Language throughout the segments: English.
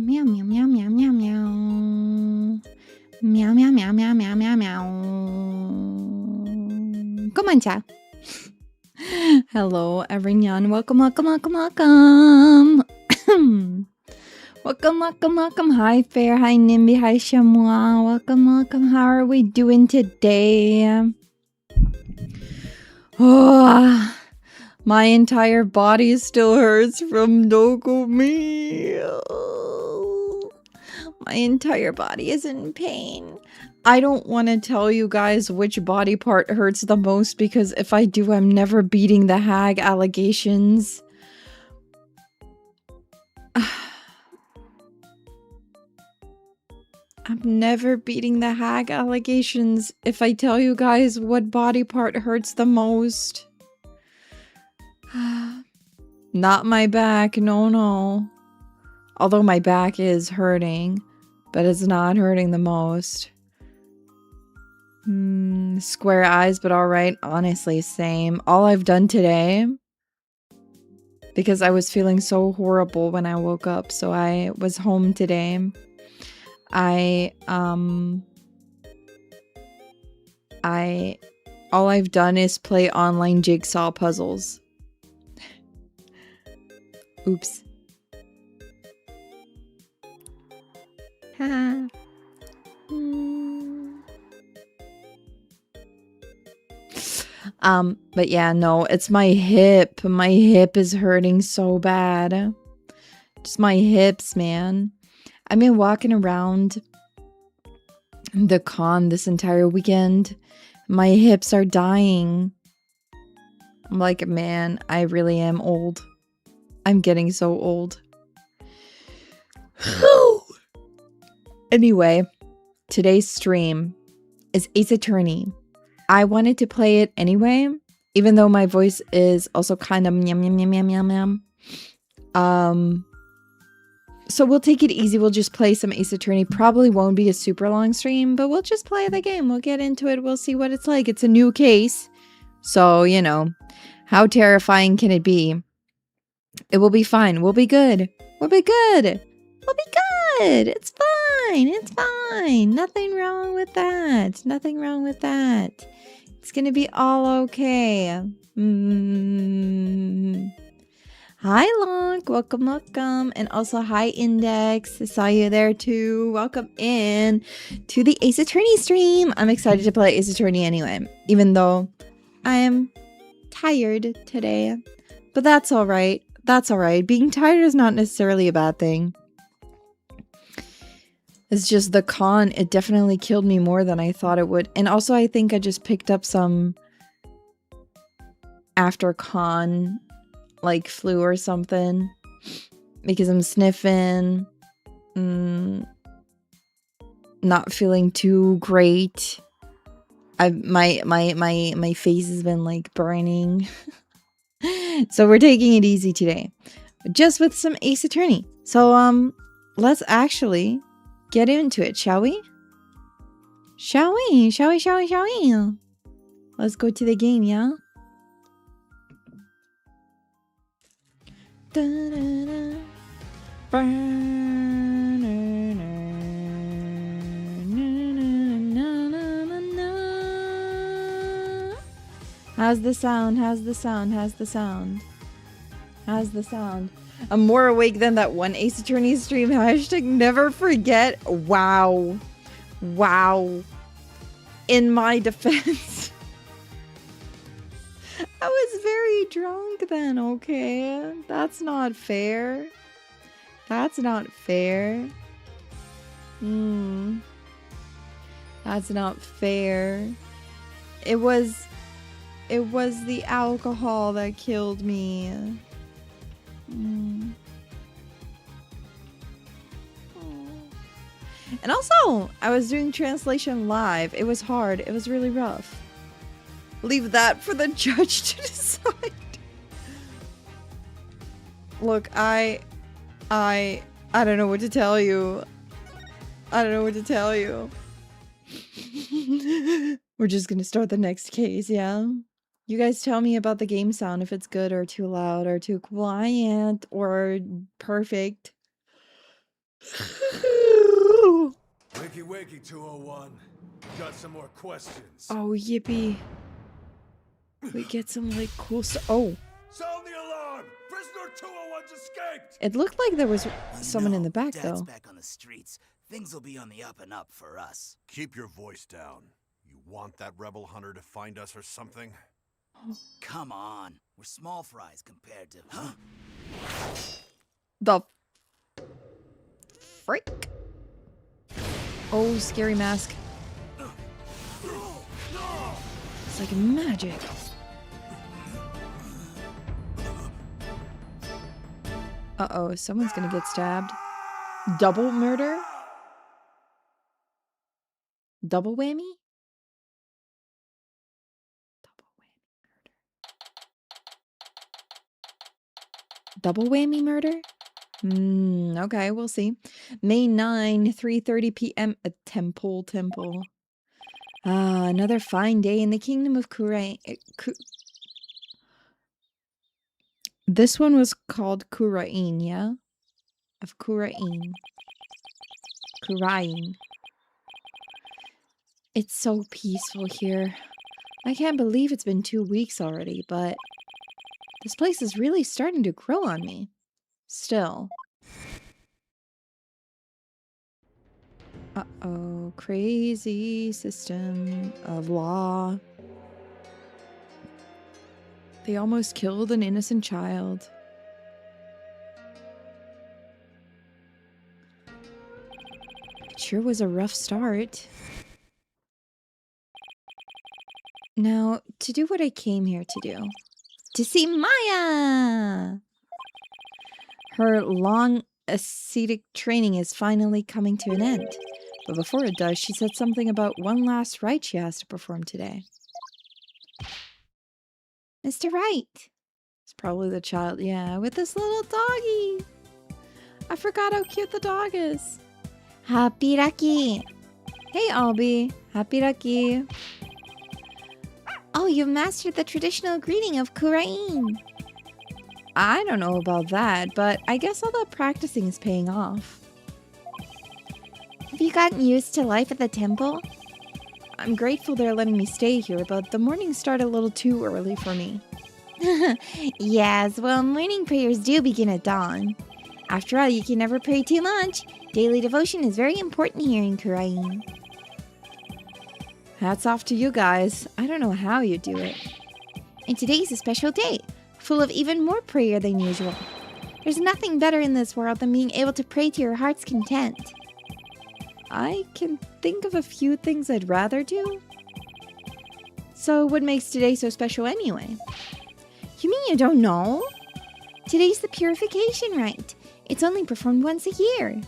Meow meow meow meow meow meow. Meow meow meow meow meow meow meow. Comincia. Hello everyone. Welcome. Welcome, welcome, welcome. Hi, Fair. Hi, Nimby. Hi, Chamois. Welcome, welcome. How are we doing today? Oh, my entire body still hurts from Dokumi. Oh, my entire body is in pain. I don't want to tell you guys which body part hurts the most because if I do, I'm never beating the hag allegations. I'm never beating the hag allegations if I tell you guys what body part hurts the most. Not my back, no. Although my back is hurting, but it's not hurting the most. Square eyes, but alright. Honestly, same. All I've done today, because I was feeling so horrible when I woke up, so I was home today. All I've done is play online jigsaw puzzles. Oops. Haha. But yeah, no, it's my hip. My hip is hurting so bad. Just my hips, man. I've been walking around the con this entire weekend. My hips are dying. I'm like, man, I really am old. I'm getting so old. Anyway, today's stream is Ace Attorney. I wanted to play it anyway, even though my voice is also kind of yum. So we'll take it easy. We'll just play some Ace Attorney. Probably won't be a super long stream, but we'll just play the game. We'll get into it. We'll see what it's like. It's a new case. So, you know, how terrifying can it be? It will be fine. We'll be good. We'll be good. We'll be good. It's fine. It's fine. Nothing wrong with that. Nothing wrong with that. It's gonna be all okay. Hi, Lonk. Welcome, welcome. And also, hi, Index. I saw you there, too. Welcome in to the Ace Attorney stream. I'm excited to play Ace Attorney anyway, even though I am tired today. But that's all right. That's all right. Being tired is not necessarily a bad thing. It's just the con, it definitely killed me more than I thought it would. And also, I think I just picked up some after con, like flu or something. Because I'm sniffing. Not feeling too great. My face has been like burning. So we're taking it easy today. Just with some Ace Attorney. So, let's actually get into it, shall we? Shall we? Shall we? Let's go to the game, yeah? How's the sound? How's the sound? How's the sound? How's the sound? I'm more awake than that one Ace Attorney stream. Hashtag never forget. Wow. Wow. In my defense, I was very drunk then, okay? That's not fair. That's not fair. That's not fair. It was the alcohol that killed me. And also, I was doing translation live. It was hard. It was really rough. Leave that for the judge to decide. Look, I don't know what to tell you. I don't know what to tell you. We're just gonna start the next case, yeah? You guys tell me about the game sound, if it's good or too loud or too quiet or perfect. Wakey 201. Got some more questions. Oh, yippee. We get some like cool stuff. Oh. Sound the alarm! Prisoner 201's escaped! It looked like there was someone in the back, Dad's though. back on the streets. Things will be on the up and up for us. Keep your voice down. You want that rebel hunter to find us or something? Come on. We're small fries compared to... Huh? The freak. Oh, scary mask. It's like magic. Uh-oh, someone's gonna get stabbed. Double murder? Double whammy? Double whammy murder. Double whammy murder? Okay, we'll see. May 9, 3:30 p.m. A temple. Another fine day in the kingdom of Kurain. This one was called Kurain, yeah? Of Kurain. Kurain. It's so peaceful here. I can't believe it's been 2 weeks already, but this place is really starting to grow on me. Still. Uh-oh. Crazy system of law. They almost killed an innocent child. It sure was a rough start. Now, to do what I came here to do. To see Maya! Her long ascetic training is finally coming to an end. But before it does, she said something about one last rite she has to perform today. Mr. Wright. It's probably the child. Yeah, with this little doggy. I forgot how cute the dog is. Happy Raki. Hey, Albie. Happy Raki. Oh, you've mastered the traditional greeting of Kurain. I don't know about that, but I guess all that practicing is paying off. Have you gotten used to life at the temple? I'm grateful they're letting me stay here, but the mornings start a little too early for me. Yes, well, morning prayers do begin at dawn. After all, you can never pray too much. Daily devotion is very important here in Kurain. Hats off to you guys. I don't know how you do it. And today's a special day, full of even more prayer than usual. There's nothing better in this world than being able to pray to your heart's content. I can think of a few things I'd rather do. So what makes today so special anyway? You mean you don't know? Today's the purification rite. It's only performed once a year.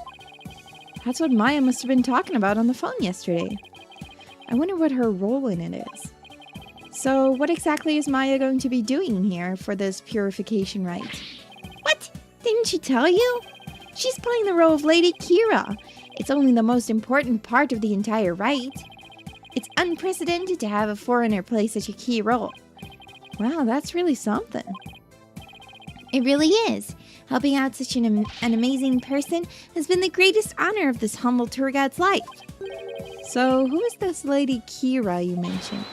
That's what Maya must have been talking about on the phone yesterday. I wonder what her role in it is. So what exactly is Maya going to be doing here for this purification rite? What? Didn't she tell you? She's playing the role of Lady Kira. It's only the most important part of the entire rite. It's unprecedented to have a foreigner play such a key role. Wow, that's really something. It really is. Helping out such an amazing person has been the greatest honor of this humble tour guide's life. So, who is this Lady Kira you mentioned?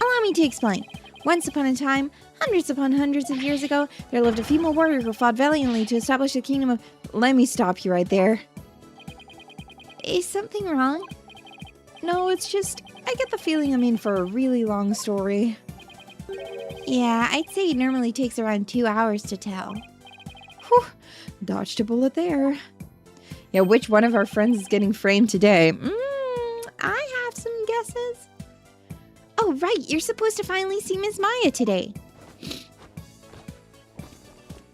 Allow me to explain. Once upon a time, hundreds upon hundreds of years ago, there lived a female warrior who fought valiantly to establish the kingdom of... Let me stop you right there. Is something wrong? No, it's just, I get the feeling I'm in for a really long story. Yeah, I'd say it normally takes around 2 hours to tell. Whew, dodged a bullet there. Yeah, which one of our friends is getting framed today? I have some guesses. Oh, right, you're supposed to finally see Miss Maya today.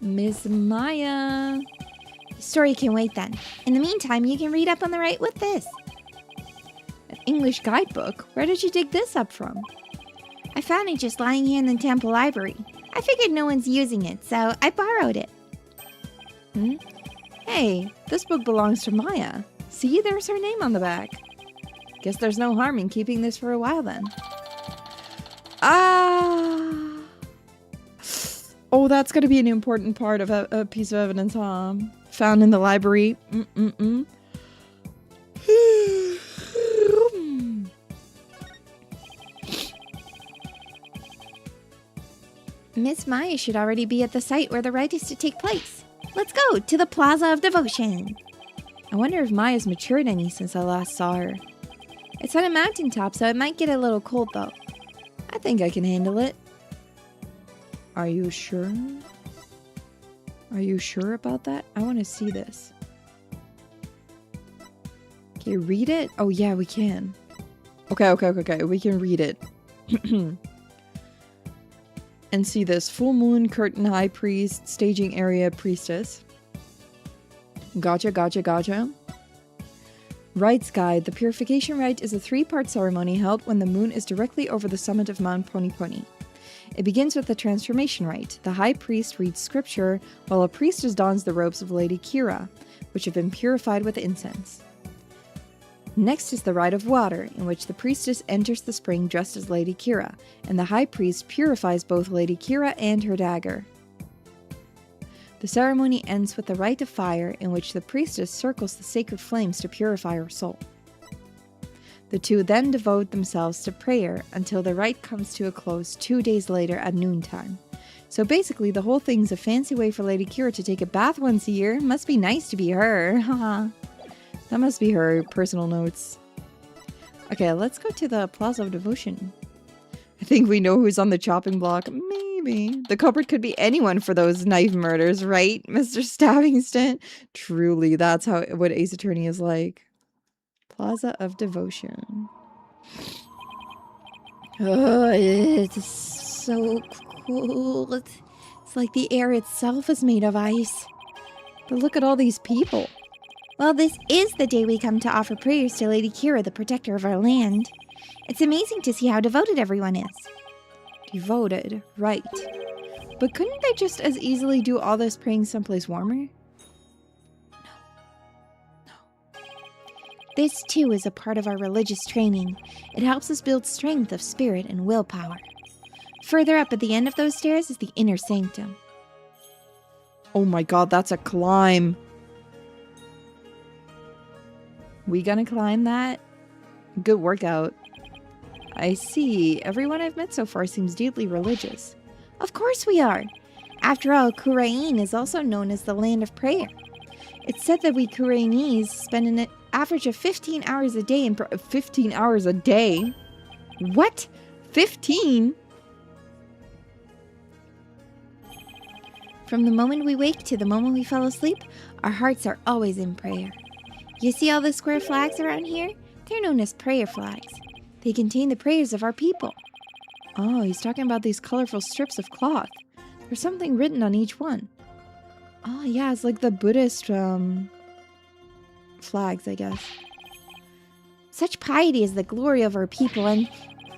Miss Maya. Story can wait then. In the meantime, you can read up on the rite with this. An English guidebook? Where did you dig this up from? I found it just lying here in the temple library. I figured no one's using it, so I borrowed it. Hey, this book belongs to Maya. See, there's her name on the back. Guess there's no harm in keeping this for a while then. Oh, that's going to be an important part of a piece of evidence, huh? Found in the library. Miss Maya should already be at the site where the rite is to take place. Let's go to the Plaza of Devotion. I wonder if Maya's matured any since I last saw her. It's on a mountaintop, so it might get a little cold though. I think I can handle it. Are you sure? Are you sure about that? I want to see this. Can you read it? Oh yeah, we can. Okay. We can read it. And see this. Full moon, curtain, high priest, staging area, priestess. Gotcha. Rites guide. The purification rite is a 3-part ceremony held when the moon is directly over the summit of Mount Pony Pony. It begins with the transformation rite. The high priest reads scripture while a priestess dons the robes of Lady Kira, which have been purified with incense. Next is the rite of water, in which the priestess enters the spring dressed as Lady Kira, and the high priest purifies both Lady Kira and her dagger. The ceremony ends with the rite of fire, in which the priestess circles the sacred flames to purify her soul. The two then devote themselves to prayer until the rite comes to a close 2 days later at noontime. So basically, the whole thing's a fancy way for Lady Kira to take a bath once a year. Must be nice to be her. Haha. That must be her personal notes. Okay, let's go to the Plaza of Devotion. I think we know who's on the chopping block. Maybe. The culprit could be anyone for those knife murders, right, Mr. Stavingston? Truly, that's what Ace Attorney is like. Plaza of Devotion. Oh, it's so cool. It's like the air itself is made of ice. But look at all these people. Well, this is the day we come to offer prayers to Lady Kira, the protector of our land. It's amazing to see how devoted everyone is. Devoted, right. But couldn't they just as easily do all this praying someplace warmer? No. This, too, is a part of our religious training. It helps us build strength of spirit and willpower. Further up at the end of those stairs is the inner sanctum. Oh my god, that's a climb. We gonna climb that? Good workout. I see. Everyone I've met so far seems deeply religious. Of course we are. After all, Yuririn is also known as the land of prayer. It's said that we Yuririnese spend an average of 15 hours a day in 15 hours a day? What? 15? From the moment we wake to the moment we fall asleep, our hearts are always in prayer. You see all the square flags around here? They're known as prayer flags. They contain the prayers of our people. Oh, he's talking about these colorful strips of cloth. There's something written on each one. Oh, yeah, it's like the Buddhist flags, I guess. Such piety is the glory of our people, and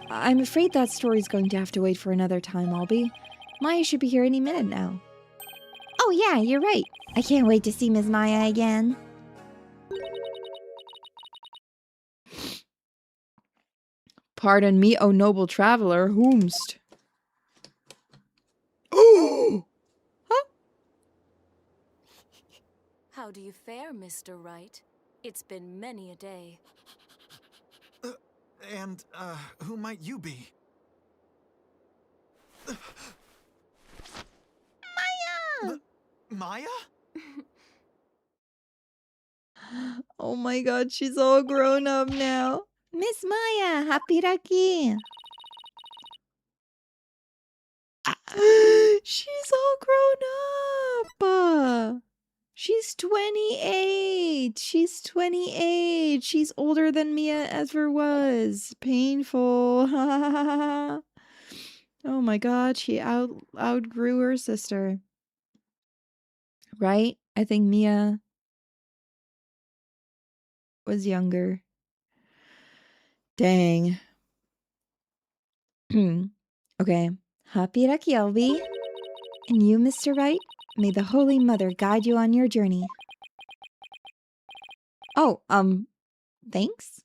I'm afraid that story's going to have to wait for another time, Albie. Maya should be here any minute now. Oh, yeah, you're right. I can't wait to see Ms. Maya again. Pardon me, O noble traveler, whomst? Oh! Huh? How do you fare, Mr. Wright? It's been many a day. Who might you be? Maya! Maya? Oh my god, she's all grown up now. Miss Maya, happy Raki. She's all grown up. She's 28. She's 28. She's older than Mia ever was. Painful. Oh my god, she outgrew her sister. Right? I think Mia was younger. Dang. Okay. Happy Raki, Albie. And you, Mr. Wright, may the Holy Mother guide you on your journey. Oh, thanks?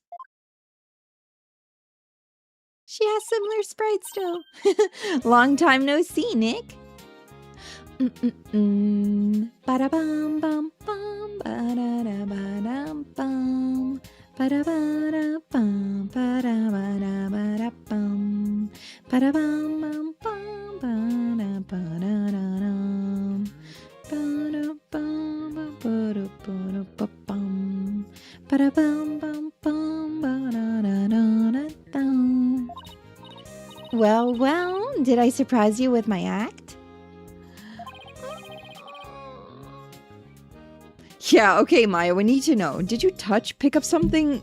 She has similar sprites still. Long time no see, Nick. Ba-da-bum, bum, bum, ba-da-da-ba-dum, bum. Ba-da-ba-da-bum, ba-da-ba-da-ba-da-bum. Ba-da-bum, bum, bum, ba-da-bum, well, well. Did I surprise you with my act? Yeah, okay, Maya, we need to know. Did you touch, pick up something,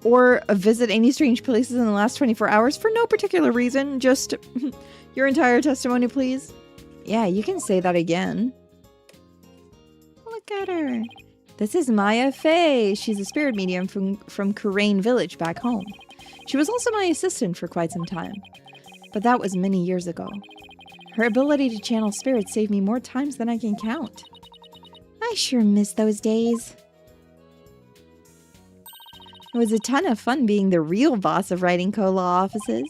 or visit any strange places in the last 24 hours for no particular reason? Just your entire testimony, please. Yeah, you can say that again. Look at her. This is Maya Fey. She's a spirit medium from Yuririn village back home. She was also my assistant for quite some time, but that was many years ago. Her ability to channel spirits saved me more times than I can count. I sure miss those days. It was a ton of fun being the real boss of writing co-law offices.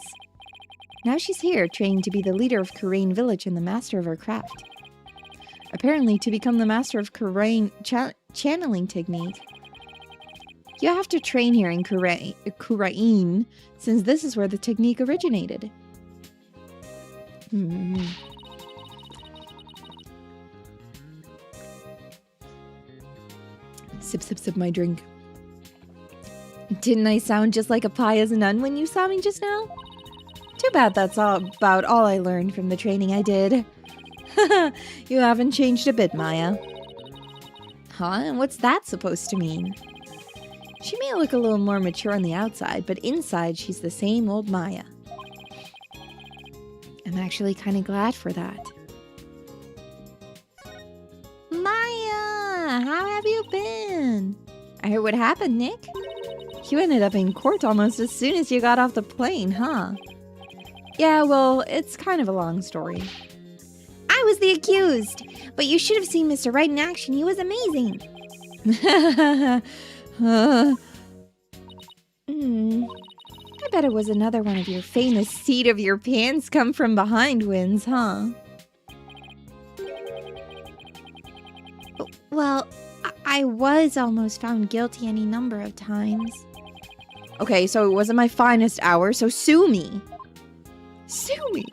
Now she's here, training to be the leader of Yuririn village and the master of her craft. Apparently, to become the master of Yuririn channeling technique, you have to train here in Yuririn, since this is where the technique originated. Sip, sip, sip my drink. Didn't I sound just like a pious nun when you saw me just now? Too bad that's about all I learned from the training I did. You haven't changed a bit, Maya. Huh? And what's that supposed to mean? She may look a little more mature on the outside, but inside she's the same old Maya. I'm actually kind of glad for that. Maya! How have you been? I heard what happened, Nick. You ended up in court almost as soon as you got off the plane, huh? Yeah, well, it's kind of a long story. I was the accused, but you should have seen Mr. Wright in action. He was amazing. I bet it was another one of your famous seat of your pants come from behind wins, huh? Well, I was almost found guilty any number of times. Okay, so it wasn't my finest hour, so sue me. Sue me.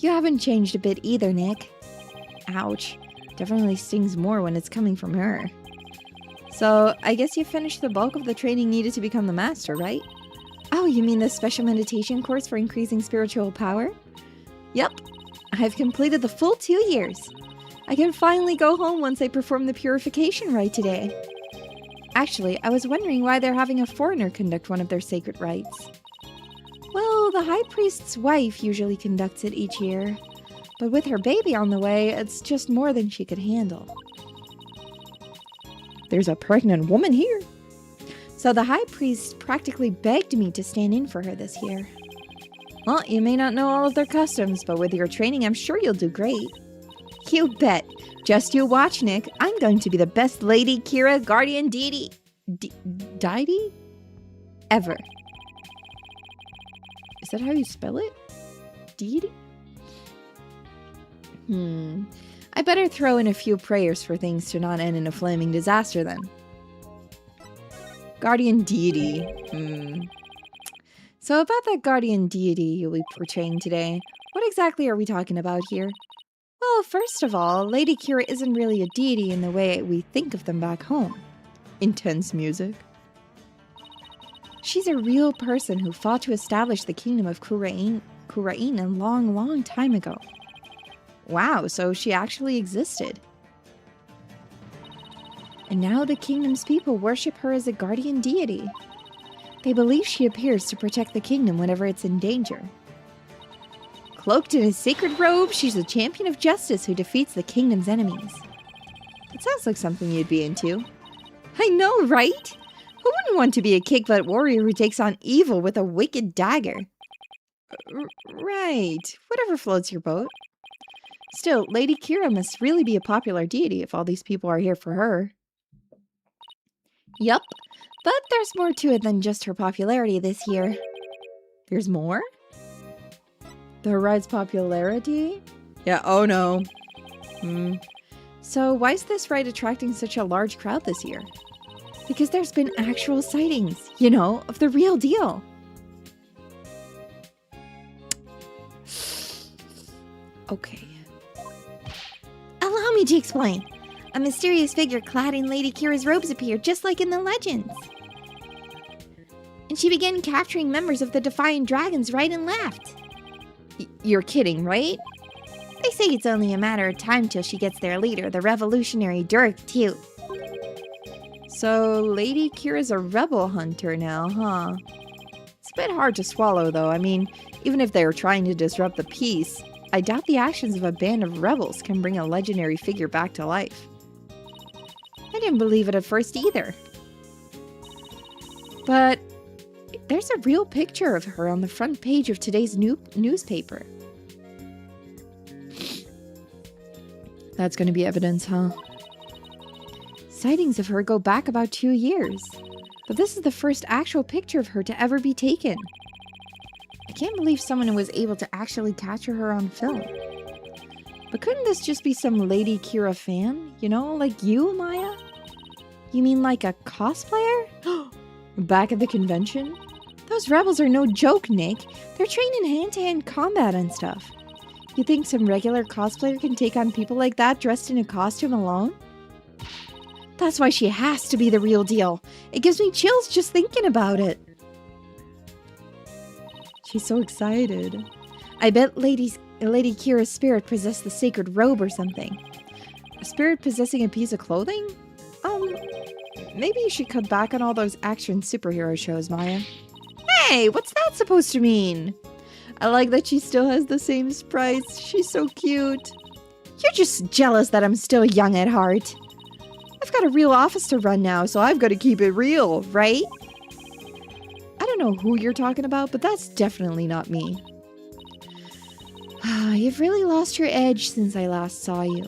You haven't changed a bit either, Nick. Ouch. Definitely stings more when it's coming from her. So, I guess you finished the bulk of the training needed to become the master, right? Oh, you mean the special meditation course for increasing spiritual power? Yep. I've completed the full 2 years. I can finally go home once I perform the purification rite today. Actually, I was wondering why they're having a foreigner conduct one of their sacred rites. Well, the high priest's wife usually conducts it each year, but with her baby on the way, it's just more than she could handle. There's a pregnant woman here. So the high priest practically begged me to stand in for her this year. Well, you may not know all of their customs, but with your training, I'm sure you'll do great. You bet. Just you watch, Nick. I'm going to be the best Lady Kira guardian deity... deity? Ever. Is that how you spell it? Deity? I better throw in a few prayers for things to not end in a flaming disaster then. Guardian deity. So about that guardian deity you'll be portraying today, what exactly are we talking about here? Well, first of all, Lady Kira isn't really a deity in the way we think of them back home. Intense music. She's a real person who fought to establish the kingdom of Yuririn a long, long time ago. Wow, so she actually existed. And now the kingdom's people worship her as a guardian deity. They believe she appears to protect the kingdom whenever it's in danger. Cloaked in a sacred robe, she's a champion of justice who defeats the kingdom's enemies. That sounds like something you'd be into. I know, right? Who wouldn't want to be a kick-butt warrior who takes on evil with a wicked dagger? Right. Whatever floats your boat. Still, Lady Kira must really be a popular deity if all these people are here for her. Yup, but there's more to it than just her popularity this year. There's more? The ride's popularity? Yeah, oh no. So why is this ride attracting such a large crowd this year? Because there's been actual sightings, you know, of the real deal. Okay. Allow me to explain. A mysterious figure clad in Lady Kira's robes appeared, just like in the legends. and she began capturing members of the Defiant Dragons right and left. You're kidding, right? They say it's only a matter of time till she gets their leader, the revolutionary Dirk, too. So, Lady Kira's a rebel hunter now, huh? It's a bit hard to swallow, though. I mean, even if they were trying to disrupt the peace, I doubt the actions of a band of rebels can bring a legendary figure back to life. I didn't believe it at first either. But there's a real picture of her on the front page of today's newspaper. That's going to be evidence, huh? Sightings of her go back about 2 years. But this is the first actual picture of her to ever be taken. I can't believe someone was able to actually capture her on film. But couldn't this just be some Lady Kira fan? You know, like you, Maya? You mean like a cosplayer? Back at the convention? Those rebels are no joke, Nick. They're trained in hand-to-hand combat and stuff. You think some regular cosplayer can take on people like that dressed in a costume alone? That's why she has to be the real deal. It gives me chills just thinking about it. She's so excited. I bet Lady Kira's spirit possessed the sacred robe or something. A spirit possessing a piece of clothing? Maybe you should cut back on all those action superhero shows, Maya. Hey, what's that supposed to mean? I like that she still has the same sprites. She's so cute. You're just jealous that I'm still young at heart. I've got a real office to run now, so I've got to keep it real, right? I don't know who you're talking about, but that's definitely not me. You've really lost your edge since I last saw you.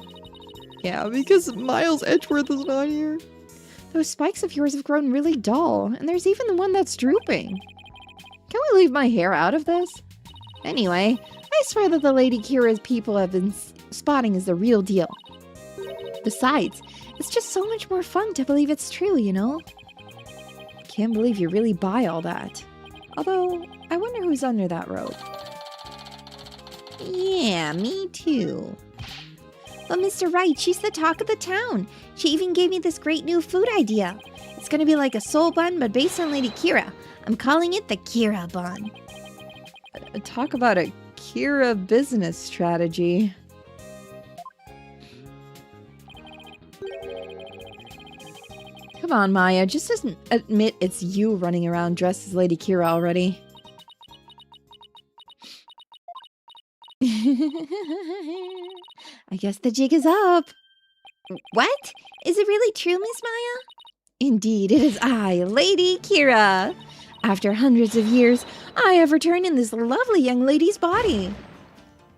Yeah, because Miles Edgeworth is not here. Those spikes of yours have grown really dull, and there's even the one that's drooping. Can we leave my hair out of this? Anyway, I swear that the Lady Kira's people have been spotting is the real deal. Besides, it's just so much more fun to believe it's true, you know? Can't believe you really buy all that. Although, I wonder who's under that robe. Yeah, me too. But Mr. Wright, she's the talk of the town. She even gave me this great new food idea. It's gonna be like a soul bun, but based on Lady Kira. I'm calling it the Kira bun. Talk about a Kira business strategy. Come on, Maya, just admit it's you running around dressed as Lady Kira already. I guess the jig is up. What? Is it really true, Miss Maya? Indeed, it is I, Lady Kira. After hundreds of years, I have returned in this lovely young lady's body.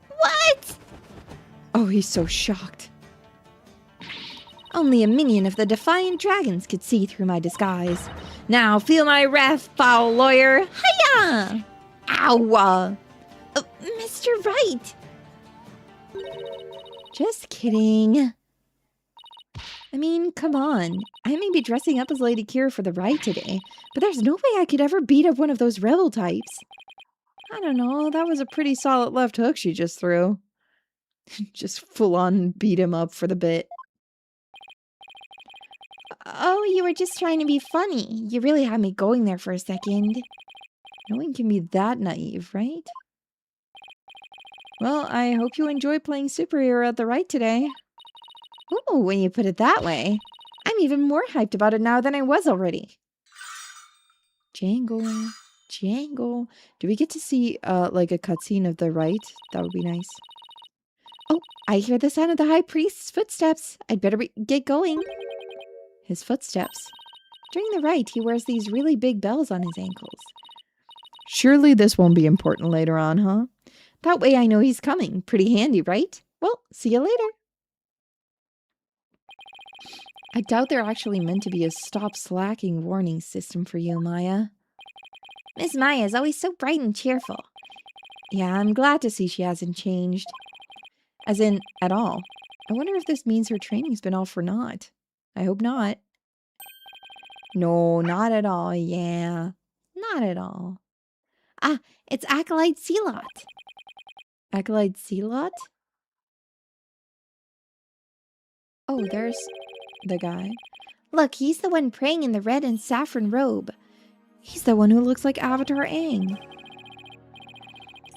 What? Oh, he's so shocked. Only a minion of the Defiant Dragons could see through my disguise. Now feel my wrath, foul lawyer. Hiya! Ow! Mr. Wright! Just kidding. I mean, come on. I may be dressing up as Lady Kira for the ride today, but there's no way I could ever beat up one of those rebel types. I don't know, that was a pretty solid left hook she just threw. Just full on beat him up for the bit. Oh, you were just trying to be funny. You really had me going there for a second. No one can be that naive, right? Well, I hope you enjoy playing superhero at the right today. Ooh, when you put it that way, I'm even more hyped about it now than I was already. Jangle, jangle. Do we get to see, like a cutscene of the right? That would be nice. Oh, I hear the sound of the High Priest's footsteps. I'd better get going. His footsteps. During the rite, he wears these really big bells on his ankles. Surely this won't be important later on, huh? That way I know he's coming. Pretty handy, right? Well, see you later. I doubt they're actually meant to be a stop slacking warning system for you, Maya. Miss Maya is always so bright and cheerful. Yeah, I'm glad to see she hasn't changed. As in, at all. I wonder if this means her training's been all for naught. I hope not. No, not at all, yeah. Not at all. Ah, it's Acolyte Sealot. Acolyte Sealot? Oh, there's the guy. Look, he's the one praying in the red and saffron robe. He's the one who looks like Avatar Aang.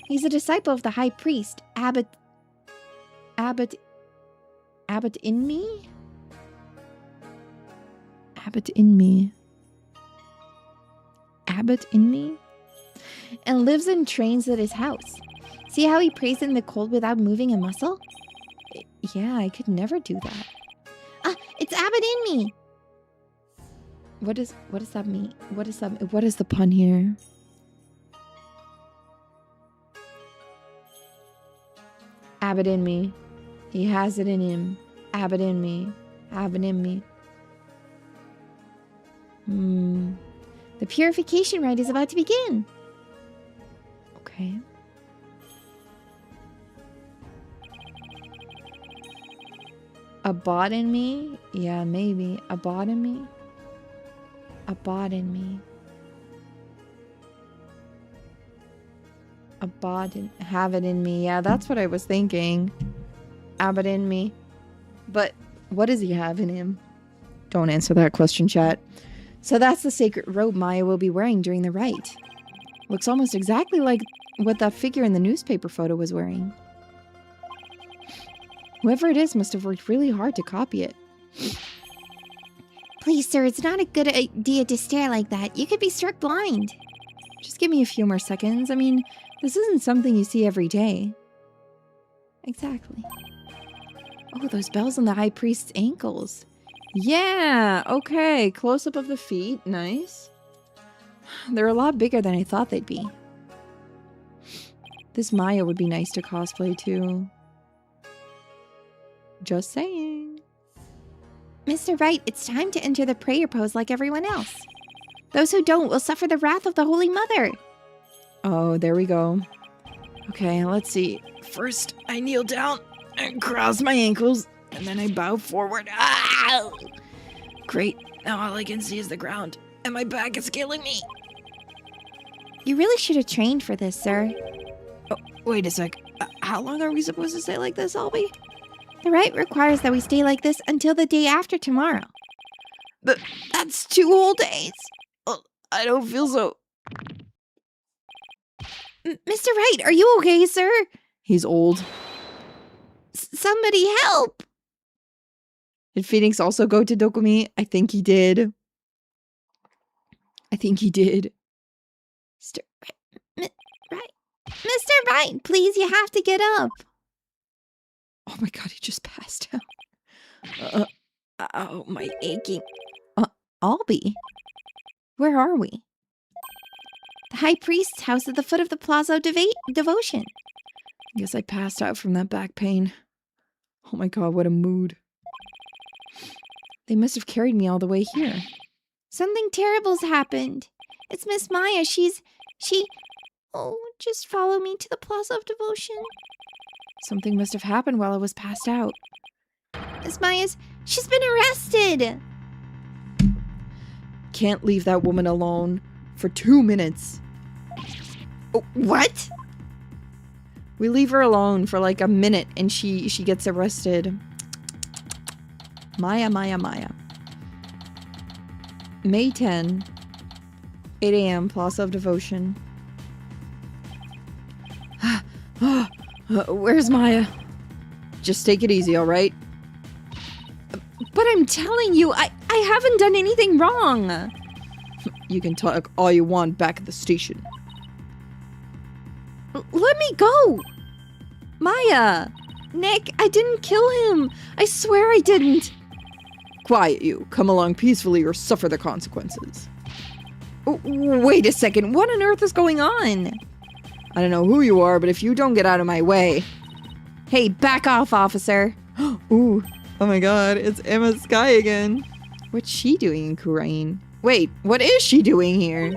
He's a disciple of the high priest, Abbot in me? Abbot in me. Abbot in me? And lives in trains at his house. See how he prays in the cold without moving a muscle? Yeah, I could never do that. Ah, it's Abbot in me! What does that mean? What is the pun here? Abbot in me. He has it in him. Abbot in me. Abbot in me. The purification rite is about to begin. Okay. A bot in me? Yeah, maybe. A bot in me? A bot in me. A bot in... Have it in me. Yeah, that's what I was thinking. Abbot in me. But what does he have in him? Don't answer that question, chat. So that's the sacred robe Maya will be wearing during the rite. Looks almost exactly like what that figure in the newspaper photo was wearing. Whoever it is must have worked really hard to copy it. Please, sir, it's not a good idea to stare like that. You could be struck blind. Just give me a few more seconds. I mean, this isn't something you see every day. Exactly. Oh, those bells on the high priest's ankles. Yeah, okay. Close-up of the feet. Nice. They're a lot bigger than I thought they'd be. This Maya would be nice to cosplay too. Just saying. Mr. Wright, it's time to enter the prayer pose like everyone else. Those who don't will suffer the wrath of the Holy Mother. Oh, there we go. Okay, let's see. First, I kneel down and cross my ankles, and then I bow forward. Ah! Great. Now all I can see is the ground, and my back is killing me. You really should have trained for this, sir. Oh, wait a sec. How long are we supposed to stay like this, Albie? The rite requires that we stay like this until the day after tomorrow. But that's 2 whole days. Oh, I don't feel so... Mr. Wright, are you okay, sir? He's old. Somebody help! Did Phoenix also go to Dokumi? I think he did. I think he did. Mr. Wright, please, you have to get up. Oh my god, he just passed out. Oh, my aching. Albie? Where are we? The high priest's house at the foot of the Plaza of Devotion. I guess I passed out from that back pain. Oh my god, what a mood. They must have carried me all the way here. Something terrible's happened. It's Miss Maya. Oh, just follow me to the Plaza of Devotion. Something must have happened while I was passed out. Miss Maya's... She's been arrested! Can't leave that woman alone for 2 minutes. Oh, what? We leave her alone for like a minute and she gets arrested. Maya. May 10, 8 a.m., Plaza of Devotion. Where's Maya? Just take it easy, alright? But I'm telling you, I haven't done anything wrong. You can talk all you want back at the station. Let me go! Maya! Nick, I didn't kill him! I swear I didn't! Quiet, you. Come along peacefully or suffer the consequences. Wait a second, what on earth is going on? I don't know who you are, but if you don't get out of my way... Hey, back off, officer! Ooh, oh my god, it's Emma Sky again. What's she doing in Kurain? Wait, what is she doing here?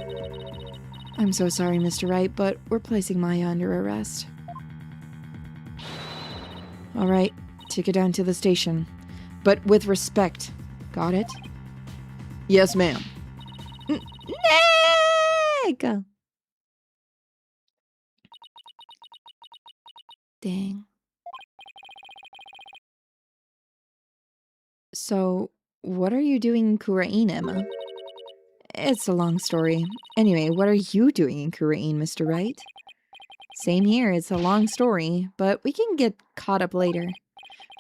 I'm so sorry, Mr. Wright, but we're placing Maya under arrest. Alright, take her down to the station. But with respect. Got it? Yes, ma'am. Nick! Dang. So, what are you doing in Kurain, Emma? It's a long story. Anyway, what are you doing in Yuririn, Mr. Wright? Same here, it's a long story, but we can get caught up later.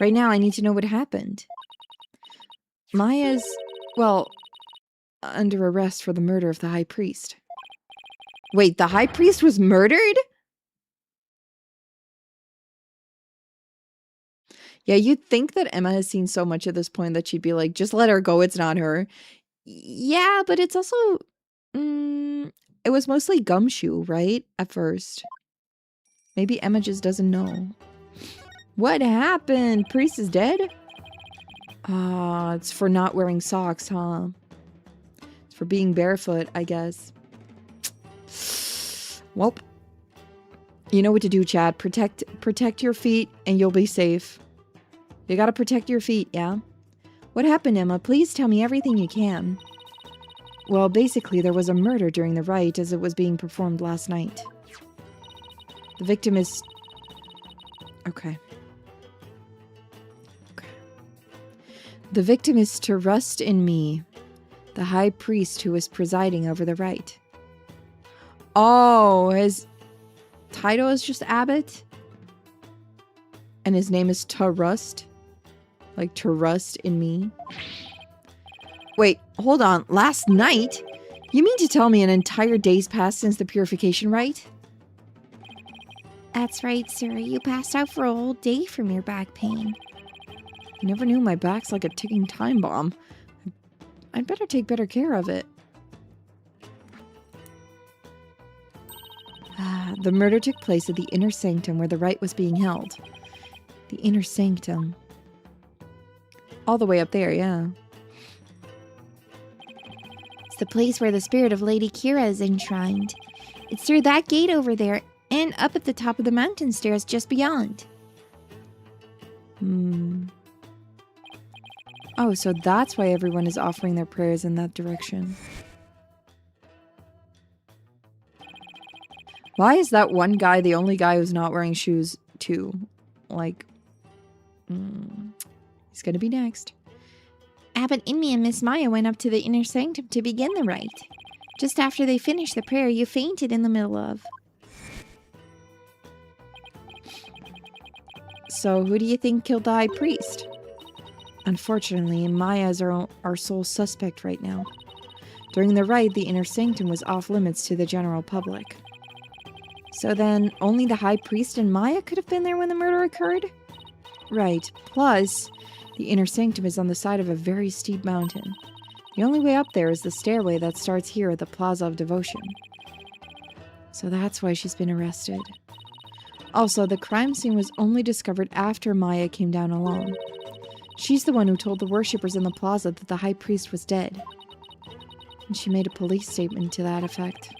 Right now, I need to know what happened. Maya's, well, under arrest for the murder of the High Priest. Wait, the High Priest was murdered? Yeah, you'd think that Emma has seen so much at this point that she'd be like, just let her go, it's not her. Yeah, but it's also... it was mostly Gumshoe, right? At first. Maybe Emma just doesn't know. What happened? Priest is dead? Ah, it's for not wearing socks, huh? It's for being barefoot, I guess. Well, you know what to do, Chad. Protect your feet and you'll be safe. You gotta protect your feet, yeah? What happened, Emma? Please tell me everything you can. Well, basically, there was a murder during the rite as it was being performed last night. The victim is... Okay. The victim is to rust in me, the high priest who was presiding over the rite. Oh, his title is just Abbot? And his name is Tarust? Like to rust in me? Wait, hold on. Last night? You mean to tell me an entire day's passed since the purification rite? That's right, sir. You passed out for a whole day from your back pain. I never knew my back's like a ticking time bomb. I'd better take better care of it. The murder took place at the inner sanctum where the rite was being held. The inner sanctum. All the way up there, yeah. It's the place where the spirit of Lady Kira is enshrined. It's through that gate over there and up at the top of the mountain stairs just beyond. Oh, so that's why everyone is offering their prayers in that direction. Why is that one guy the only guy who's not wearing shoes, too? Like, he's gonna be next. Abbot Inmi and Miss Maya went up to the inner sanctum to begin the rite. Just after they finished the prayer, you fainted in the middle of. So, who do you think killed the high priest? Unfortunately, Maya is our sole suspect right now. During the rite, the inner sanctum was off limits to the general public. So then, only the high priest and Maya could have been there when the murder occurred? Right. Plus, the inner sanctum is on the side of a very steep mountain. The only way up there is the stairway that starts here at the Plaza of Devotion. So that's why she's been arrested. Also, the crime scene was only discovered after Maya came down alone. She's the one who told the worshippers in the plaza that the high priest was dead. And she made a police statement to that effect.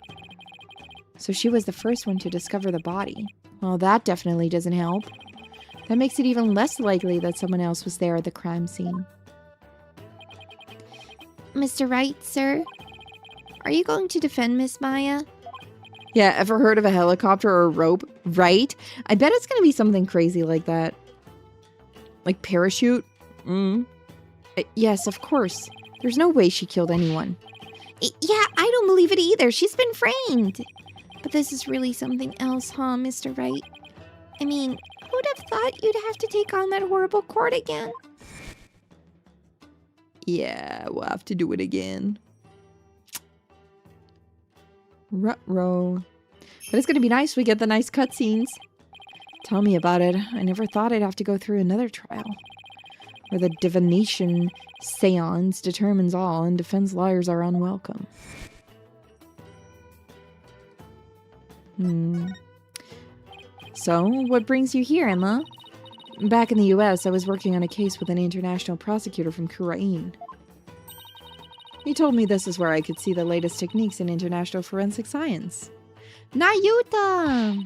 So she was the first one to discover the body. Well, that definitely doesn't help. That makes it even less likely that someone else was there at the crime scene. Mr. Wright, sir? Are you going to defend Miss Maya? Yeah, ever heard of a helicopter or a rope? Right? I bet it's going to be something crazy like that. Like parachute? Yes, of course. There's no way she killed anyone. Yeah, I don't believe it either. She's been framed. But this is really something else, huh, Mr. Wright? I mean, who'd have thought you'd have to take on that horrible court again? Yeah, we'll have to do it again. Ruh-roh. But it's gonna be nice we get the nice cutscenes. Tell me about it. I never thought I'd have to go through another trial. Where the divination seance determines all and defense lawyers are unwelcome. So, what brings you here, Emma? Back in the US, I was working on a case with an international prosecutor from Yuririn. He told me this is where I could see the latest techniques in international forensic science. Nayuta!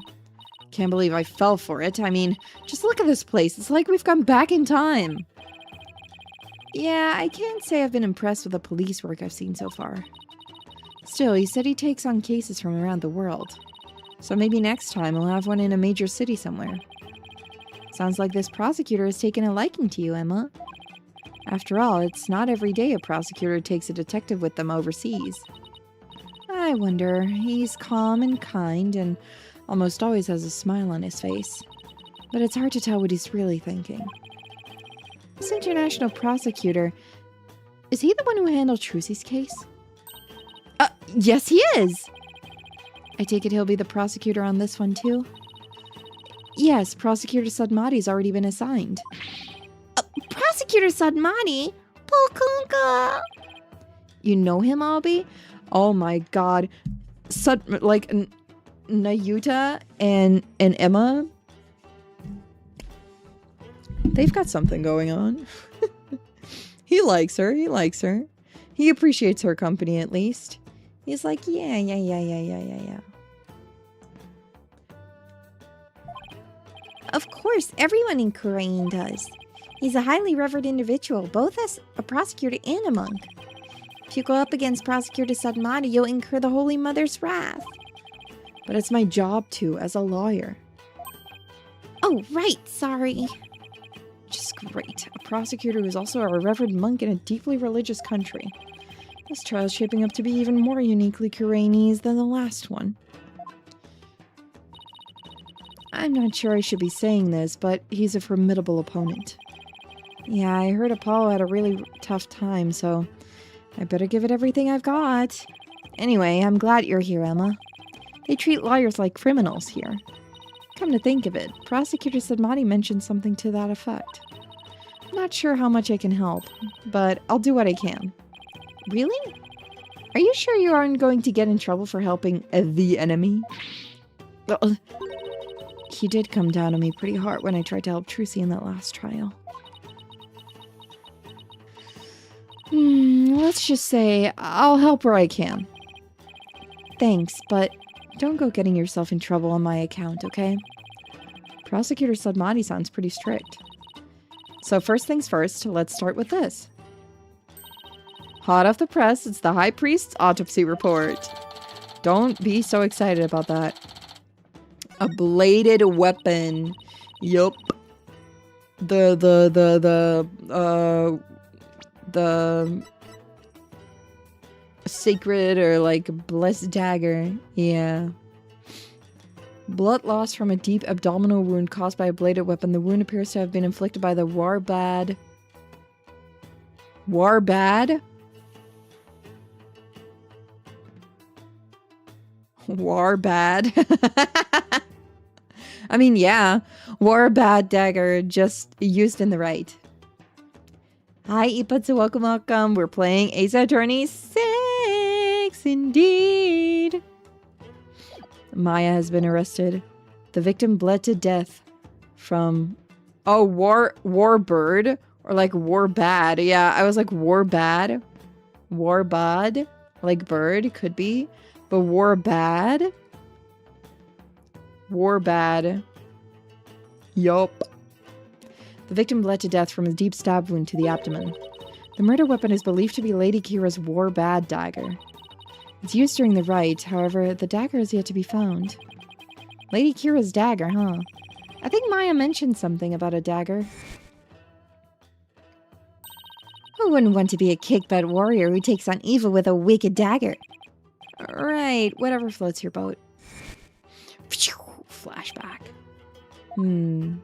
Can't believe I fell for it. I mean, just look at this place. It's like we've gone back in time. Yeah, I can't say I've been impressed with the police work I've seen so far. Still, he said he takes on cases from around the world. So maybe next time we'll have one in a major city somewhere. Sounds like this prosecutor has taken a liking to you, Emma. After all, it's not every day a prosecutor takes a detective with them overseas. I wonder. He's calm and kind and almost always has a smile on his face. But it's hard to tell what he's really thinking. This international prosecutor, is he the one who handled Trucy's case? Yes he is! I take it he'll be the prosecutor on this one too? Yes, Prosecutor Sadmati's already been assigned. Prosecutor Sadmati? Pulkunka! You know him, Albie? Oh my god. Nayuta and Emma? They've got something going on. He likes her. He appreciates her company at least. He's like, yeah. Of course, everyone in Yuririn does. He's a highly revered individual, both as a prosecutor and a monk. If you go up against Prosecutor Sadmati, you'll incur the Holy Mother's wrath. But it's my job to, as a lawyer. Oh, right, sorry. Which is great. A prosecutor who is also a revered monk in a deeply religious country. This trial is shaping up to be even more uniquely Yuririnese than the last one. I'm not sure I should be saying this, but he's a formidable opponent. Yeah, I heard Apollo had a really tough time, so I better give it everything I've got. Anyway, I'm glad you're here, Emma. They treat lawyers like criminals here. Come to think of it, Prosecutor Sadmati mentioned something to that effect. I'm not sure how much I can help, but I'll do what I can. Really? Are you sure you aren't going to get in trouble for helping the enemy? Well, he did come down on me pretty hard when I tried to help Trucy in that last trial. Let's just say I'll help where I can. Thanks, but don't go getting yourself in trouble on my account, okay? Prosecutor Sadmati sounds pretty strict. So first things first, let's start with this. Hot off the press, it's the High Priest's autopsy report. Don't be so excited about that. A bladed weapon. Yup. The sacred or like blessed dagger. Yeah. Blood loss from a deep abdominal wound caused by a bladed weapon. The wound appears to have been inflicted by the Warbad. Warbad? Warbad. I mean, yeah. Warbad dagger, just used in the right. Hi, Ipatsu, welcome. We're playing Ace Attorney 6, indeed. Maya has been arrested. The victim bled to death from... Oh, warbird? Or like warbad. Yeah, I was like warbad. Warbad? Like bird, could be. But warbad? Warbad. Yup. The victim bled to death from a deep stab wound to the abdomen. The murder weapon is believed to be Lady Kira's Warbad dagger. It's used during the rite, however, the dagger is yet to be found. Lady Kira's dagger, huh? I think Maya mentioned something about a dagger. Who wouldn't want to be a kick-butt warrior who takes on evil with a wicked dagger? Right, whatever floats your boat. Flashback. And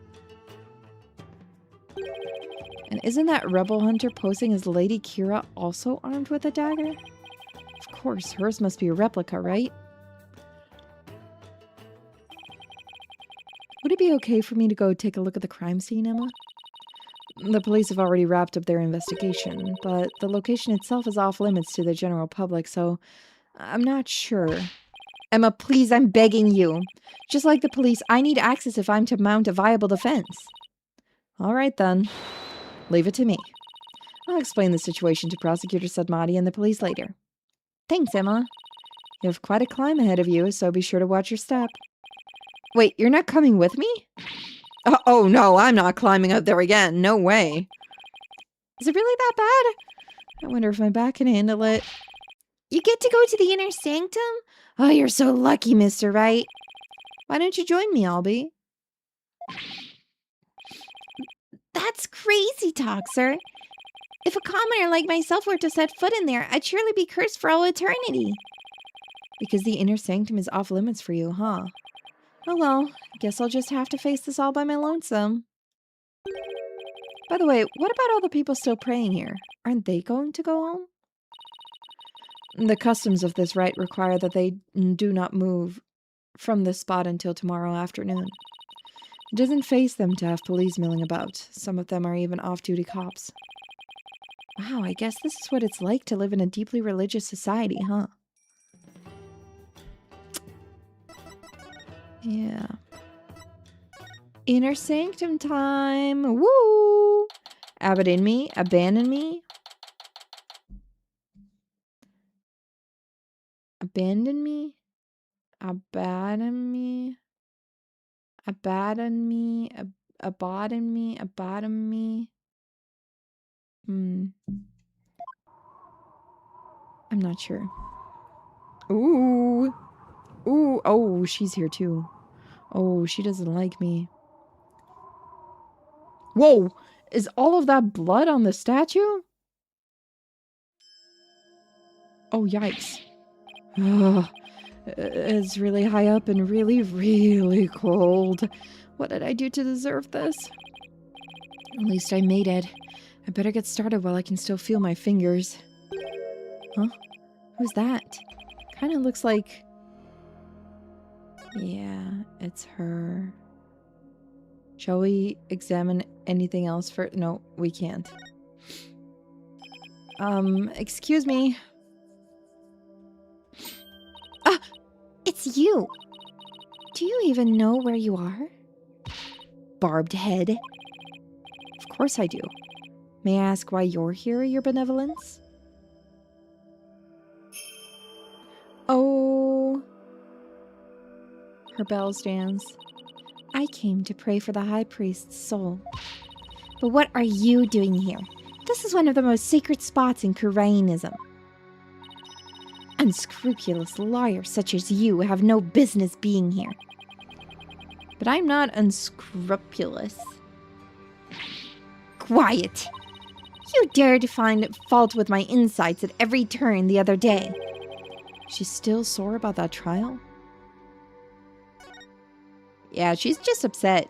isn't that rebel hunter posing as Lady Kira also armed with a dagger? Of course, hers must be a replica, right? Would it be okay for me to go take a look at the crime scene, Emma? The police have already wrapped up their investigation, but the location itself is off limits to the general public, so I'm not sure. Emma, please, I'm begging you. Just like the police, I need access if I'm to mount a viable defense. All right, then. Leave it to me. I'll explain the situation to Prosecutor Sadmati and the police later. Thanks, Emma. You have quite a climb ahead of you, so be sure to watch your step. Wait, you're not coming with me? Oh, no, I'm not climbing up there again. No way. Is it really that bad? I wonder if my back can handle it. You get to go to the inner sanctum? Oh, you're so lucky, Mr. Wright. Why don't you join me, Albie? That's crazy talk, sir. If a commoner like myself were to set foot in there, I'd surely be cursed for all eternity. Because the inner sanctum is off limits for you, huh? Oh well, guess I'll just have to face this all by my lonesome. By the way, what about all the people still praying here? Aren't they going to go home? The customs of this rite require that they do not move from this spot until tomorrow afternoon. It doesn't faze them to have police milling about. Some of them are even off-duty cops. Wow, I guess this is what it's like to live in a deeply religious society, huh? Yeah. Inner sanctum time! Woo! Abandon me? Abandon me? Abandon me? Abandon me? Abandon me? Abandon me? Abandon me? I'm not sure. Ooh! Ooh! Oh, she's here too. Oh, she doesn't like me. Whoa! Is all of that blood on the statue? Oh, yikes. Ugh. It's really high up and really, really cold. What did I do to deserve this? At least I made it. I better get started while I can still feel my fingers. Huh? Who's that? Kind of looks like... Yeah, it's her. Shall we examine anything else for... No, we can't. Excuse me. Ah! It's you! Do you even know where you are? Barbed head. Of course I do. May I ask why you're here, Your Benevolence? Oh... Her bell stands. I came to pray for the High Priest's soul. But what are you doing here? This is one of the most sacred spots in Kurainism. Unscrupulous lawyers such as you have no business being here. But I'm not unscrupulous. Quiet! You dared to find fault with my insights at every turn the other day. She's still sore about that trial? Yeah, she's just upset.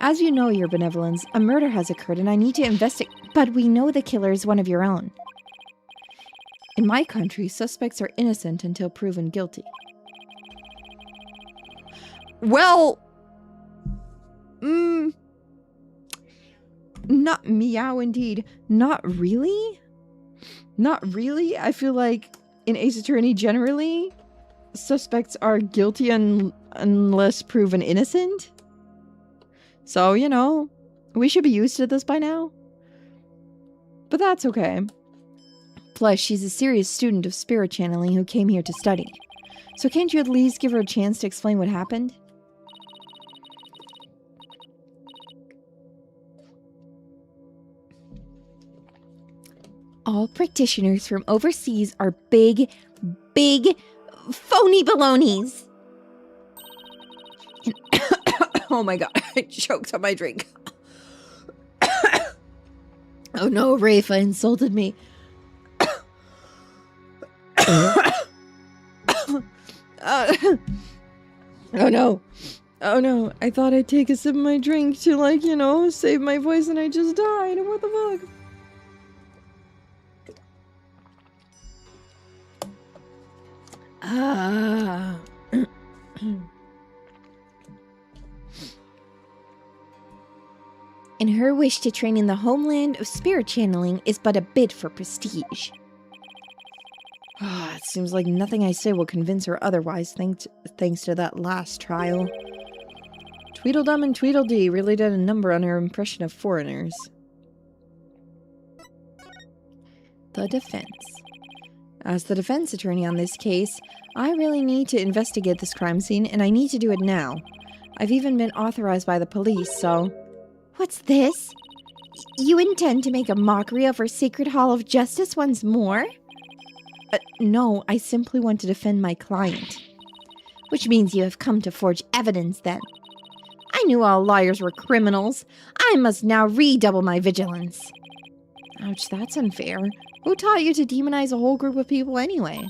As you know, Your Benevolence, a murder has occurred and I need to investigate. But we know the killer is one of your own. In my country, suspects are innocent until proven guilty. Well... Not meow indeed. Not really? Not really? I feel like in Ace Attorney generally, suspects are guilty unless proven innocent. So, you know, we should be used to this by now. But that's okay. Plus, she's a serious student of spirit channeling who came here to study. So can't you at least give her a chance to explain what happened? All practitioners from overseas are big, phony balonies. Oh my god, I choked on my drink. Oh no, Rafa insulted me. Oh no. Oh no, I thought I'd take a sip of my drink to, like, you know, save my voice and I just died. What the fuck? Ah. And her wish to train in the homeland of spirit channeling is but a bid for prestige. It seems like nothing I say will convince her otherwise, thanks to that last trial. Tweedledum and Tweedledee really did a number on her impression of foreigners. The defense. As the defense attorney on this case, I really need to investigate this crime scene, and I need to do it now. I've even been authorized by the police, so... What's this? You intend to make a mockery of our sacred hall of justice once more? No, I simply want to defend my client. Which means you have come to forge evidence, then. I knew all lawyers were criminals. I must now redouble my vigilance. Ouch, that's unfair. Who taught you to demonize a whole group of people anyway?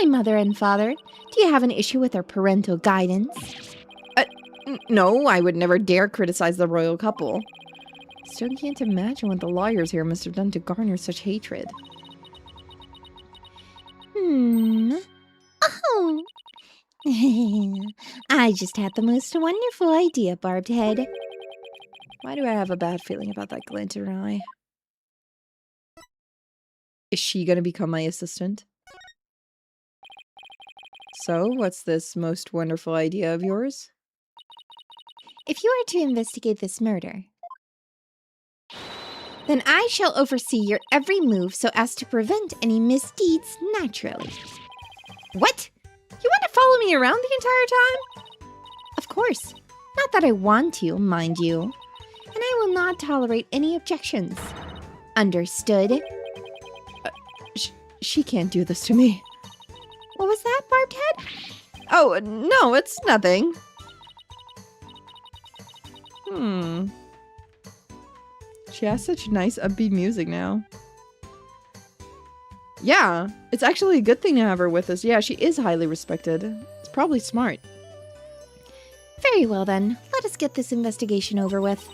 Hi, Mother and Father. Do you have an issue with our parental guidance? No, I would never dare criticize the royal couple. Still can't imagine what the lawyers here must have done to garner such hatred. Oh. I just had the most wonderful idea, Barbed Head. Why do I have a bad feeling about that glint in her eye? Is she gonna become my assistant? So, what's this most wonderful idea of yours? If you are to investigate this murder, then I shall oversee your every move so as to prevent any misdeeds naturally. What? You want to follow me around the entire time? Of course. Not that I want to, mind you. And I will not tolerate any objections. Understood? She can't do this to me. What was that, Barbed Head? Oh, no, it's nothing. She has such nice upbeat music now. Yeah, it's actually a good thing to have her with us. Yeah, she is highly respected. It's probably smart. Very well then, let us get this investigation over with.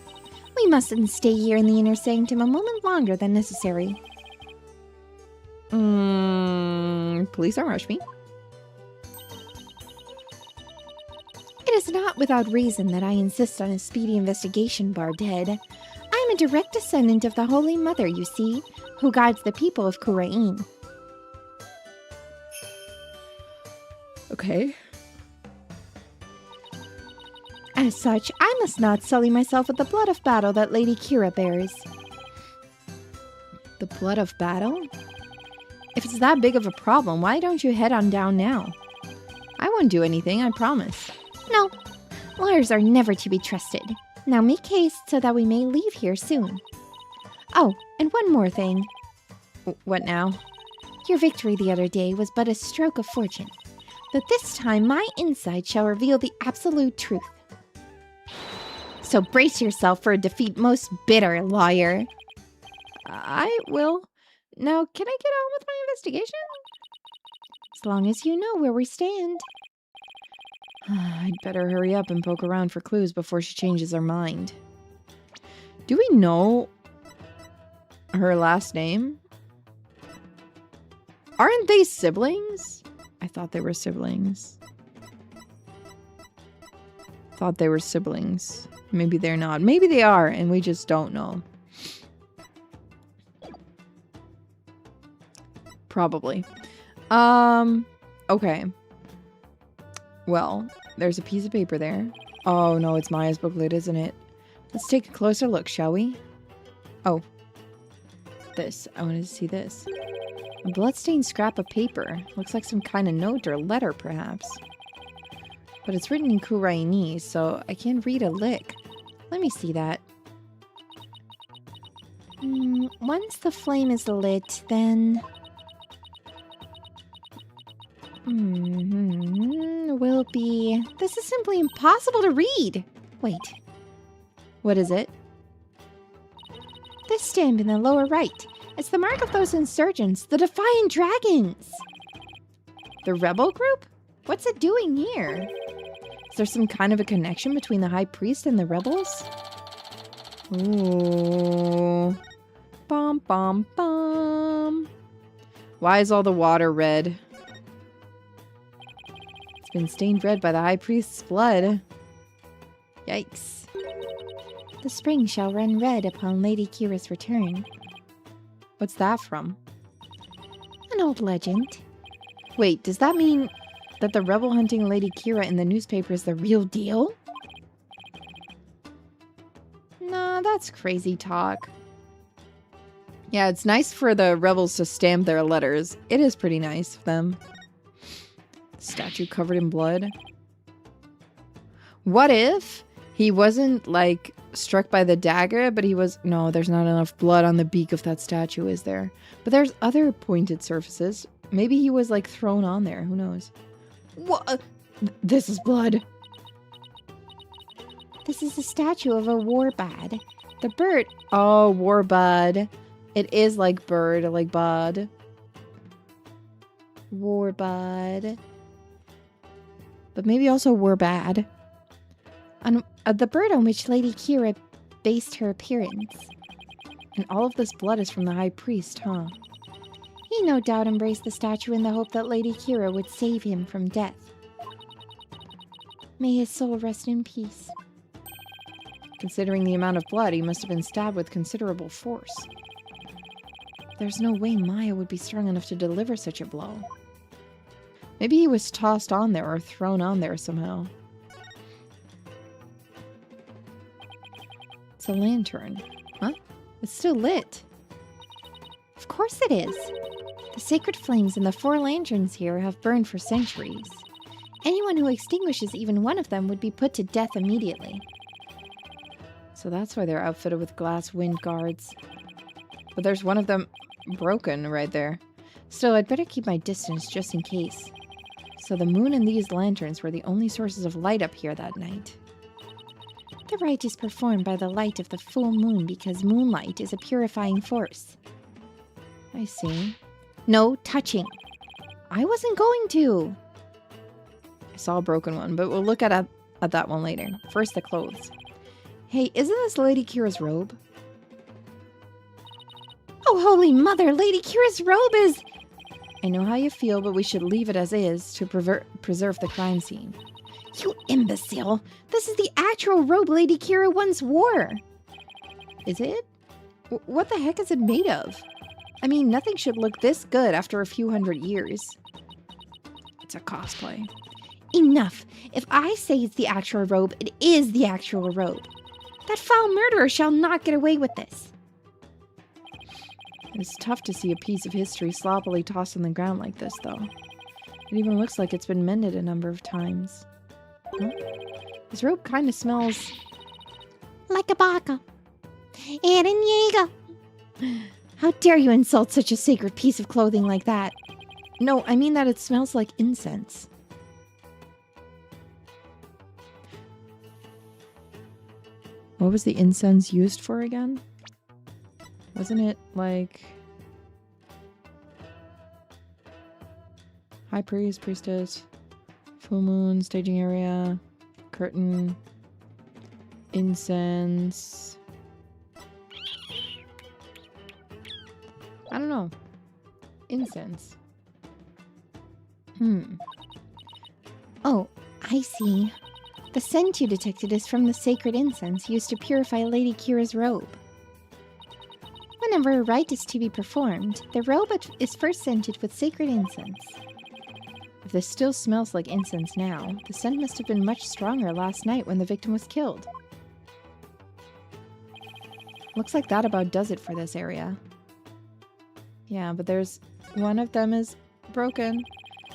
We mustn't stay here in the inner sanctum a moment longer than necessary. Please don't rush me. It is not without reason that I insist on a speedy investigation, Barbed Head. I am a direct descendant of the Holy Mother, you see, who guides the people of Khura'in. Okay. As such, I must not sully myself with the blood of battle that Lady Kira bears. The blood of battle? If it's that big of a problem, why don't you head on down now? I won't do anything, I promise. No, lawyers are never to be trusted. Now make haste so that we may leave here soon. Oh, and one more thing. What now? Your victory the other day was but a stroke of fortune. But this time my insight shall reveal the absolute truth. So brace yourself for a defeat most bitter, lawyer. I will. Now, can I get on with my investigation? As long as you know where we stand. I'd better hurry up and poke around for clues before she changes her mind. Do we know her last name? Aren't they siblings? I thought they were siblings. Thought they were siblings. Maybe they're not. Maybe they are, and we just don't know. Probably. Okay. Well, there's a piece of paper there. Oh, no, it's Maya's booklet, isn't it? Let's take a closer look, shall we? Oh. This. I wanted to see this. A bloodstained scrap of paper. Looks like some kind of note or letter, perhaps. But it's written in Khura'inese, so I can't read a lick. Let me see that. Once the flame is lit, then... will be... This is simply impossible to read. Wait. What is it? This stamp in the lower right. It's the mark of those insurgents, the Defiant Dragons. The rebel group? What's it doing here? Is there some kind of a connection between the High Priest and the rebels? Ooh. Bum, bum, bum. Why is all the water red? It's been stained red by the High Priest's blood. Yikes. The spring shall run red upon Lady Kira's return. What's that from? An old legend. Wait, does that mean that the rebel hunting Lady Kira in the newspaper is the real deal? Nah, that's crazy talk. Yeah, it's nice for the rebels to stamp their letters. It is pretty nice of them. Statue covered in blood. What if he wasn't, like, struck by the dagger, but he was... No, there's not enough blood on the beak of that statue, is there? But there's other pointed surfaces. Maybe he was, like, thrown on there. Who knows? What? This is blood. This is a statue of a warbad. The bird... Oh, warbud. It is like bird, like bud. Warbud. But maybe also Warbad. On the bird on which Lady Kira based her appearance. And all of this blood is from the High Priest, huh? He no doubt embraced the statue in the hope that Lady Kira would save him from death. May his soul rest in peace. Considering the amount of blood, he must have been stabbed with considerable force. There's no way Maya would be strong enough to deliver such a blow. Maybe he was tossed on there or thrown on there somehow. It's a lantern. Huh? It's still lit. Of course it is. The sacred flames in the 4 lanterns here have burned for centuries. Anyone who extinguishes even one of them would be put to death immediately. So that's why they're outfitted with glass wind guards. But there's one of them broken right there. Still, I'd better keep my distance just in case. So the moon and these lanterns were the only sources of light up here that night. The rite is performed by the light of the full moon because moonlight is a purifying force. I see. No touching. I wasn't going to. I saw a broken one, but we'll look at that one later. First, the clothes. Hey, isn't this Lady Kira's robe? Oh, Holy Mother, Lady Kira's robe is... I know how you feel, but we should leave it as is to preserve the crime scene. You imbecile! This is the actual robe Lady Kira once wore! Is it? What the heck is it made of? I mean, nothing should look this good after a few hundred years. It's a cosplay. Enough! If I say it's the actual robe, it is the actual robe. That foul murderer shall not get away with this. It's tough to see a piece of history sloppily tossed on the ground like this, though. It even looks like it's been mended a number of times. Huh? This robe kind of smells... like a baka. Eren Yeager. How dare you insult such a sacred piece of clothing like that? No, I mean that it smells like incense. What was the incense used for again? Wasn't it like... High priest, priestess, full moon, staging area, curtain, incense... I don't know. Incense. Oh, I see. The scent you detected is from the sacred incense used to purify Lady Kira's robe. Whenever a rite is to be performed, the robe is first scented with sacred incense. If this still smells like incense now, the scent must have been much stronger last night when the victim was killed. Looks like that about does it for this area. Yeah, but there's... one of them is broken.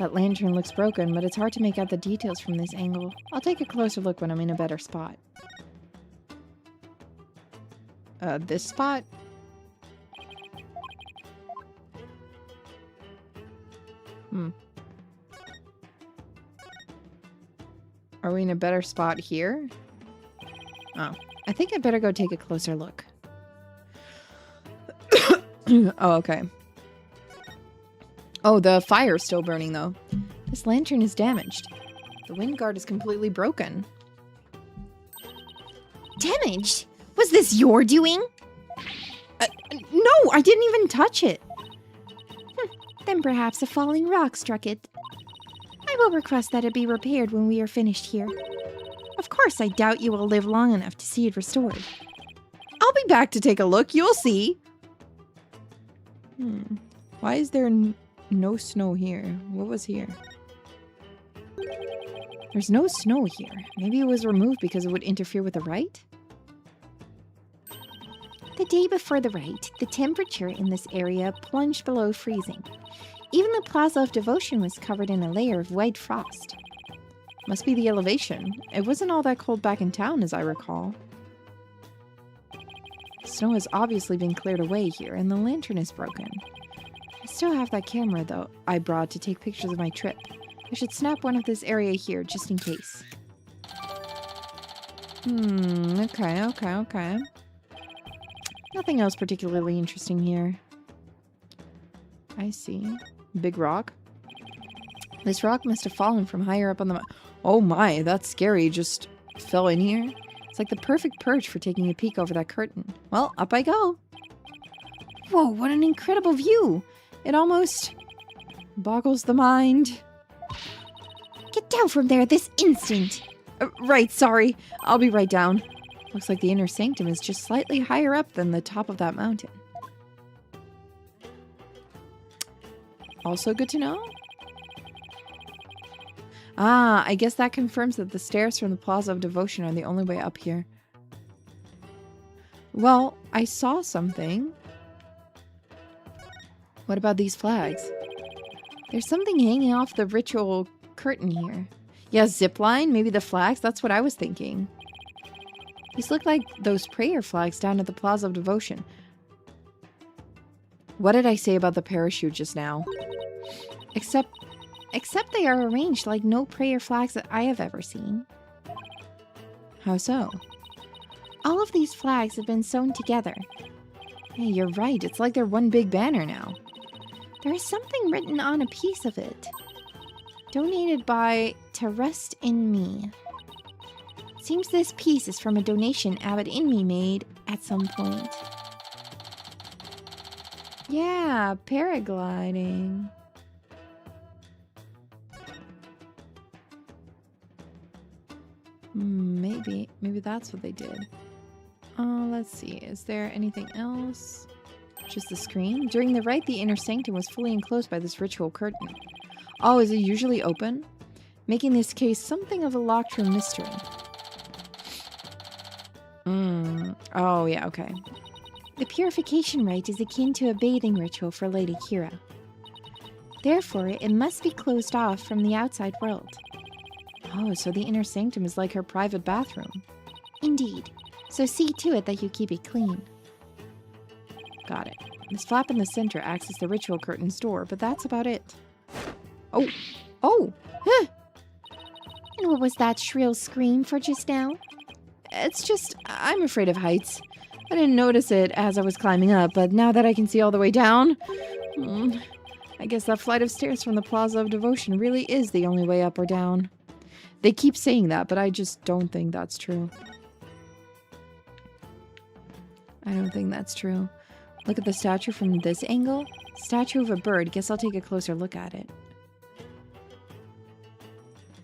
That lantern looks broken, but it's hard to make out the details from this angle. I'll take a closer look when I'm in a better spot. This spot? Are we in a better spot here? Oh, I think I'd better go take a closer look. Oh, okay. Oh, the fire's still burning, though. This lantern is damaged. The wind guard is completely broken. Damaged? Was this your doing? No, I didn't even touch it. Then perhaps a falling rock struck it. I will request that it be repaired when we are finished here. Of course, I doubt you will live long enough to see it restored. I'll be back to take a look. You'll see. Why is there no snow here? What was here? There's no snow here. Maybe it was removed because it would interfere with the rite? The day before the rite, the temperature in this area plunged below freezing. Even the Plaza of Devotion was covered in a layer of white frost. Must be the elevation. It wasn't all that cold back in town, as I recall. Snow has obviously been cleared away here, and the lantern is broken. I still have that camera, though, I brought to take pictures of my trip. I should snap one of this area here, just in case. Okay. Nothing else particularly interesting here. I see. Big rock. This rock must have fallen from higher up on the Oh my, that's scary. Just fell in here. It's like the perfect perch for taking a peek over that curtain. Well, up I go. Whoa, what an incredible view. It almost boggles the mind. Get down from there this instant! Right, sorry. I'll be right down. Looks like the inner sanctum is just slightly higher up than the top of that mountain. Also good to know. Ah, I guess that confirms that the stairs from the Plaza of Devotion are the only way up here. Well, I saw something. What about these flags? There's something hanging off the ritual curtain here. Yeah, zip line, maybe the flags? That's what I was thinking. These look like those prayer flags down at the Plaza of Devotion. What did I say about the parachute just now? Except they are arranged like no prayer flags that I have ever seen. How so? All of these flags have been sewn together. Hey, you're right. It's like they're one big banner now. There is something written on a piece of it. Donated by To Rest in Me. Seems this piece is from a donation Abbott in Me made at some point. Yeah, paragliding. Maybe that's what they did. Let's see. Is there anything else? Just the screen? During the rite, the inner sanctum was fully enclosed by this ritual curtain. Oh, is it usually open? Making this case something of a locked room mystery. Oh, yeah, okay. The purification rite is akin to a bathing ritual for Lady Kira. Therefore, it must be closed off from the outside world. Oh, so the inner sanctum is like her private bathroom. Indeed. So see to it that you keep it clean. Got it. This flap in the center acts as the ritual curtain's door, but that's about it. Oh! Oh! Huh. And what was that shrill scream for just now? It's just, I'm afraid of heights. I didn't notice it as I was climbing up, but now that I can see all the way down, I guess that flight of stairs from the Plaza of Devotion really is the only way up or down. They keep saying that, but I just don't think that's true. I don't think that's true. Look at the statue from this angle. Statue of a bird. Guess I'll take a closer look at it.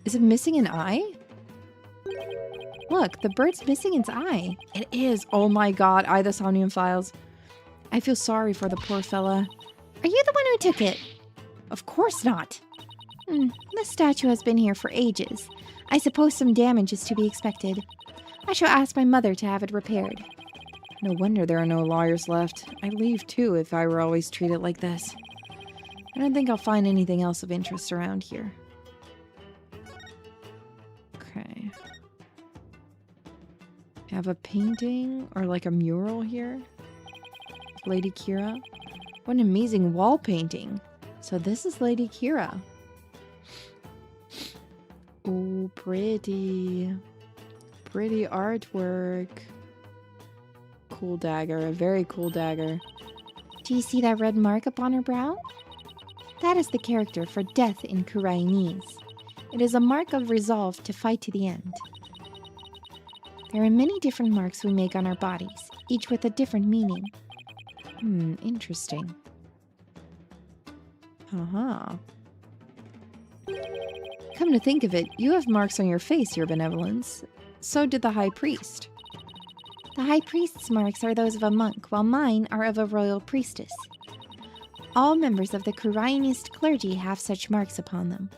Is it missing an eye? Look, the bird's missing its eye. It is. Oh my god, the Somnium Files. I feel sorry for the poor fella. Are you the one who took it? Of course not. The statue has been here for ages. I suppose some damage is to be expected. I shall ask my mother to have it repaired. No wonder there are no lawyers left. I'd leave too if I were always treated like this. I don't think I'll find anything else of interest around here. Okay. I have a painting or like a mural here. Lady Kira. What an amazing wall painting. So this is Lady Kira. Oh, pretty. Pretty artwork. Cool dagger. A very cool dagger. Do you see that red mark upon her brow? That is the character for death in Kurainese. It is a mark of resolve to fight to the end. There are many different marks we make on our bodies, each with a different meaning. Interesting. Come to think of it, you have marks on your face, Your Benevolence. So did the High Priest. The High Priest's marks are those of a monk, while mine are of a royal priestess. All members of the Kurainist clergy have such marks upon them.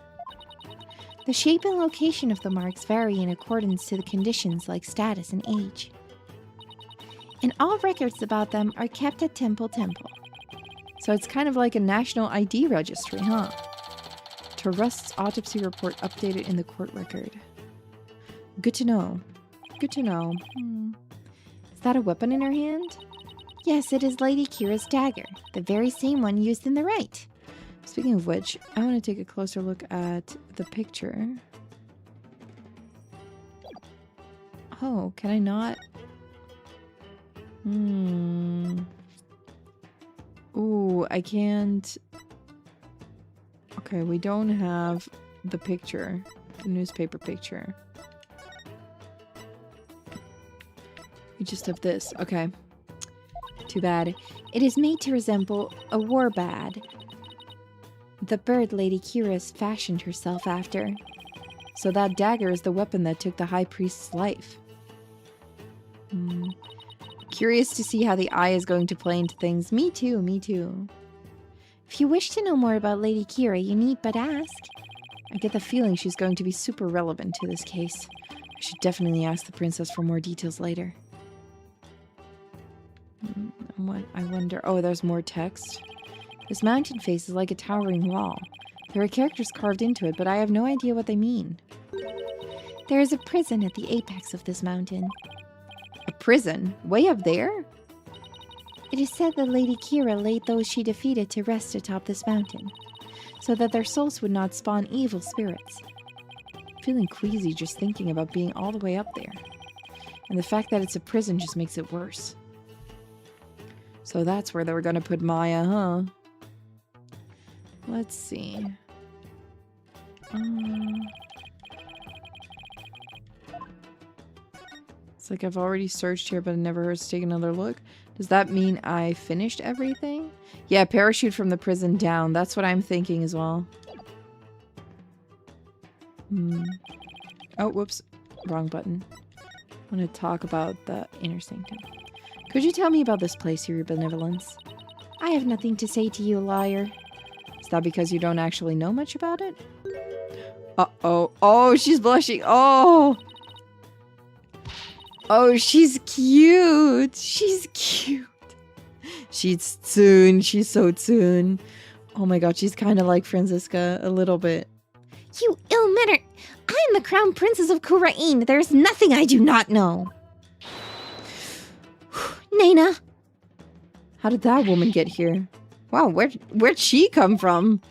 The shape and location of the marks vary in accordance to the conditions like status and age. And all records about them are kept at Temple. So it's kind of like a national ID registry, huh? To Rust's autopsy report updated in the court record. Good to know. Good to know. Is that a weapon in her hand? Yes, it is Lady Kira's dagger, the very same one used in the rite. Speaking of which, I want to take a closer look at the picture. Oh, can I not? Ooh, I can't. Okay. Okay, we don't have the picture. The newspaper picture. We just have this. Okay. Too bad. It is made to resemble a warbad. The bird Lady Kira's fashioned herself after. So that dagger is the weapon that took the High Priest's life. Curious to see how the eye is going to play into things. Me too, me too. If you wish to know more about Lady Kira, you need but ask. I get the feeling she's going to be super relevant to this case. I should definitely ask the princess for more details later. I wonder... Oh, there's more text. This mountain face is like a towering wall. There are characters carved into it, but I have no idea what they mean. There is a prison at the apex of this mountain. A prison? Way up there? It is said that Lady Kira laid those she defeated to rest atop this mountain, so that their souls would not spawn evil spirits. I'm feeling queasy just thinking about being all the way up there. And the fact that it's a prison just makes it worse. So that's where they were gonna put Maya, huh? Let's see. It's like I've already searched here, but I never heard to take another look. Does that mean I finished everything? Yeah, parachute from the prison down. That's what I'm thinking as well. Oh, whoops. Wrong button. I want to talk about the inner sanctum. Could you tell me about this place, your benevolence? I have nothing to say to you, liar. Is that because you don't actually know much about it? Uh-oh. Oh, she's blushing. Oh! Oh, she's cute. She's cute. She's Tsun. She's so Tsun. Oh my god, she's kind of like Franziska a little bit. You ill-mannered... I am the crown princess of Kurain. There is nothing I do not know. Nana. How did that woman get here? Wow, where'd she come from?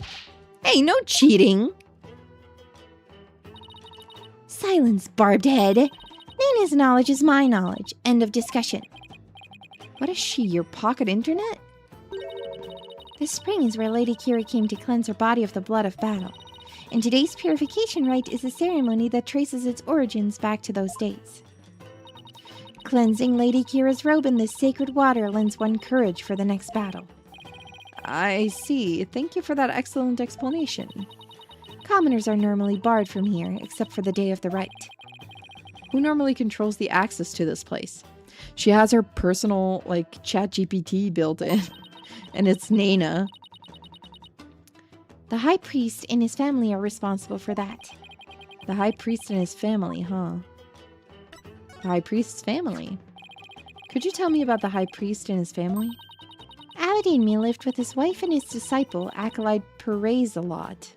Hey, no cheating. Silence, barbed head. Nana's knowledge is my knowledge. End of discussion. What is she, your pocket internet? This spring is where Lady Kira came to cleanse her body of the blood of battle. And today's purification rite is a ceremony that traces its origins back to those days. Cleansing Lady Kira's robe in this sacred water lends one courage for the next battle. I see. Thank you for that excellent explanation. Commoners are normally barred from here, except for the day of the rite. Who normally controls the access to this place? She has her personal, like, ChatGPT built in. And it's Nana. The High Priest and his family are responsible for that. The High Priest and his family, huh? The High Priest's family. Could you tell me about the High Priest and his family? Aberdeen lived with his wife and his disciple, acolyte Praise-a-lot.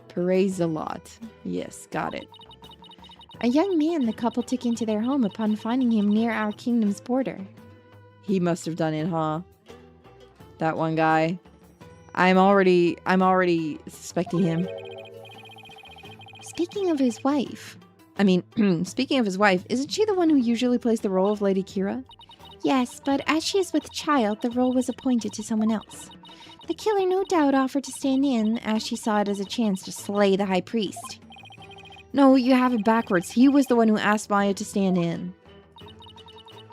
Praise-a-lot. Yes, got it. A young man the couple took into their home upon finding him near our kingdom's border. He must have done it, huh? That one guy. I'm already suspecting him. Speaking of his wife... speaking of his wife, isn't she the one who usually plays the role of Lady Kira? Yes, but as she is with child, the role was appointed to someone else. The killer no doubt offered to stand in, as she saw it as a chance to slay the High Priest. No, you have it backwards. He was the one who asked Maya to stand in.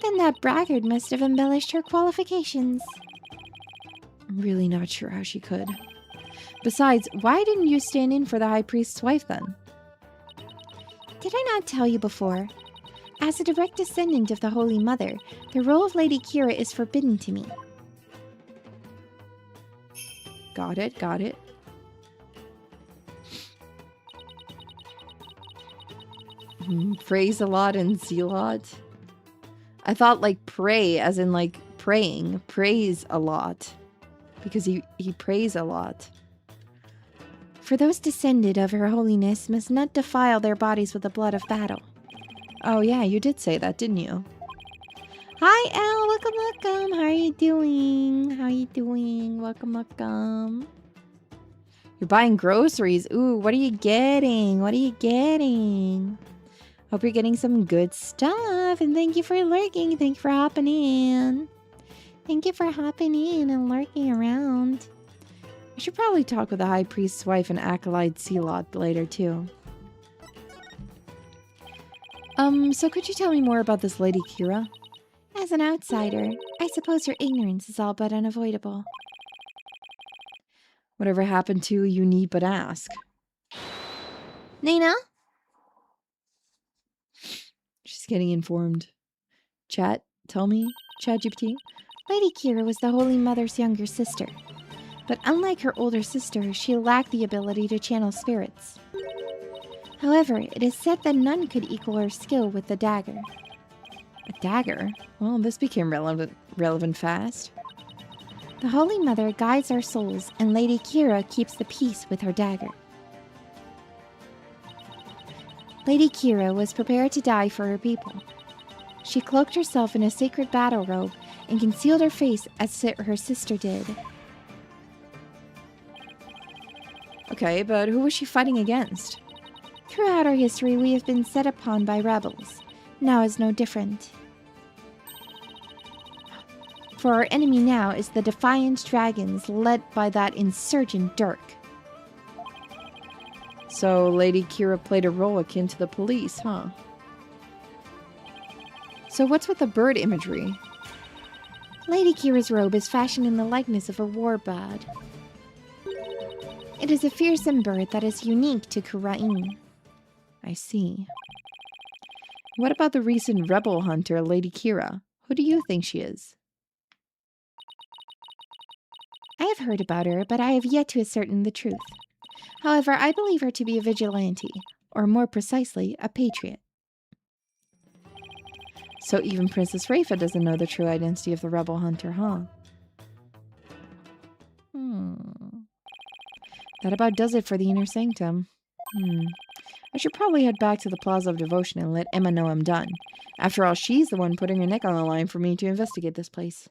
Then that braggart must have embellished her qualifications. I'm really not sure how she could. Besides, why didn't you stand in for the High Priest's wife then? Did I not tell you before? As a direct descendant of the Holy Mother, the role of Lady Kira is forbidden to me. Got it, got it. Praise a lot and zealot. I thought like pray as in like praying. Praise a lot. Because he prays a lot. For those descended of her holiness must not defile their bodies with the blood of battle. Oh yeah, you did say that, didn't you? Hi Elle, welcome. How are you doing? How are you doing? Welcome. You're buying groceries. Ooh, what are you getting? What are you getting? Hope you're getting some good stuff. And thank you for lurking. Thank you for hopping in. Thank you for hopping in and lurking around. I should probably talk with the High Priest's wife and acolyte Sealot later, too. So could you tell me more about this Lady Kira? As an outsider, I suppose her ignorance is all but unavoidable. Whatever happened to you need but ask. Nina? She's getting informed. Chat, tell me, ChatGPT. Lady Kira was the Holy Mother's younger sister. But unlike her older sister, she lacked the ability to channel spirits. However, it is said that none could equal her skill with the dagger. A dagger? Well, this became relevant fast. The Holy Mother guides our souls, and Lady Kira keeps the peace with her dagger. Lady Kira was prepared to die for her people. She cloaked herself in a sacred battle robe and concealed her face as her sister did. Okay, but who was she fighting against? Throughout our history, we have been set upon by rebels. Now is no different. For our enemy now is the Defiant Dragons, led by that insurgent Dirk. So Lady Kira played a role akin to the police, huh? So what's with the bird imagery? Lady Kira's robe is fashioned in the likeness of a warbird. It is a fearsome bird that is unique to Kurain. I see. What about the recent rebel hunter, Lady Kira? Who do you think she is? I have heard about her, but I have yet to ascertain the truth. However, I believe her to be a vigilante, or more precisely, a patriot. So even Princess Rafa doesn't know the true identity of the rebel hunter, huh? That about does it for the Inner Sanctum. I should probably head back to the Plaza of Devotion and let Emma know I'm done. After all, she's the one putting her neck on the line for me to investigate this place.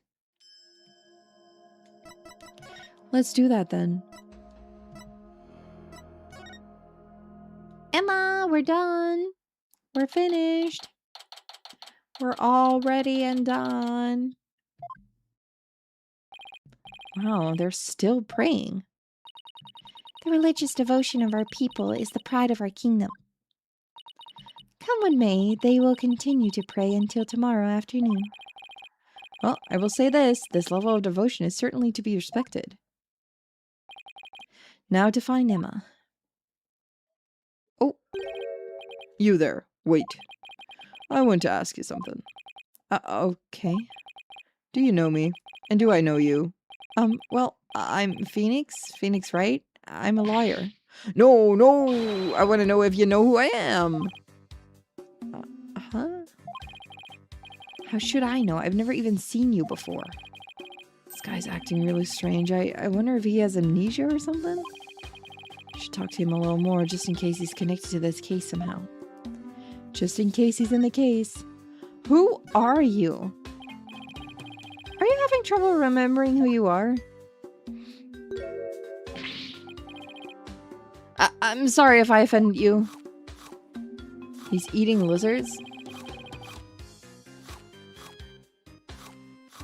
Let's do that then. Emma, we're done. We're finished. We're all ready and done. Wow, they're still praying. The religious devotion of our people is the pride of our kingdom. Come what may, they will continue to pray until tomorrow afternoon. Well, I will say this level of devotion is certainly to be respected. Now to find Emma. Oh, you there. Wait. I want to ask you something. Okay. Do you know me? And do I know you? Well, I'm Phoenix. Phoenix, right? I'm a lawyer. No! I want to know if you know who I am. How should I know? I've never even seen you before. This guy's acting really strange. I wonder if he has amnesia or something? I should talk to him a little more just in case he's connected to this case somehow. Just in case he's in the case. Who are you? Are you having trouble remembering who you are? I'm sorry if I offended you. He's eating lizards?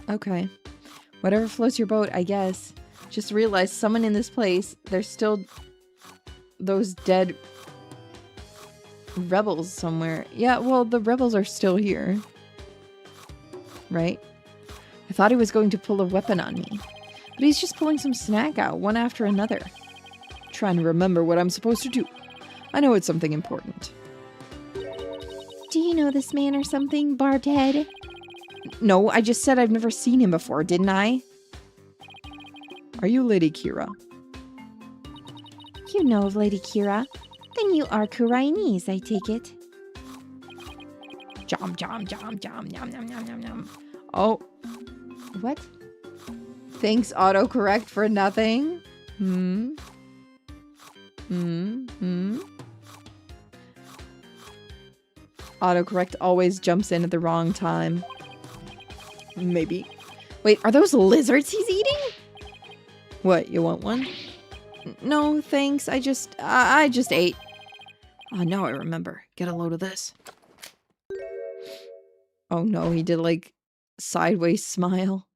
Okay. Whatever floats your boat, I guess. Just realized someone in this place, there's still those dead rebels somewhere. Yeah, well, the rebels are still here. Right? I thought he was going to pull a weapon on me. But he's just pulling some snack out, one after another. Trying to remember what I'm supposed to do. I know it's something important. Do you know this man or something, barbed head? No, I just said I've never seen him before, didn't I? Are you Lady Kira? You know of Lady Kira. Then you are Kurainese, I take it. Jom, jom, jom, jom, yum, yum, yum, yum, yum. Oh. What? Thanks, autocorrect, for nothing? Autocorrect always jumps in at the wrong time. Maybe. Wait, are those lizards he's eating? What, you want one? No, thanks. I just ate. Oh, now I remember. Get a load of this. Oh no, he did like sideways smile.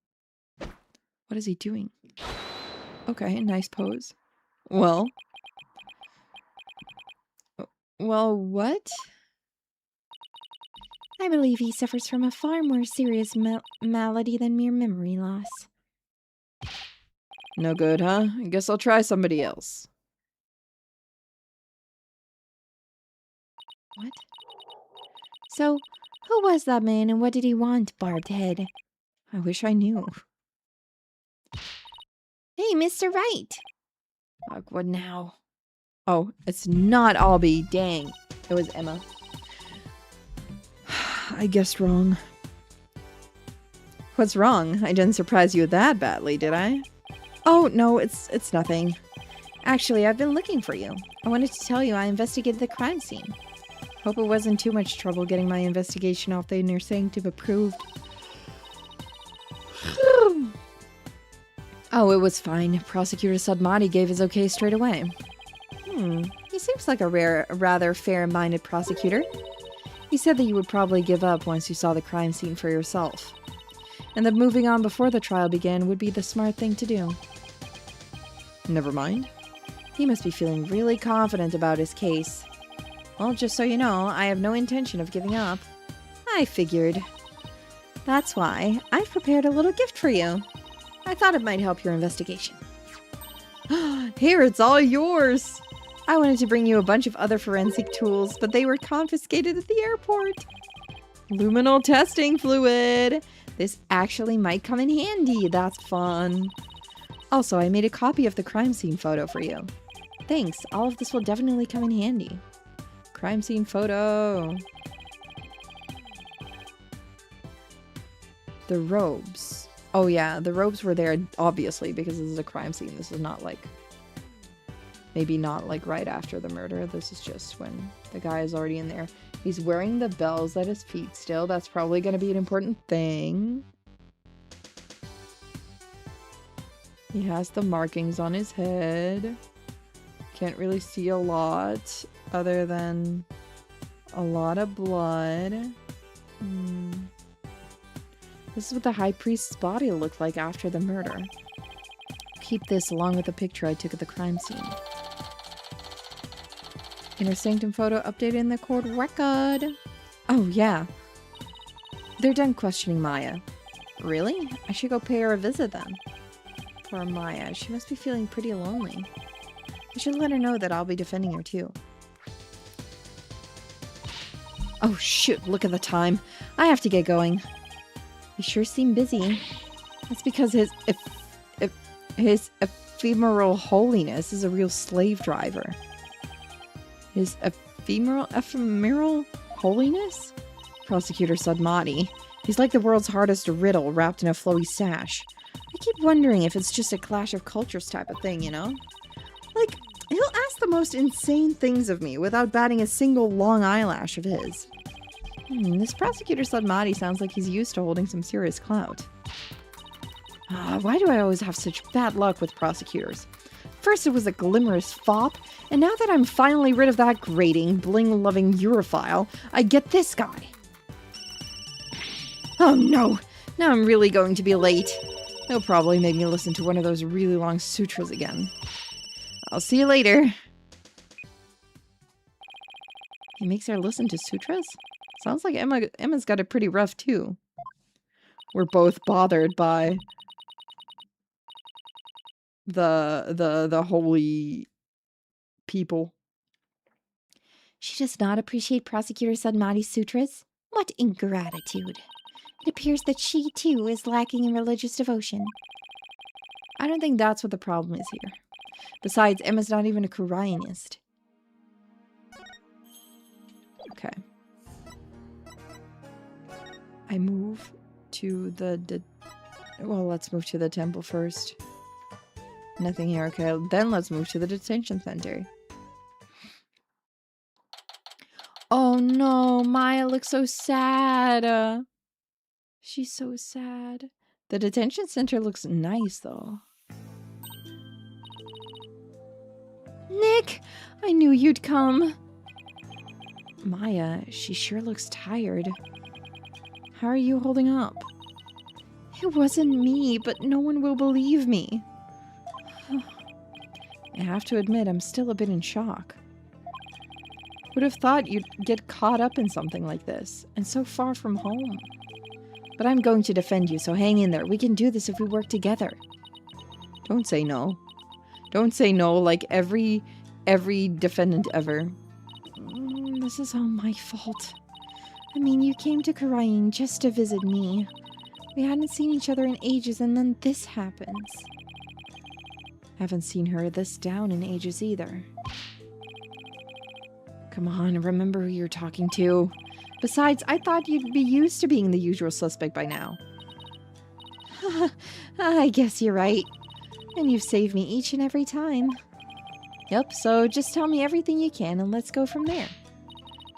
What is he doing? Okay, nice pose. Well. Well, what? I believe he suffers from a far more serious malady than mere memory loss. No good, huh? I guess I'll try somebody else. What? So, who was that man and what did he want, Barbed Head? I wish I knew. Hey, Mr. Right! Fuck, what now? Oh, it's not Albie. Dang. It was Emma. I guessed wrong. What's wrong? I didn't surprise you that badly, did I? Oh, no, it's nothing. Actually, I've been looking for you. I wanted to tell you I investigated the crime scene. Hope it wasn't too much trouble getting my investigation off the inner sanctum approved. Oh, it was fine. Prosecutor Sadmati gave his okay straight away. He seems like a rather fair-minded prosecutor. He said that you would probably give up once you saw the crime scene for yourself. And that moving on before the trial began would be the smart thing to do. Never mind. He must be feeling really confident about his case. Well, just so you know, I have no intention of giving up. I figured. That's why I've prepared a little gift for you. I thought it might help your investigation. Here, it's all yours! I wanted to bring you a bunch of other forensic tools, but they were confiscated at the airport. Luminal testing fluid! This actually might come in handy. That's fun. Also, I made a copy of the crime scene photo for you. Thanks. All of this will definitely come in handy. Crime scene photo. The robes. Oh yeah, the robes were there, obviously, because this is a crime scene. This is not like... Maybe not like right after the murder. This is just when the guy is already in there. He's wearing the bells at his feet still. That's probably going to be an important thing. He has the markings on his head. Can't really see a lot other than a lot of blood. This is what the high priest's body looked like after the murder. Keep this along with the picture I took of the crime scene. Inner sanctum photo updated in the court record. Oh, yeah. They're done questioning Maya. Really? I should go pay her a visit then. Poor Maya. She must be feeling pretty lonely. I should let her know that I'll be defending her too. Oh, shoot. Look at the time. I have to get going. He sure seemed busy. That's because his ephemeral holiness is a real slave driver. His ephemeral holiness? Prosecutor Sadmati. He's like the world's hardest riddle wrapped in a flowy sash. I keep wondering if it's just a clash of cultures type of thing, you know? Like, he'll ask the most insane things of me without batting a single long eyelash of his. This Prosecutor Sadmati sounds like he's used to holding some serious clout. Why do I always have such bad luck with prosecutors? First it was a glimmerous fop, and now that I'm finally rid of that grating, bling-loving Europhile, I get this guy. Oh no! Now I'm really going to be late. He'll probably make me listen to one of those really long sutras again. I'll see you later. He makes her listen to sutras? Sounds like Emma's got it pretty rough too. We're both bothered by the holy people. She does not appreciate Prosecutor Sadmati's sutras? What ingratitude. It appears that she, too, is lacking in religious devotion. I don't think that's what the problem is here. Besides, Emma's not even a Koreanist. Okay. I move to the well, let's move to the temple first. Nothing here. Okay, then let's move to the detention center. Oh no, Maya looks so sad. She's so sad. The detention center looks nice though. Nick, I knew you'd come. Maya, she sure looks tired. How are you holding up? It wasn't me, but no one will believe me. I have to admit, I'm still a bit in shock. Would have thought you'd get caught up in something like this, and so far from home. But I'm going to defend you, so hang in there. We can do this if we work together. Don't say no. Don't say no like every defendant ever. This is all my fault. I mean, you came to Yuririn just to visit me. We hadn't seen each other in ages, and then this happens. Haven't seen her this down in ages either. Come on, remember who you're talking to. Besides, I thought you'd be used to being the usual suspect by now. I guess you're right. And you've saved me each and every time. Yep, so just tell me everything you can and let's go from there.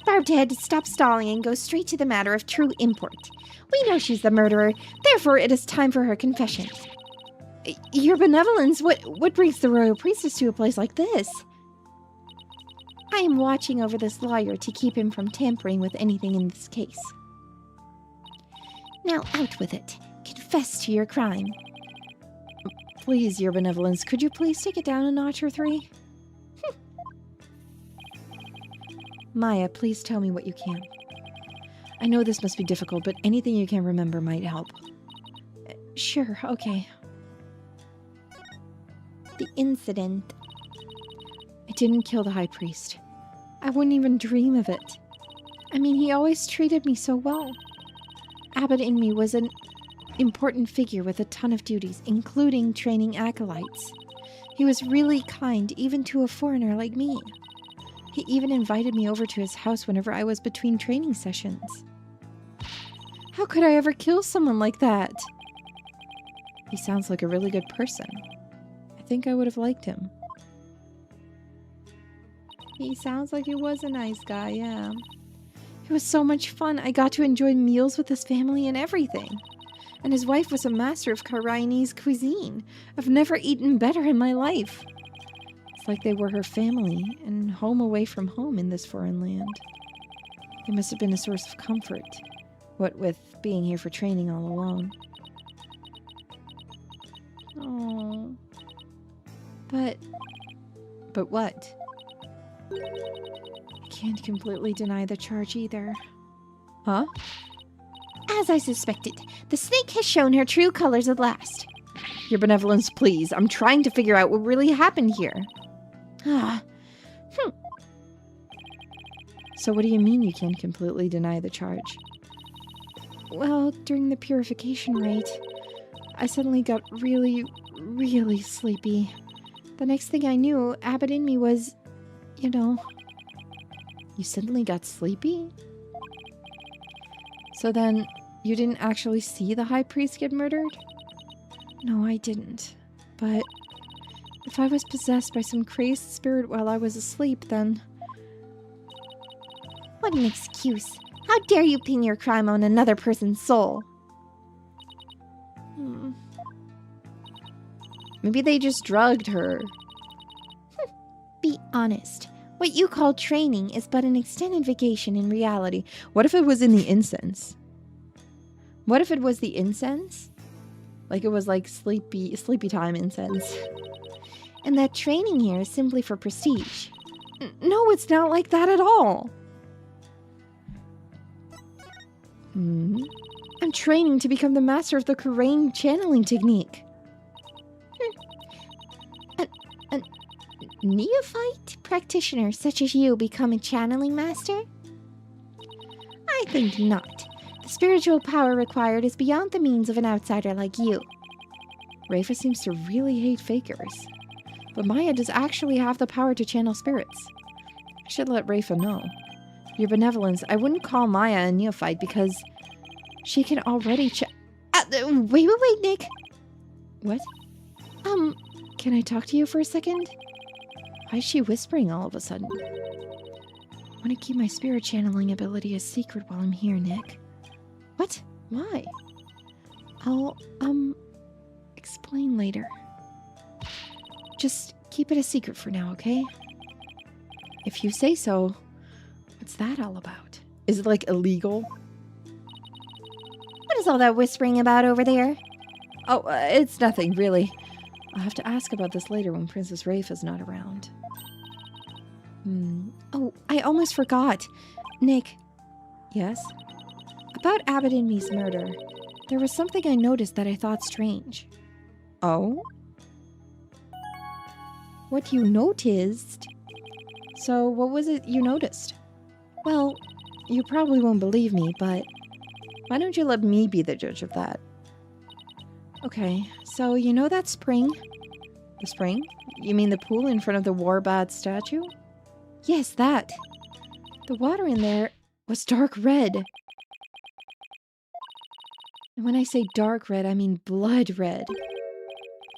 Barbed Head, stop stalling and go straight to the matter of true import. We know she's the murderer, therefore it is time for her confession. Your benevolence, what brings the royal priestess to a place like this? I am watching over this lawyer to keep him from tampering with anything in this case. Now out with it. Confess to your crime. Please, your benevolence, could you please take it down a notch or three? Maya, please tell me what you can. I know this must be difficult, but anything you can remember might help. Sure, okay. The incident. I didn't kill the high priest. I wouldn't even dream of it. I mean, he always treated me so well. Abbot in me was an important figure with a ton of duties, including training acolytes. He was really kind, even to a foreigner like me. He even invited me over to his house whenever I was between training sessions. How could I ever kill someone like that? He sounds like a really good person. I think I would have liked him. He sounds like he was a nice guy, yeah. It was so much fun. I got to enjoy meals with his family and everything. And his wife was a master of Yuririnese cuisine. I've never eaten better in my life. It's like they were her family and home away from home in this foreign land. They must have been a source of comfort, what with being here for training all alone. Oh. But what? I can't completely deny the charge either. Huh? As I suspected, the snake has shown her true colors at last. Your benevolence, please. I'm trying to figure out what really happened here. So what do you mean you can't completely deny the charge? Well, during the purification rite, I suddenly got really, really sleepy. The next thing I knew, Abbot in me was, you know... You suddenly got sleepy? So then, you didn't actually see the high priest get murdered? No, I didn't. But if I was possessed by some crazed spirit while I was asleep, then... What an excuse. How dare you pin your crime on another person's soul? Maybe they just drugged her. Be honest. What you call training is but an extended vacation in reality. What if it was in the incense? What if it was the incense? Like it was like sleepy time incense. And that training here is simply for prestige. No, it's not like that at all. I'm training to become the master of the Yuririn channeling technique. A neophyte practitioner such as you become a channeling master? I think not. The spiritual power required is beyond the means of an outsider like you. Rafa seems to really hate fakers. But Maya does actually have the power to channel spirits. I should let Rafa know. Your benevolence, I wouldn't call Maya a neophyte because she can already wait, Nick. What? Can I talk to you for a second? Why is she whispering all of a sudden? I want to keep my spirit channeling ability a secret while I'm here, Nick. What? Why? I'll, explain later. Just keep it a secret for now, okay? If you say so. What's that all about? Is it, like, illegal? What is all that whispering about over there? Oh, it's nothing, really. I'll have to ask about this later when Princess Rafe is not around. Oh, I almost forgot. Nick. Yes? About Abbott and me's murder, there was something I noticed that I thought strange. Oh? What you noticed? So, what was it you noticed? Well, You probably won't believe me, but why don't you let me be the judge of that? okay, so you know that spring? The spring? You mean the pool in front of the Warbad statue? Yes, that. The water in there was dark red. And when I say dark red, I mean blood red.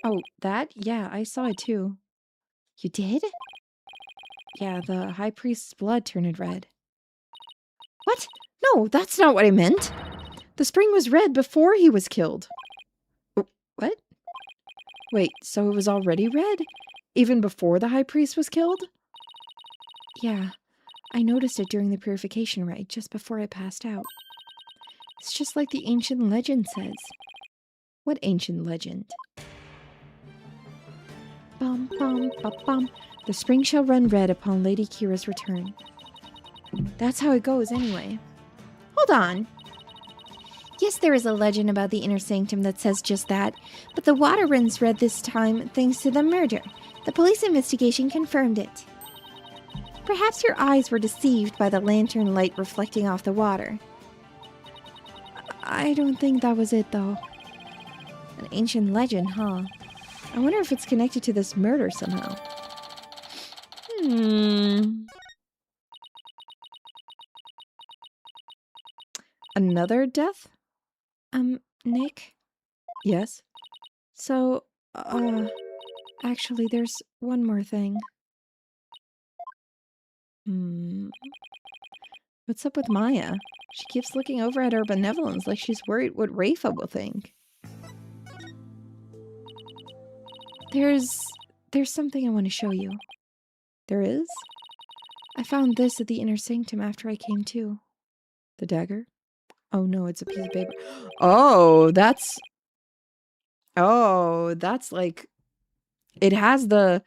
Oh, that? Yeah, I saw it too. You did? Yeah, the high priest's blood turned red. What? No, that's not what I meant. The spring was red before he was killed. What? Wait, so it was already red? Even before the high priest was killed? Yeah, I noticed it during the purification rite, just before I passed out. It's just like the ancient legend says. What ancient legend? Bum, bum, bum, bum. The spring shall run red upon Lady Kira's return. That's how it goes anyway. Hold on. Yes, there is a legend about the inner sanctum that says just that, but the water runs red this time thanks to the murder. The police investigation confirmed it. Perhaps your eyes were deceived by the lantern light reflecting off the water. I don't think that was it, though. An ancient legend, huh? I wonder if it's connected to this murder somehow. Another death? Nick? Yes? So, actually, there's one more thing. What's up with Maya? She keeps looking over at our benevolence like she's worried what Rafa will think. There's something I want to show you. There is? I found this at the inner sanctum after I came to. The dagger? Oh no, it's a piece of paper. Oh, that's like it has the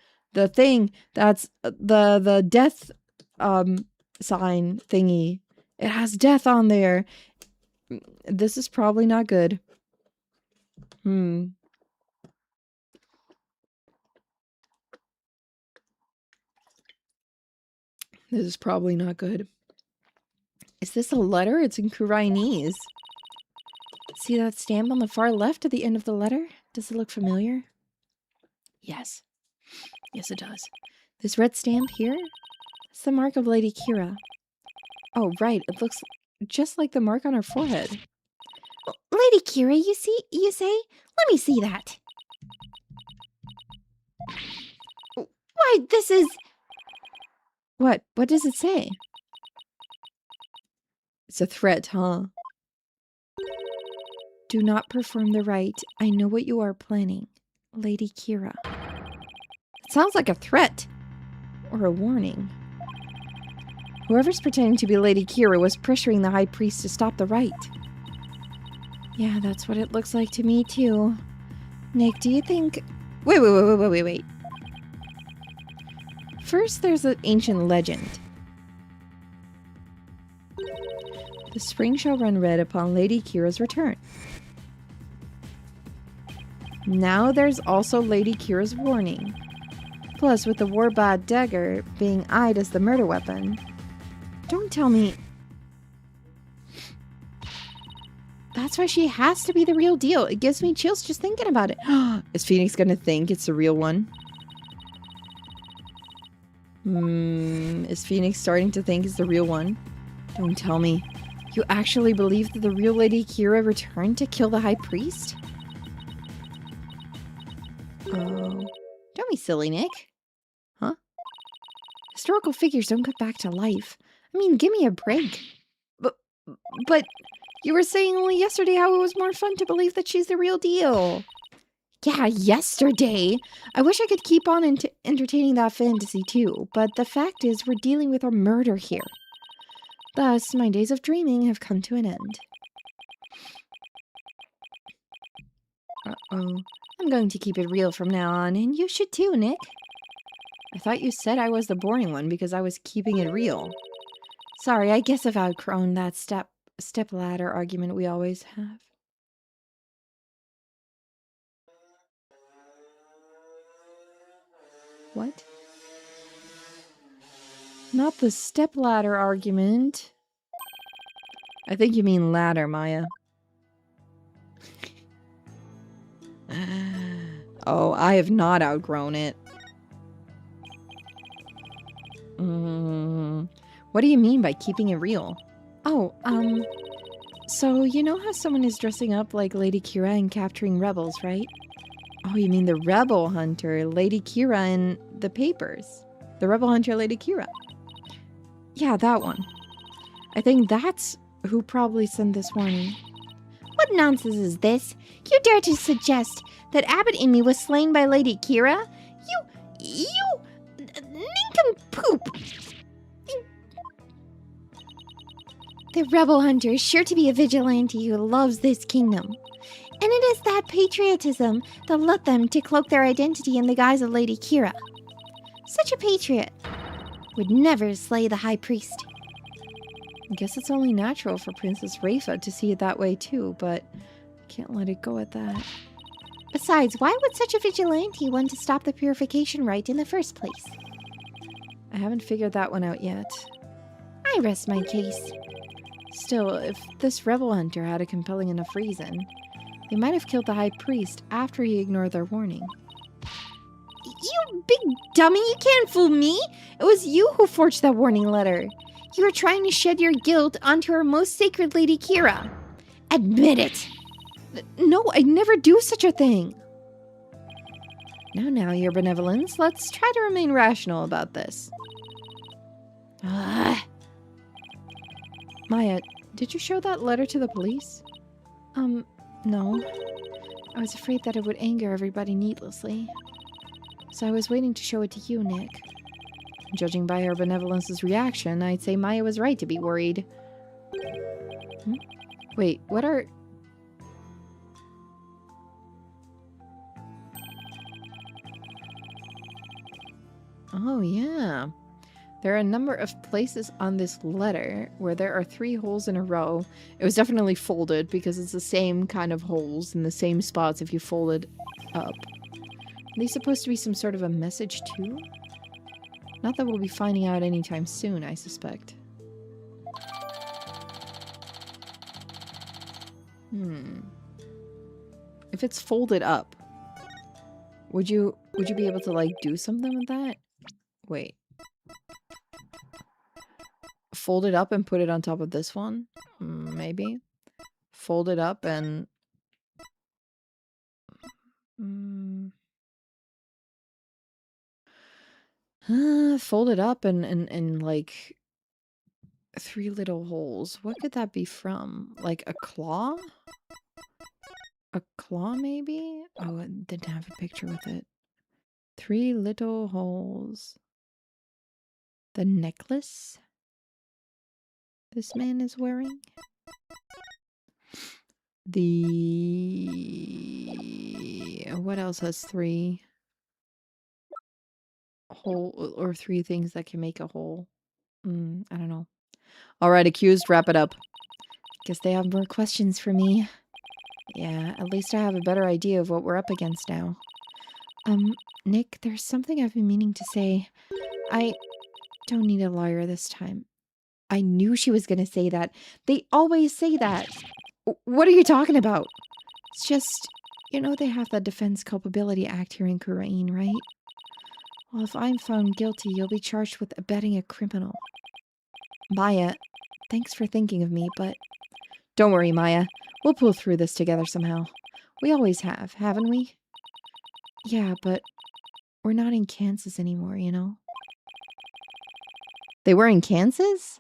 thing that's the death sign thingy. It has death on there. This is probably not good. This is probably not good. Is this a letter? It's in Koreanese. See that stamp on the far left at the end of the letter? Does it look familiar? Yes. Yes, it does. This red stamp here? It's the mark of Lady Kira. Oh, right. It looks just like the mark on her forehead. Lady Kira, you say? Let me see that. Why, this is... What? What does it say? It's a threat, huh? Do not perform the rite. I know what you are planning. Lady Kira. It sounds like a threat. Or a warning. Whoever's pretending to be Lady Kira was pressuring the High Priest to stop the rite. Yeah, that's what it looks like to me, too. Nick, do you think... Wait. First, there's an ancient legend. The spring shall run red upon Lady Kira's return. Now there's also Lady Kira's warning. Plus, with the Warbad dagger being eyed as the murder weapon. Don't tell me... That's why she has to be the real deal. It gives me chills just thinking about it. Is Phoenix gonna think it's the real one? Is Phoenix starting to think it's the real one? Don't tell me. You actually believe that the real Lady Kira returned to kill the High Priest? Oh. Don't be silly, Nick. Huh? Historical figures don't come back to life. I mean, give me a break. But you were saying only yesterday how it was more fun to believe that she's the real deal. Yeah, yesterday. I wish I could keep on entertaining that fantasy too, but the fact is we're dealing with a murder here. Thus, my days of dreaming have come to an end. Uh-oh. I'm going to keep it real from now on, and you should too, Nick. I thought you said I was the boring one because I was keeping it real. Sorry, I guess I've outgrown that step-ladder argument we always have. What? Not the step-ladder argument. I think you mean ladder, Maya. Oh, I have not outgrown it. What do you mean by keeping it real? Oh, so you know how someone is dressing up like Lady Kira and capturing rebels, right? Oh, you mean the rebel hunter, Lady Kira in the papers. The rebel hunter, Lady Kira. Yeah, that one. I think that's who probably sent this warning. What nonsense is this? You dare to suggest that Abbott Amy was slain by Lady Kira? You nincompoop! The rebel hunter is sure to be a vigilante who loves this kingdom. And it is that patriotism that led them to cloak their identity in the guise of Lady Kira. Such a patriot would never slay the high priest. I guess it's only natural for Princess Rafa to see it that way too, but I can't let it go at that. Besides, why would such a vigilante want to stop the purification rite in the first place? I haven't figured that one out yet. I rest my case. Still, if this rebel hunter had a compelling enough reason, they might have killed the high priest after he ignored their warning. You big dummy, you can't fool me! It was you who forged that warning letter. You were trying to shed your guilt onto our most sacred Lady Kira. Admit it! No, I'd never do such a thing! Now, your benevolence, let's try to remain rational about this. Maya, did you show that letter to the police? No. I was afraid that it would anger everybody needlessly. So I was waiting to show it to you, Nick. Judging by her benevolence's reaction, I'd say Maya was right to be worried. Wait, what are... Oh, yeah. There are a number of places on this letter where there are 3 holes in a row. It was definitely folded because it's the same kind of holes in the same spots if you fold it up. Are these supposed to be some sort of a message too? Not that we'll be finding out anytime soon, I suspect. If it's folded up, would you be able to like do something with that? Wait. Fold it up and put it on top of this one? Maybe. Fold it up and... fold it up and like 3 little holes. What could that be from? Like a claw? A claw maybe? Oh, it didn't have a picture with it. 3 little holes. The necklace this man is wearing? What else has 3 hole or 3 things that can make a hole? I don't know. Alright, accused, wrap it up. Guess they have more questions for me. Yeah, at least I have a better idea of what we're up against now. Nick, there's something I've been meaning to say. I don't need a lawyer this time. I knew she was gonna say that. They always say that. What are you talking about? It's just, you know they have the Defense Culpability Act here in Yuririn, right? Well, if I'm found guilty, you'll be charged with abetting a criminal. Maya, thanks for thinking of me, but... Don't worry, Maya. We'll pull through this together somehow. We always have, haven't we? Yeah, but we're not in Kansas anymore, you know? They were in Kansas?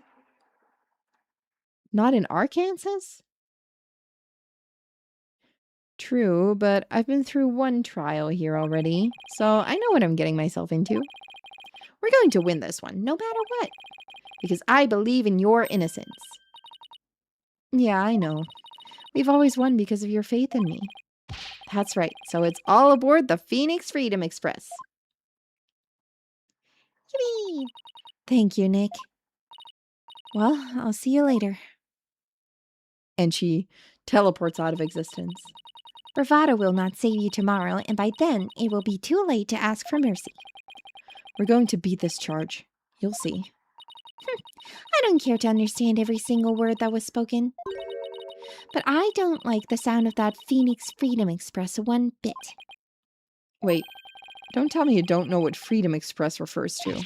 Not in Arkansas? True, but I've been through 1 trial here already, so I know what I'm getting myself into. We're going to win this one, no matter what, because I believe in your innocence. Yeah, I know. We've always won because of your faith in me. That's right. So it's all aboard the Phoenix Freedom Express. Yippee! Thank you, Nick. Well, I'll see you later. And she teleports out of existence. Bravado will not save you tomorrow, and by then it will be too late to ask for mercy. We're going to beat this charge. You'll see. I don't care to understand every single word that was spoken. But I don't like the sound of that Phoenix Freedom Express one bit. Wait, don't tell me you don't know what Freedom Express refers to.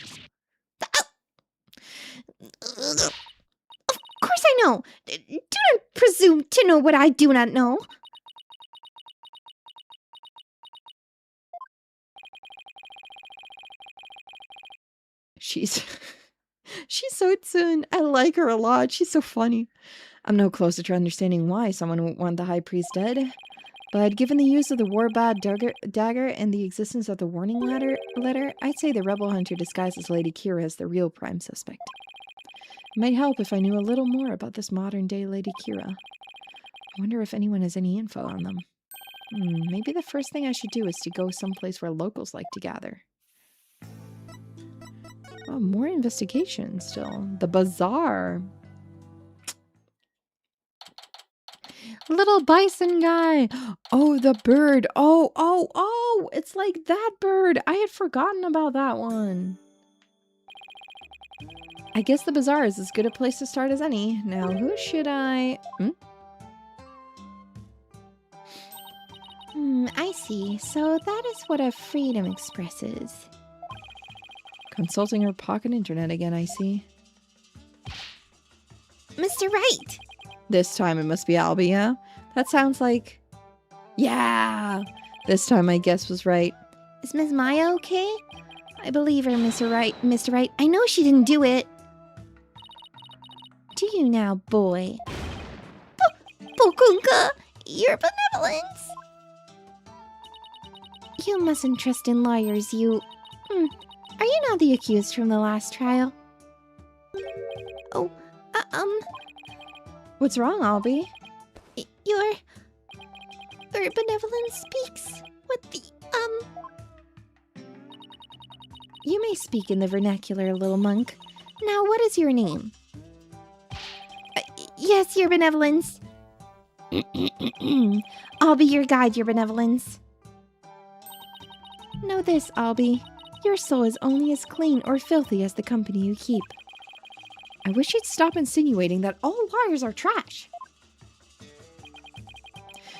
Of course I know. Do not presume to know what I do not know. She's so tsuen. I like her a lot. She's so funny. I'm no closer to understanding why someone would want the High Priest dead. But given the use of the Warbad dagger and the existence of the warning letter, I'd say the rebel hunter disguised as Lady Kira is the real prime suspect. It might help if I knew a little more about this modern-day Lady Kira. I wonder if anyone has any info on them. Maybe the first thing I should do is to go someplace where locals like to gather. Oh, more investigation still. The bazaar. Little bison guy. Oh, the bird. Oh, it's like that bird. I had forgotten about that one. I guess the bazaar is as good a place to start as any. Now, who should I... I see. So that is what a Freedom Express is. Consulting her pocket internet again, I see. Mr. Wright! This time it must be Albie, yeah? That sounds like... Yeah! This time my guess was right. Is Ms. Maya okay? I believe her, Mr. Wright. Mr. Wright, I know she didn't do it. Do you now, boy? Bokunka, your benevolence! You mustn't trust in lawyers, you... Are you not the accused from the last trial? Oh, What's wrong, Albie? Your benevolence speaks with the, You may speak in the vernacular, little monk. Now, what is your name? Yes, your benevolence. I'll be your guide, your benevolence. Know this, Albie. Your soul is only as clean or filthy as the company you keep. I wish you'd stop insinuating that all liars are trash.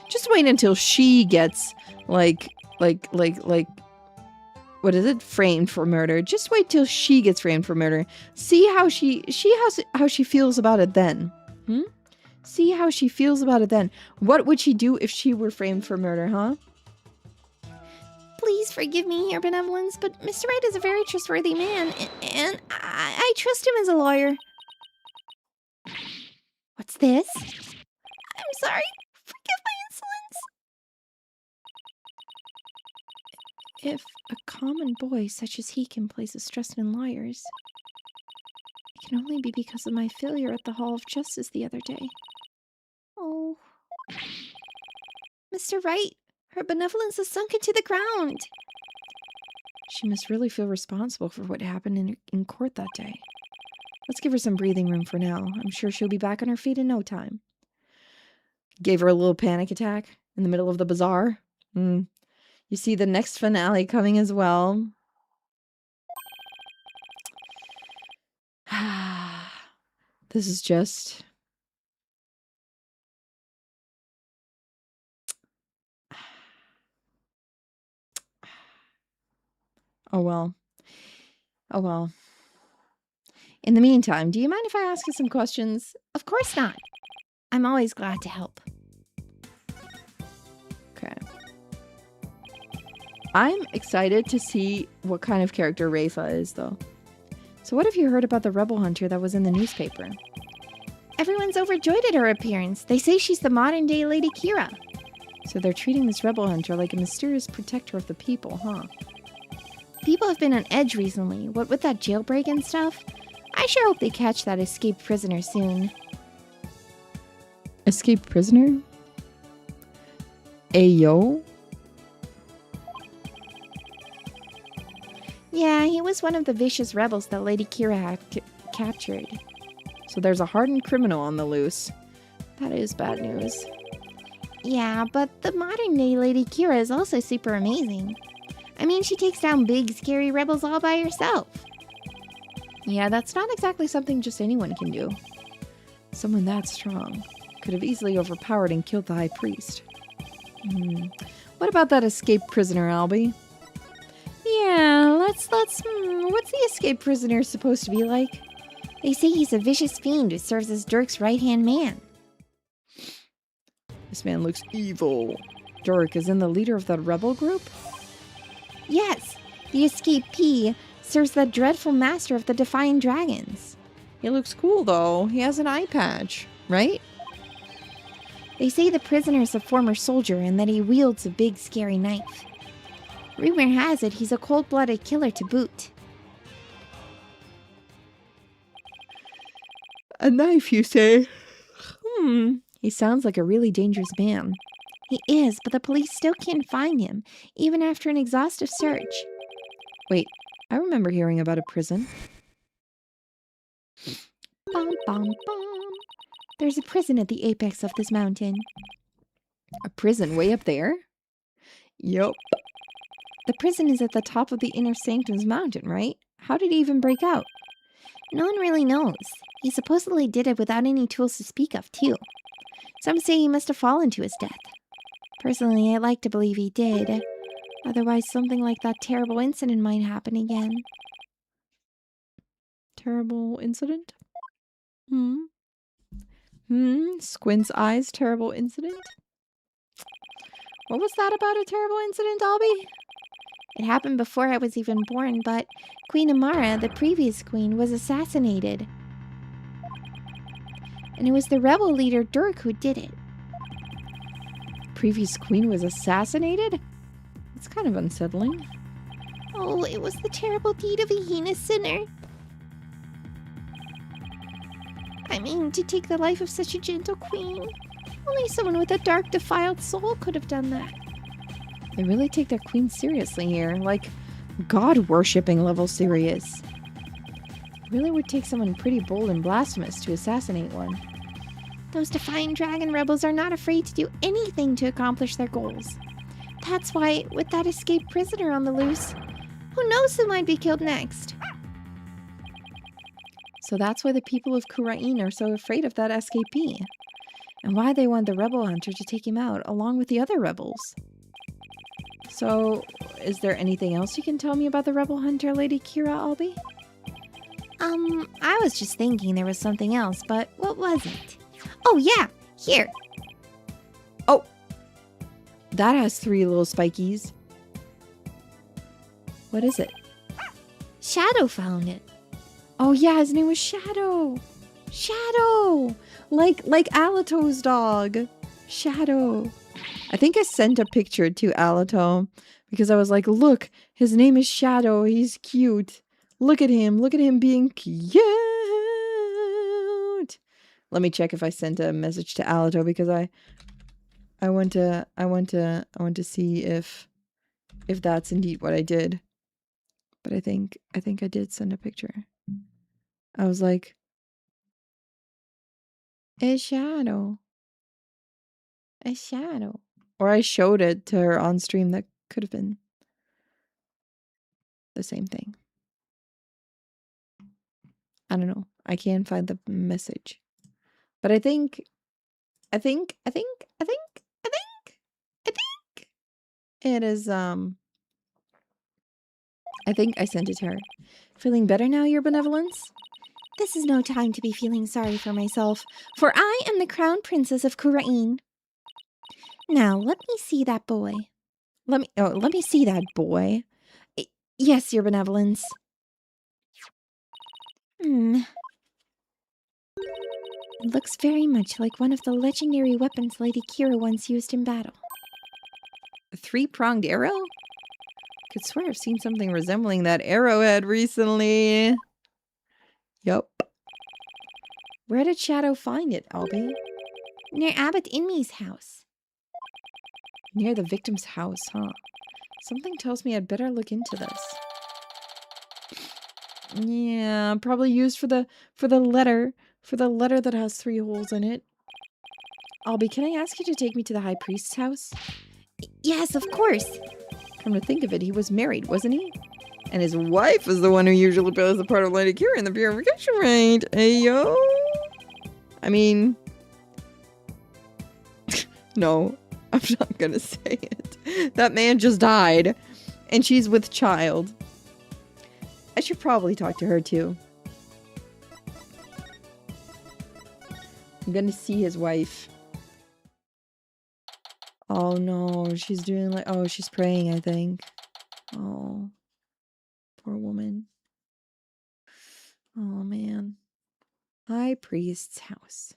Just wait until she gets, like, what is it? Framed for murder. Just wait till she gets framed for murder. See how she feels about it then. See how she feels about it then. What would she do if she were framed for murder, huh? Please forgive me, your benevolence, but Mr. Wright is a very trustworthy man, and I trust him as a lawyer. What's this? I'm sorry. Forgive my insolence. If a common boy such as he can place his trust in liars, it can only be because of my failure at the Hall of Justice the other day. Oh. Mr. Wright, her benevolence has sunk into the ground. She must really feel responsible for what happened in court that day. Let's give her some breathing room for now. I'm sure she'll be back on her feet in no time. Gave her a little panic attack in the middle of the bazaar. You see the next finale coming as well. This is just... Oh well. Oh well. In the meantime, do you mind if I ask you some questions? Of course not. I'm always glad to help. Okay. I'm excited to see what kind of character Rafa is, though. So what have you heard about the rebel hunter that was in the newspaper? Everyone's overjoyed at her appearance. They say she's the modern-day Lady Kira. So they're treating this rebel hunter like a mysterious protector of the people, huh? People have been on edge recently. What with that jailbreak and stuff? I sure hope they catch that escaped prisoner soon. Escaped prisoner? Ayo? Yeah, he was one of the vicious rebels that Lady Kira had captured. So there's a hardened criminal on the loose. That is bad news. Yeah, but the modern day Lady Kira is also super amazing. I mean, she takes down big, scary rebels all by herself. Yeah, that's not exactly something just anyone can do. Someone that strong could have easily overpowered and killed the High Priest. What about that escaped prisoner, Albie? Yeah, let's what's the escaped prisoner supposed to be like? They say he's a vicious fiend who serves as Dirk's right-hand man. This man looks evil. Dirk is in the leader of the rebel group? Yes, the escapee serves the dreadful master of the Defying Dragons. He looks cool, though. He has an eye patch, right? They say the prisoner is a former soldier and that he wields a big, scary knife. Rumor has it he's a cold-blooded killer to boot. A knife, you say? He sounds like a really dangerous man. He is, but the police still can't find him, even after an exhaustive search. Wait, I remember hearing about a prison. Bum, bum, bum. There's a prison at the apex of this mountain. A prison way up there? Yup. The prison is at the top of the Inner Sanctum's mountain, right? How did he even break out? No one really knows. He supposedly did it without any tools to speak of, too. Some say he must have fallen to his death. Personally, I like to believe he did. Otherwise, something like that terrible incident might happen again. Terrible incident? Squint's eyes, terrible incident? What was that about a terrible incident, Albie? It happened before I was even born, but Queen Amara, the previous queen, was assassinated. And it was the rebel leader Dirk who did it. Previous queen was assassinated? It's kind of unsettling. Oh, it was the terrible deed of a heinous sinner. I mean, to take the life of such a gentle queen. Only someone with a dark, defiled soul could have done that. They really take their queen seriously here, like god-worshipping level serious. It really would take someone pretty bold and blasphemous to assassinate one. Those Defying Dragon rebels are not afraid to do anything to accomplish their goals. That's why, with that escaped prisoner on the loose, who knows who might be killed next? So that's why the people of Yuririn are so afraid of that escapee. And why they want the rebel hunter to take him out, along with the other rebels. So, is there anything else you can tell me about the rebel hunter, Lady Kira, Albie? I was just thinking there was something else, but what was it? Oh yeah, here. Oh! That has 3 little spikies. What is it? Shadow found it. Oh yeah, his name was Shadow! Shadow! Like Alato's dog. Shadow. I think I sent a picture to Alato because I was like, look, his name is Shadow. He's cute. Look at him being cute. Let me check if I sent a message to Alato because I want to see if that's indeed what I did. But I think I did send a picture. I was like, a shadow. A shadow. Or I showed it to her on stream. That could have been the same thing. I don't know. I can't find the message. But I think it is, I think I sent it to her. Feeling better now, Your Benevolence? This is no time to be feeling sorry for myself, for I am the crown princess of Yuririn. Now, let me see that boy. Let me see that boy. Yes, Your Benevolence. It looks very much like one of the legendary weapons Lady Kira once used in battle. A 3-pronged arrow? Could swear I've seen something resembling that arrowhead recently. Yup. Where did Shadow find it, Albie? Near Abbot Inmi's house. Near the victim's house, huh? Something tells me I'd better look into this. Yeah, probably used for the letter that has 3 holes in it. Albie, can I ask you to take me to the high priest's house? Yes, of course. Come to think of it, he was married, wasn't he? And his wife is the one who usually plays the part of Lady Kira in the purification rite. Ayo. I mean, no, I'm not gonna say it. That man just died, and she's with child. I should probably talk to her too. I'm gonna see his wife. Oh no, she's doing like, oh, she's praying, I think. Oh, poor woman. Oh man. High priest's house.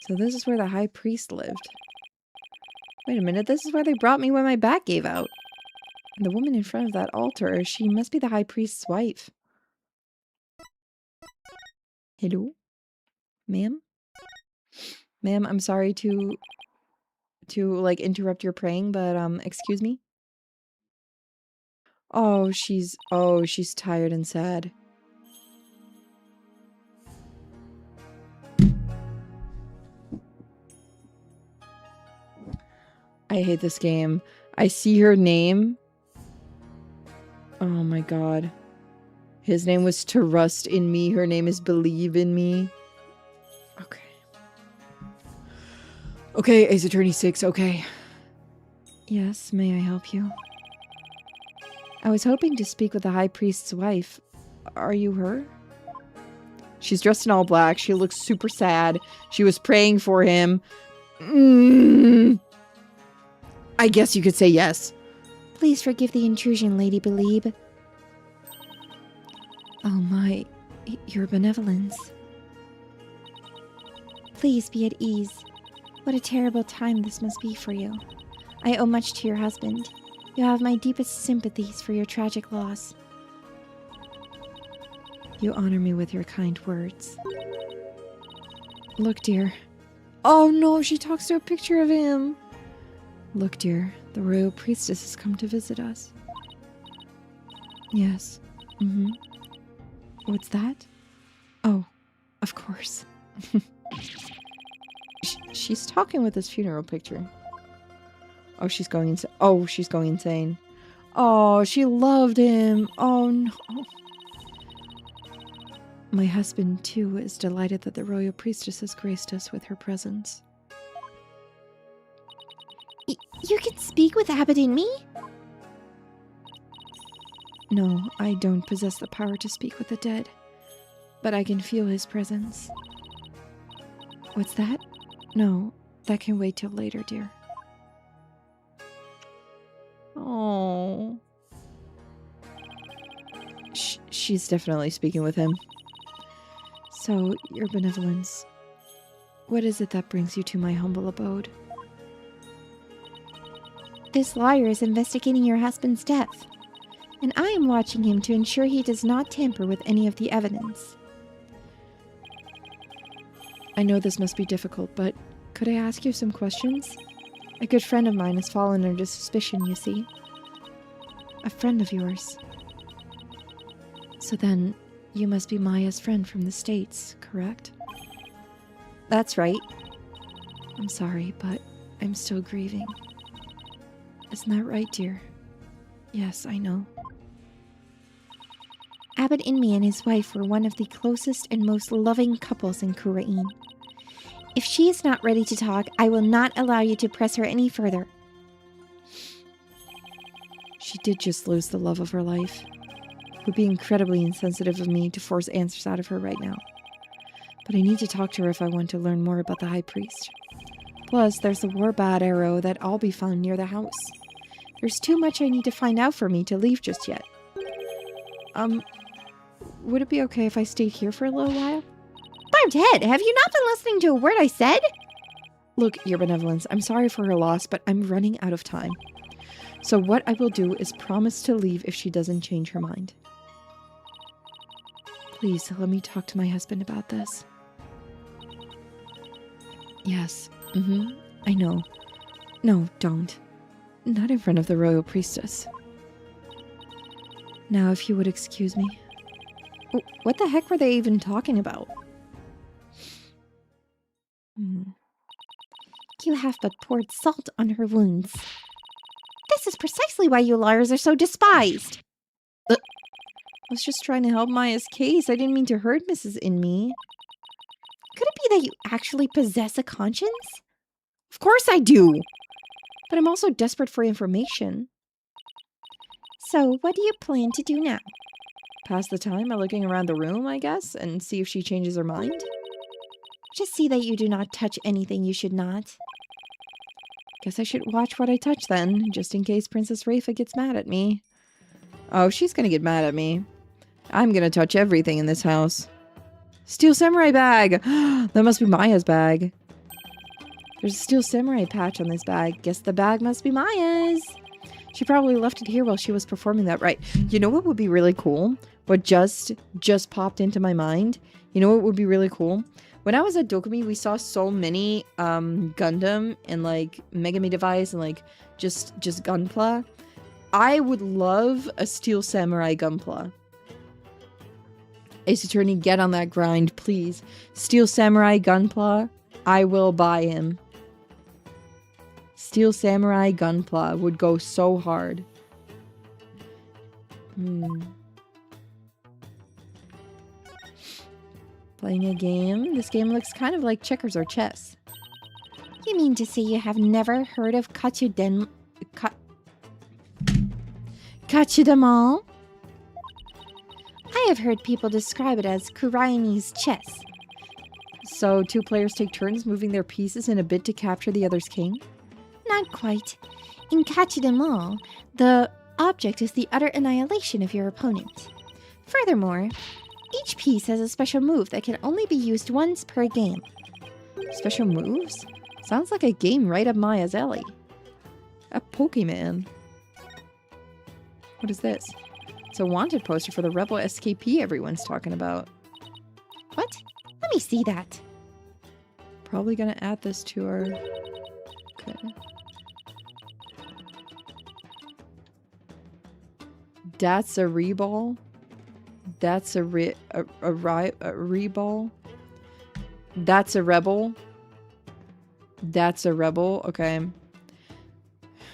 So this is where the high priest lived. Wait a minute, this is where they brought me when my back gave out. And the woman in front of that altar, she must be the high priest's wife. Hello? Ma'am? Ma'am, I'm sorry to like interrupt your praying, but excuse me? Oh, she's tired and sad. I hate this game. I see her name. Oh my god. His name was To Rust in Me. Her name is Believe in Me. Okay. Okay, Ace Attorney 6, okay. Yes, may I help you? I was hoping to speak with the High Priest's wife. Are you her? She's dressed in all black. She looks super sad. She was praying for him. I guess you could say yes. Please forgive the intrusion, Lady Believe. Oh my, your benevolence. Please be at ease. What a terrible time this must be for you. I owe much to your husband. You have my deepest sympathies for your tragic loss. You honor me with your kind words. Look, dear. Oh no, she talks to a picture of him. Look, dear, the royal priestess has come to visit us. Yes. What's that? Oh, of course. She's talking with this funeral picture. Oh, she's going insane. Oh, she's going insane. Oh, she loved him. Oh, no. My husband, too, is delighted that the royal priestess has graced us with her presence. You can speak with Abbott and me? No, I don't possess the power to speak with the dead, but I can feel his presence. What's that? No, that can wait till later, dear. Oh. She's definitely speaking with him. So, your benevolence, what is it that brings you to my humble abode? This lawyer is investigating your husband's death, and I am watching him to ensure he does not tamper with any of the evidence. I know this must be difficult, but could I ask you some questions? A good friend of mine has fallen under suspicion, you see. A friend of yours. So then, you must be Maya's friend from the States, correct? That's right. I'm sorry, but I'm still grieving. Isn't that right, dear? Yes, I know. Abbott Inmi and his wife were one of the closest and most loving couples in Kurain. If she is not ready to talk, I will not allow you to press her any further. She did just lose the love of her life. It would be incredibly insensitive of me to force answers out of her right now. But I need to talk to her if I want to learn more about the High Priest. Plus, there's the war bat arrow that I'll be found near the house. There's too much I need to find out for me to leave just yet. Would it be okay if I stayed here for a little while? Barbed head, have you not been listening to a word I said? Look, your benevolence, I'm sorry for her loss, but I'm running out of time. So what I will do is promise to leave if she doesn't change her mind. Please, let me talk to my husband about this. Yes, I know. No, don't. Not in front of the royal priestess. Now, if you would excuse me, What the heck were they even talking about? You have but poured salt on her wounds. This is precisely why you liars are so despised. I was just trying to help Maya's case. I didn't mean to hurt Mrs. Inme. Could it be that you actually possess a conscience? Of course I do. But I'm also desperate for information. So, what do you plan to do now? Pass the time by looking around the room, I guess, and see if she changes her mind. Just see that you do not touch anything you should not. Guess I should watch what I touch then, just in case Princess Rafa gets mad at me. Oh, she's gonna get mad at me. I'm gonna touch everything in this house. Steel Samurai bag! That must be Maya's bag. There's a Steel Samurai patch on this bag. Guess the bag must be Maya's. She probably left it here while she was performing that right. You know what would be really cool? What just popped into my mind? You know what would be really cool? When I was at Dokumi, we saw so many Gundam and like Megami Device and like just Gunpla. I would love a Steel Samurai Gunpla. Ace Attorney, get on that grind, please. Steel Samurai Gunpla, I will buy him. Steel Samurai Gunpla would go so hard. Playing a game. This game looks kind of like checkers or chess. You mean to say you have never heard of Kachudemon? I have heard people describe it as Kuraini's chess. So, two players take turns moving their pieces in a bid to capture the other's king? Not quite. In Kachudemon, the object is the utter annihilation of your opponent. Furthermore, each piece has a special move that can only be used once per game. Special moves? Sounds like a game right up Maya's alley. A Pokemon. What is this? It's a wanted poster for the Rebel SKP everyone's talking about. What? Let me see that. Probably gonna add this to our... Okay. That's a reball. That's a reball. That's a rebel. That's a rebel. Okay.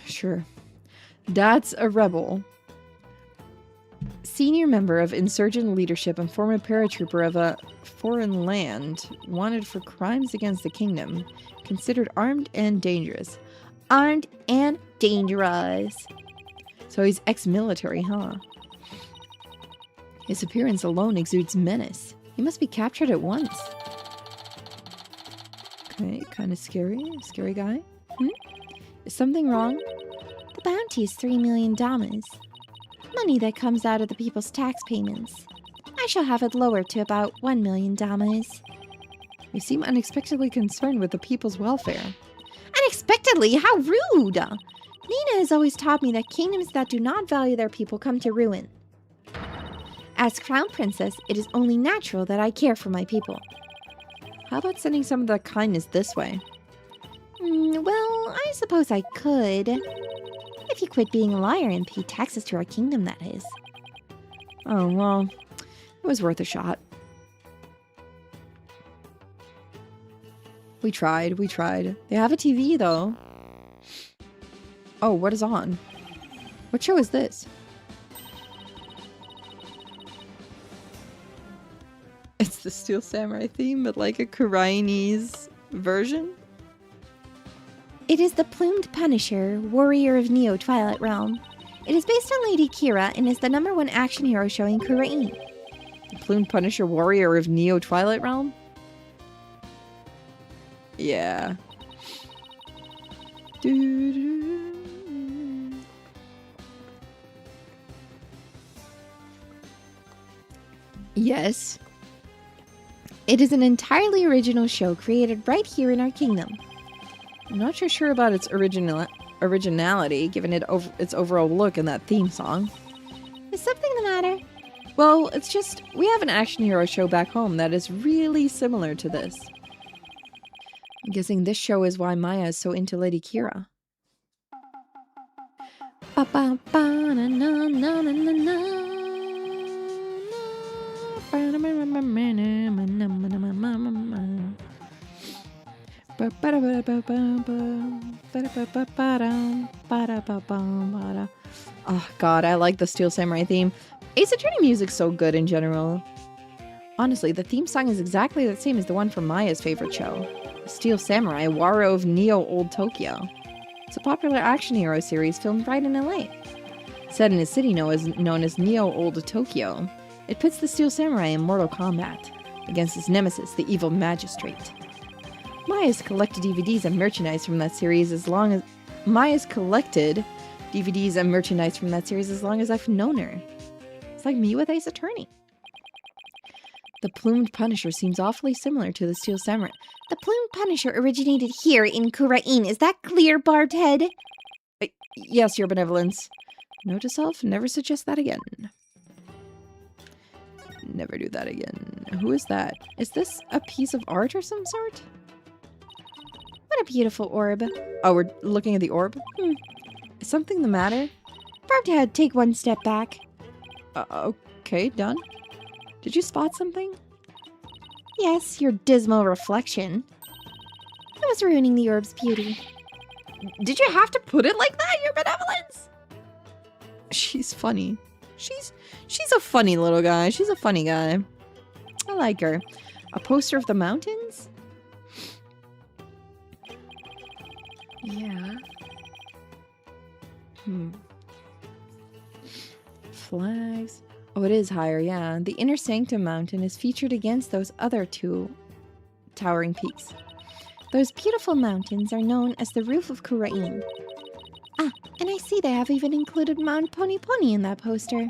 Sure. That's a rebel. Senior member of insurgent leadership and former paratrooper of a foreign land, wanted for crimes against the kingdom, considered armed and dangerous. Armed and dangerous. So he's ex-military, huh? His appearance alone exudes menace. He must be captured at once. Okay, kind of scary. Scary guy. Is something wrong? The bounty is 3 million damas. Money that comes out of the people's tax payments. I shall have it lowered to about 1 million damas. You seem unexpectedly concerned with the people's welfare. Unexpectedly? How rude! Nina has always taught me that kingdoms that do not value their people come to ruin. As Crown Princess, it is only natural that I care for my people. How about sending some of that kindness this way? Well, I suppose I could. If you quit being a liar and pay taxes to our kingdom, that is. Oh, well, it was worth a shot. We tried. They have a TV, though. Oh, what is on? What show is this? It's the Steel Samurai theme, but like a Kuraini's version? It is the plumed Punisher, warrior of Neo Twilight Realm. It is based on Lady Kira and is the #1 action hero show in Kurain. The plumed Punisher, warrior of Neo Twilight Realm? Yeah. Yes. It is an entirely original show created right here in our kingdom. I'm not sure about its originality, given its overall look and that theme song. Is something the matter? Well, it's just, we have an action hero show back home that is really similar to this. I'm guessing this show is why Maya is so into Lady Kira. Oh god, I like the Steel Samurai theme. Ace Attorney music's so good in general. Honestly, the theme song is exactly the same as the one from Maya's favorite show, Steel Samurai, Waro of Neo Old Tokyo. It's a popular action hero series filmed right in LA. Set in a city known as Neo Old Tokyo, it pits the Steel Samurai in mortal combat against his nemesis, the evil magistrate. Maya's collected DVDs and merchandise from that series as long as I've known her. It's like me with Ace Attorney. The Plumed Punisher seems awfully similar to the Steel Samurai. The Plumed Punisher originated here in Kurain. Is that clear, Barbed Head? Yes, Your Benevolence. Note to self, never suggest that again. Never do that again. Who is that? Is this a piece of art or some sort? What a beautiful orb. Oh, we're looking at the orb? Is something the matter? Barbed Head, take one step back. Okay, done. Did you spot something? Yes, your dismal reflection. I was ruining the orb's beauty. Did you have to put it like that, Your Benevolence? She's funny. She's a funny little guy. She's a funny guy. I like her. A poster of the mountains? Yeah. Flags. Oh, it is higher, yeah. The Inner Sanctum Mountain is featured against those other two towering peaks. Those beautiful mountains are known as the Roof of Kurain. Ah, and I see they have even included Mount Pony Pony in that poster.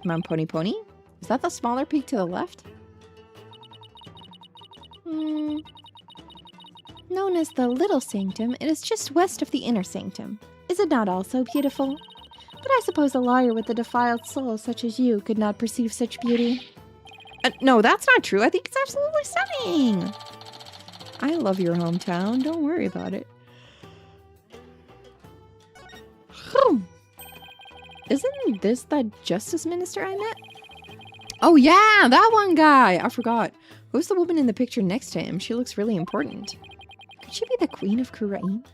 Mount Pony Pony? Is that the smaller peak to the left? Known as the Little Sanctum, it is just west of the Inner Sanctum. Is it not also beautiful? But I suppose a liar with a defiled soul such as you could not perceive such beauty. No, that's not true. I think it's absolutely stunning. I love your hometown. Don't worry about it. Isn't this the Justice Minister I met? Oh yeah, that one guy. I forgot. Who's the woman in the picture next to him? She looks really important. Could she be the Queen of Kurain?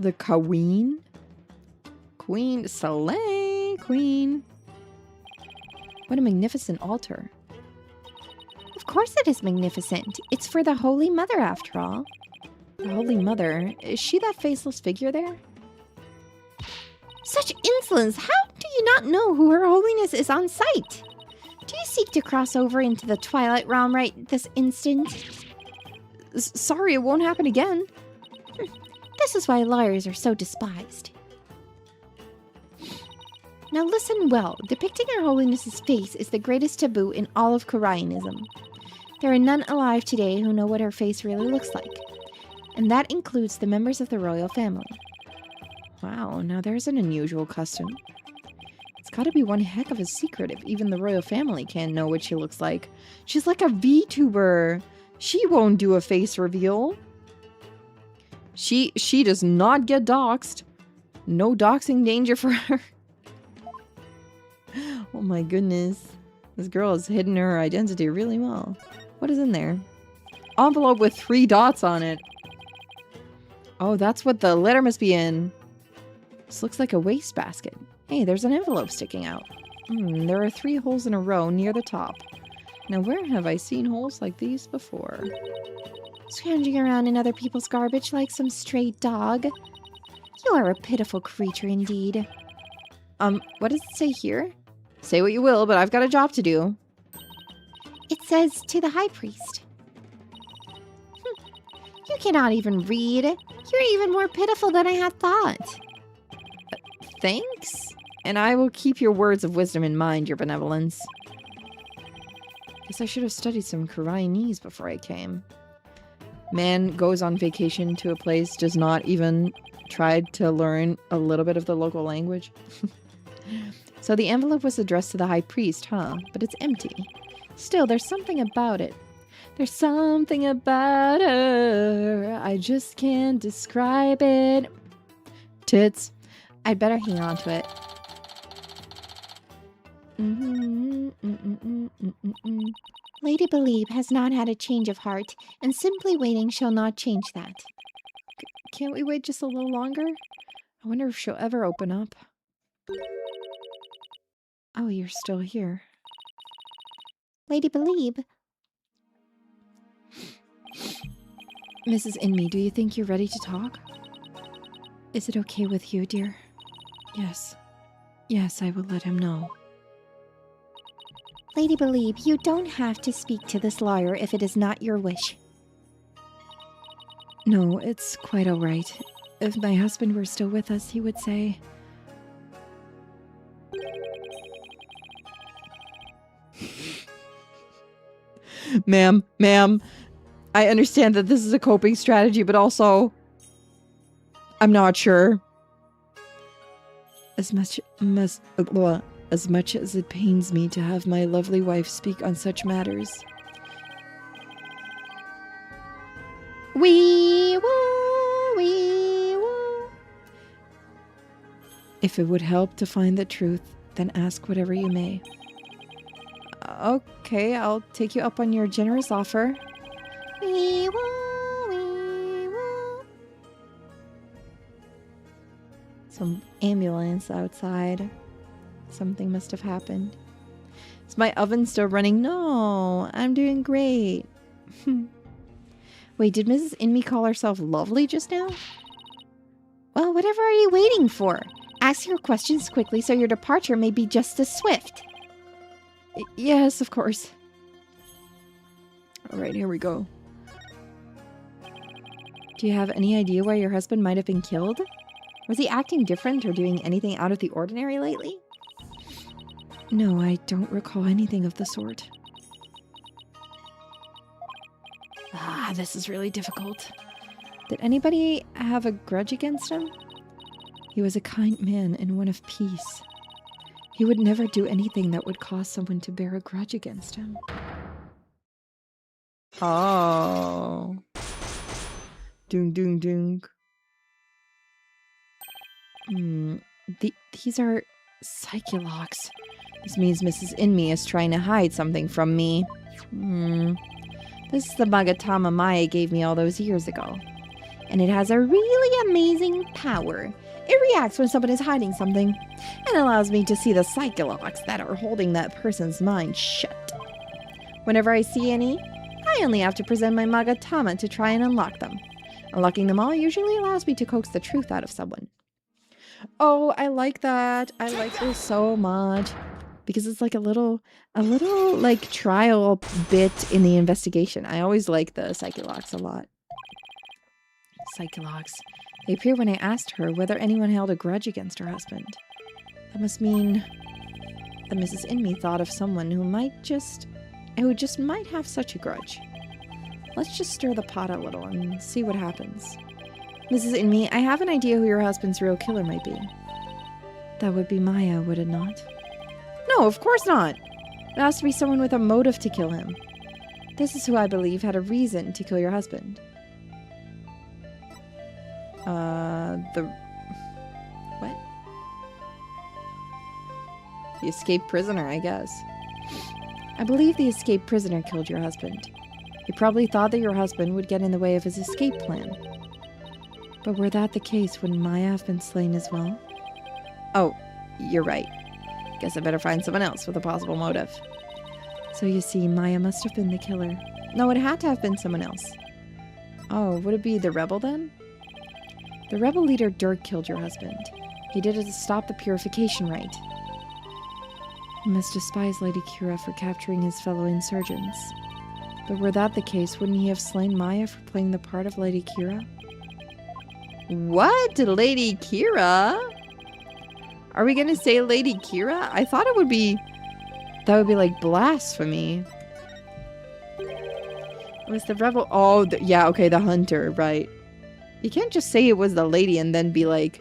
The Queen? Queen Soleil Queen. What a magnificent altar. Of course it is magnificent. It's for the Holy Mother after all. The Holy Mother? Is she that faceless figure there? Such insolence! How do you not know who Her Holiness is on sight? Do you seek to cross over into the Twilight Realm right this instant? Sorry, it won't happen again. This is why liars are so despised. Now listen well. Depicting Her Holiness's face is the greatest taboo in all of Koraianism. There are none alive today who know what her face really looks like. And that includes the members of the royal family. Wow, now there's an unusual custom. It's gotta be one heck of a secret if even the royal family can't know what she looks like. She's like a VTuber. She won't do a face reveal. She does not get doxed. No doxing danger for her. Oh my goodness. This girl has hidden her identity really well. What is in there? Envelope with 3 dots on it. Oh, that's what the letter must be in. This looks like a wastebasket. Hey, there's an envelope sticking out. There are 3 holes in a row near the top. Now, where have I seen holes like these before? Scrounging around in other people's garbage like some stray dog. You are a pitiful creature indeed. What does it say here? Say what you will, but I've got a job to do. It says, to the High Priest. You cannot even read. You're even more pitiful than I had thought. Thanks? And I will keep your words of wisdom in mind, Your Benevolence. Guess I should have studied some Koreanese before I came. Man goes on vacation to a place, does not even try to learn a little bit of the local language. So the envelope was addressed to the High Priest, huh? But it's empty. Still, there's something about it. There's something about her. I just can't describe it. Tits. I'd better hang on to it. Lady Believe has not had a change of heart, and simply waiting shall not change that. Can't we wait just a little longer? I wonder if she'll ever open up. Oh, you're still here. Lady Believe. Mrs. Inme, do you think you're ready to talk? Is it okay with you, dear? Yes. Yes, I will let him know. Lady Believe, you don't have to speak to this lawyer if it is not your wish. No, it's quite all right. If my husband were still with us, he would say... Ma'am, I understand that this is a coping strategy, but also... I'm not sure. As much as it pains me to have my lovely wife speak on such matters. Wee woo, wee woo. If it would help to find the truth, then ask whatever you may. Okay, I'll take you up on your generous offer. Wee woo, wee woo. Some ambulance outside. Something must have happened. Is my oven still running? No, I'm doing great. Wait, did Mrs. Inme call herself lovely just now? Well, whatever are you waiting for? Ask your questions quickly so your departure may be just as swift. Yes, of course. All right, here we go. Do you have any idea why your husband might have been killed? Was he acting different or doing anything out of the ordinary lately? No, I don't recall anything of the sort. Ah, this is really difficult. Did anybody have a grudge against him? He was a kind man and one of peace. He would never do anything that would cause someone to bear a grudge against him. Oh. Doong, doong, doong. These are psychologs. This means Mrs. Inme is trying to hide something from me. This is the Magatama Maya gave me all those years ago. And it has a really amazing power. It reacts when someone is hiding something, and allows me to see the psychologs that are holding that person's mind shut. Whenever I see any, I only have to present my Magatama to try and unlock them. Unlocking them all usually allows me to coax the truth out of someone. Oh, I like that. I like this so much. Because it's like a little like trial bit in the investigation. I always like the psychologs a lot. Psychologs. They appeared when I asked her whether anyone held a grudge against her husband. That must mean that Mrs. Inme thought of someone who just might have such a grudge. Let's just stir the pot a little and see what happens. Mrs. Inme, I have an idea who your husband's real killer might be. That would be Maya, would it not? No, of course not. It has to be someone with a motive to kill him. This is who I believe had a reason to kill your husband. What? The escaped prisoner, I guess. I believe the escaped prisoner killed your husband. He probably thought that your husband would get in the way of his escape plan. But were that the case, wouldn't Maya have been slain as well? Oh, you're right. Guess I better find someone else with a possible motive. So you see, Maya must have been the killer. No, it had to have been someone else. Oh, would it be the rebel then? The rebel leader Dirk killed your husband. He did it to stop the purification rite. He must despise Lady Kira for capturing his fellow insurgents. But were that the case, wouldn't he have slain Maya for playing the part of Lady Kira? What? Lady Kira? Are we gonna say Lady Kira? I thought it would be... That would be like blasphemy. It was the rebel... Oh, yeah, okay, the hunter, right. You can't just say it was the lady and then be like...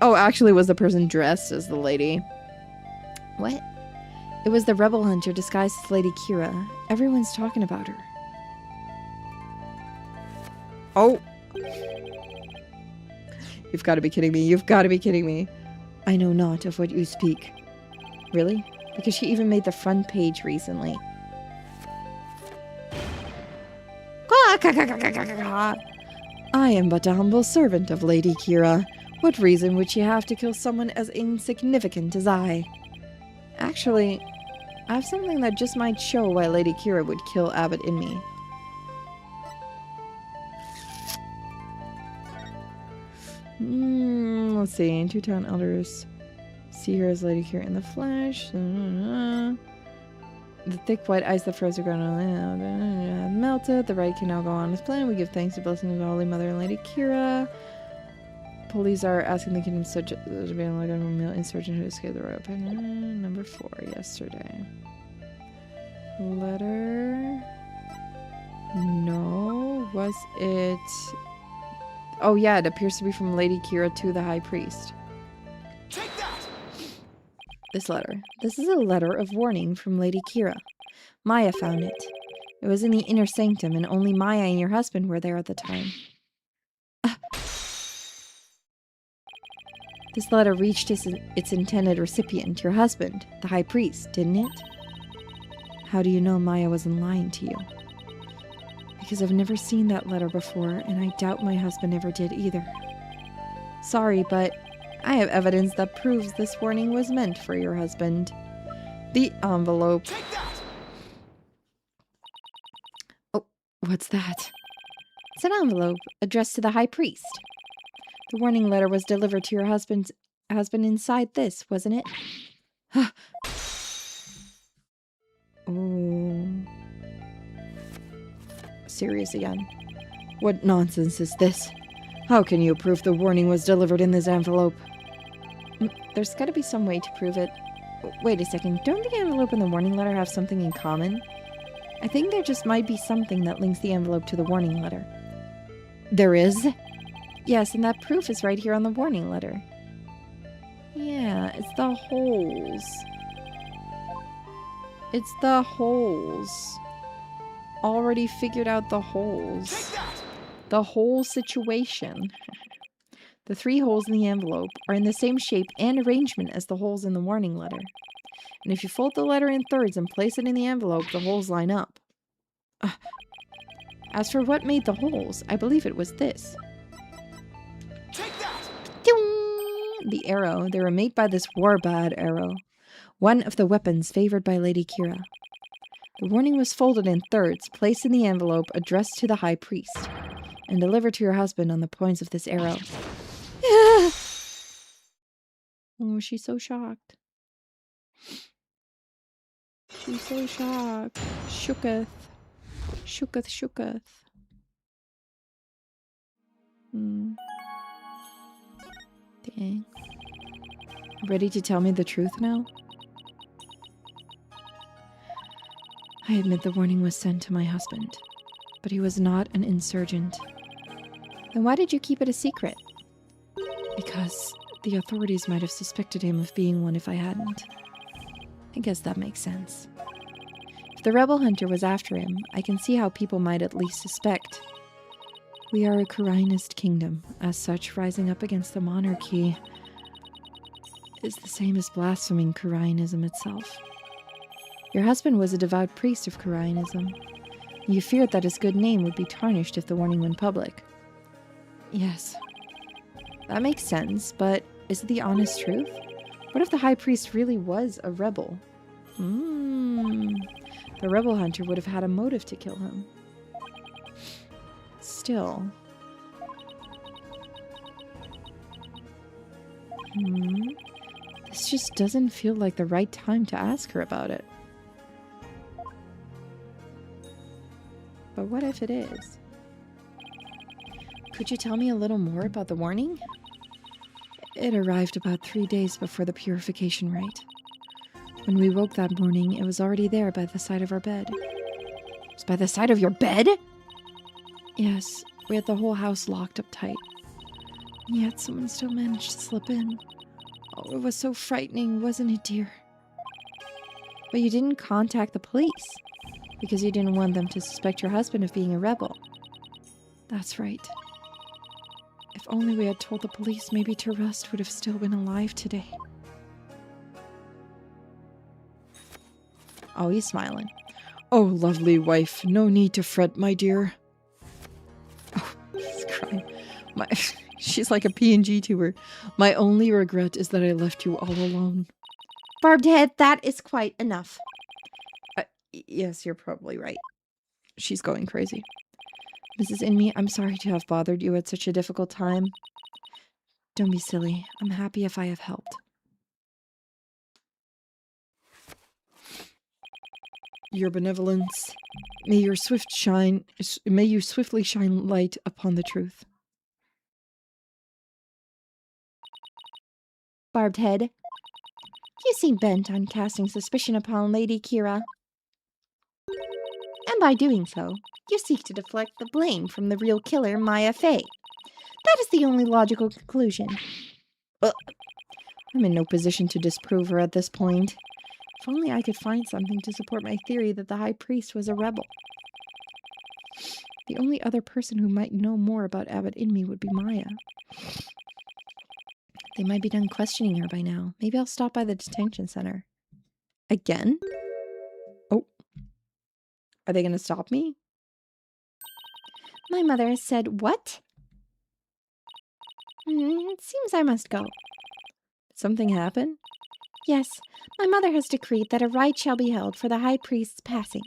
Oh, actually it was the person dressed as the lady. What? It was the rebel hunter disguised as Lady Kira. Everyone's talking about her. Oh. You've got to be kidding me. You've got to be kidding me. I know not of what you speak. Really? because she even made the front page recently. I am but a humble servant of Lady Kira. What reason would she have to kill someone as insignificant as I? Actually, I have something that just might show why Lady Kira would kill Abbott in me. Let's see. 2 town elders see her as Lady Kira in the flesh. The thick white ice that froze the ground have melted. The right can now go on his plan. We give thanks to blessing of the Holy Mother and Lady Kira. Police are asking the kingdom's subject to be like a male insurgent who escaped the royal pack. Number 4, yesterday. Letter. No, was it? Oh yeah, it appears to be from Lady Kira to the High Priest. Take that! This letter. This is a letter of warning from Lady Kira. Maya found it. It was in the inner sanctum, and only Maya and your husband were there at the time. This letter reached its intended recipient, your husband, the High Priest, didn't it? How do you know Maya wasn't lying to you? Because I've never seen that letter before, and I doubt my husband ever did either. Sorry, but I have evidence that proves this warning was meant for your husband. The envelope. Take that! Oh, what's that? It's an envelope addressed to the High Priest. The warning letter was delivered to your husband inside this, wasn't it? Oh. Serious again. What nonsense is this? How can you prove the warning was delivered in this envelope? There's gotta be some way to prove it. Wait a second, don't the envelope and the warning letter have something in common? I think there just might be something that links the envelope to the warning letter. There is? Yes, and that proof is right here on the warning letter. Yeah, it's the holes. It's the holes. Already figured out the holes. The whole situation. The 3 holes in the envelope are in the same shape and arrangement as the holes in the warning letter. And if you fold the letter in thirds and place it in the envelope, the holes line up. As for what made the holes, I believe it was this. The arrow. They were made by this warbad arrow, one of the weapons favored by Lady Kira. The warning was folded in thirds, placed in the envelope, addressed to the High Priest, and delivered to your husband on the points of this arrow. Oh, she's so shocked. She's so shocked. Shooketh. Shooketh, shooketh. Dang. Ready to tell me the truth now? I admit the warning was sent to my husband, but he was not an insurgent. Then why did you keep it a secret? Because the authorities might have suspected him of being one if I hadn't. I guess that makes sense. If the rebel hunter was after him, I can see how people might at least suspect. We are a Karainist kingdom. As such, rising up against the monarchy is the same as blaspheming Karainism itself. Your husband was a devout priest of Karainism. You feared that his good name would be tarnished if the warning went public. Yes. That makes sense, but is it the honest truth? What if the high priest really was a rebel? The rebel hunter would have had a motive to kill him. Still. This just doesn't feel like the right time to ask her about it. But what if it is? Could you tell me a little more about the warning? It arrived about 3 days before the purification rite. When we woke that morning, it was already there by the side of our bed. It was by the side of your bed? Yes, we had the whole house locked up tight. And yet someone still managed to slip in. Oh, it was so frightening, wasn't it, dear? But you didn't contact the police, because you didn't want them to suspect your husband of being a rebel. That's right. If only we had told the police, maybe Terrust would have still been alive today. Oh, he's smiling. Oh, lovely wife, no need to fret, my dear. Oh, he's crying. She's like a PNG tuber. My only regret is that I left you all alone. Barbed head, that is quite enough. Yes, you're probably right. She's going crazy. Mrs. Inme, I'm sorry to have bothered you at such a difficult time. Don't be silly. I'm happy if I have helped. Your benevolence. May you swiftly shine light upon the truth. Barbed head, you seem bent on casting suspicion upon Lady Kira. And by doing so, you seek to deflect the blame from the real killer, Maya Fey. That is the only logical conclusion. I'm in no position to disprove her at this point. If only I could find something to support my theory that the High Priest was a rebel. The only other person who might know more about Abbot Inme would be Maya. They might be done questioning her by now. Maybe I'll stop by the detention center. Again? Oh. Are they going to stop me? My mother has said, what? It seems I must go. Something happened? Yes, my mother has decreed that a rite shall be held for the High Priest's passing,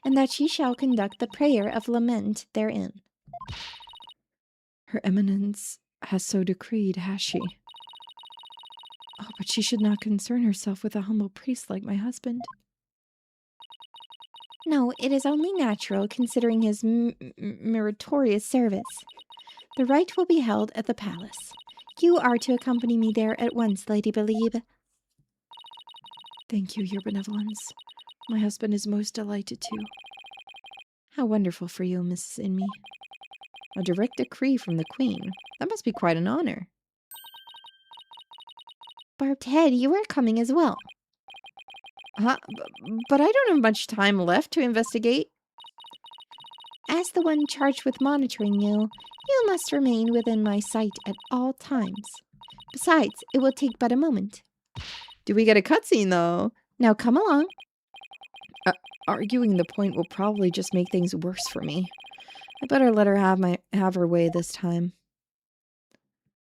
and that she shall conduct the prayer of lament therein. Her Eminence has so decreed, has she? Oh, but she should not concern herself with a humble priest like my husband. No, it is only natural, considering his meritorious service. The rite will be held at the palace. You are to accompany me there at once, Lady Believe. Thank you, your benevolence. My husband is most delighted to. How wonderful for you, Mrs. Inme. A direct decree from the Queen. That must be quite an honor. Barbed head, you are coming as well. Huh? But I don't have much time left to investigate. As the one charged with monitoring you, you must remain within my sight at all times. Besides, it will take but a moment. Do we get a cutscene, though? Now come along. Arguing the point will probably just make things worse for me. I better let her have her way this time.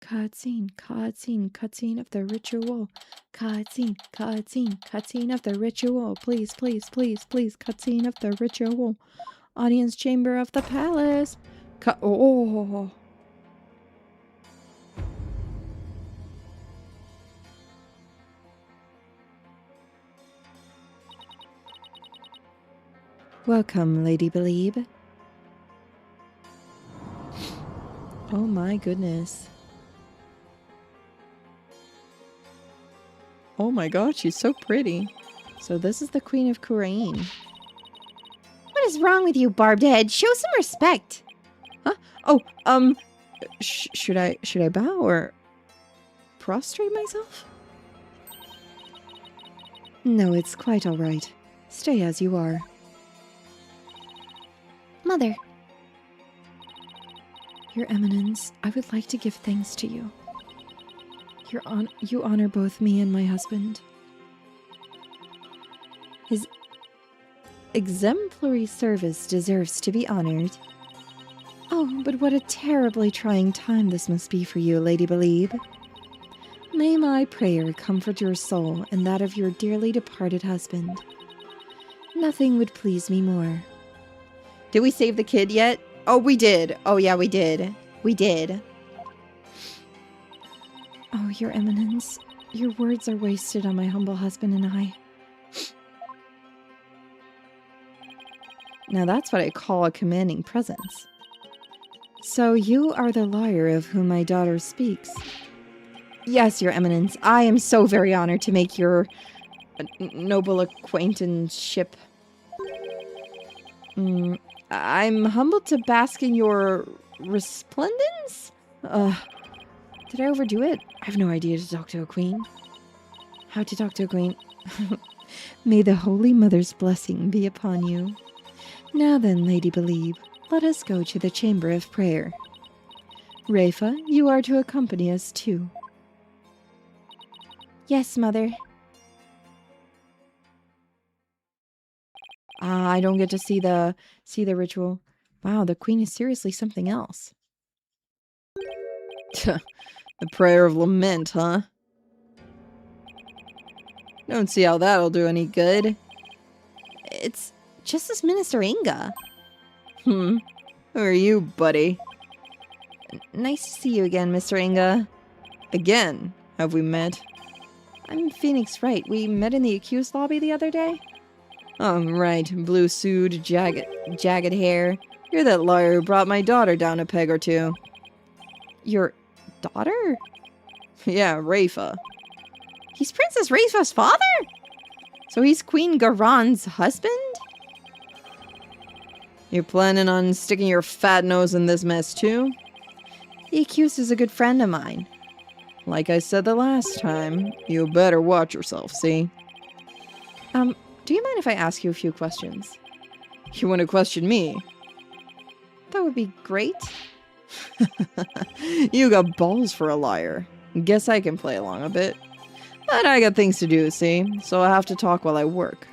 Cutscene, cutscene, cutscene of the ritual. Cutscene, cutscene, cutscene of the ritual. Please, please, please, please, cutscene of the ritual. Audience chamber of the palace. Oh. Welcome, Lady Believe. Oh my goodness. Oh my god, she's so pretty. So this is the Queen of Yuririn. What is wrong with you, Barbed Head? Show some respect. Huh? Oh, should I bow or prostrate myself? No, it's quite all right. Stay as you are. Mother. Your Eminence, I would like to give thanks to you. You honor both me and my husband. His exemplary service deserves to be honored. Oh, but what a terribly trying time this must be for you, Lady Believe. May my prayer comfort your soul and that of your dearly departed husband. Nothing would please me more. Did we save the kid yet? Oh, we did. Oh, yeah, we did. We did. Oh, Your Eminence, your words are wasted on my humble husband and I. Now that's what I call a commanding presence. So you are the lawyer of whom my daughter speaks. Yes, Your Eminence, I am so very honored to make your noble acquaintanceship. I'm humbled to bask in your resplendence? Did I overdo it? I have no idea to talk to a queen. How to talk to a queen? May the Holy Mother's blessing be upon you. Now then, Lady Believe, let us go to the chamber of prayer. Rafa, you are to accompany us too. Yes, Mother. Ah, I don't get to see the ritual. Wow, the queen is seriously something else. The prayer of lament, huh? Don't see how that'll do any good. It's just as Minister Inga. Who are you, buddy? Nice to see you again, Mr. Inga. Again, have we met? I'm Phoenix Wright. We met in the accused lobby the other day. Right. Blue suit, jagged hair. You're that liar who brought my daughter down a peg or two. Your daughter? Yeah, Rafa. He's Princess Rafa's father? So he's Queen Garan's husband? You planning on sticking your fat nose in this mess too? The accused is a good friend of mine. Like I said the last time, you better watch yourself, see? Do you mind if I ask you a few questions? You want to question me? That would be great. You got balls for a liar. Guess I can play along a bit. But I got things to do, see? So I have to talk while I work.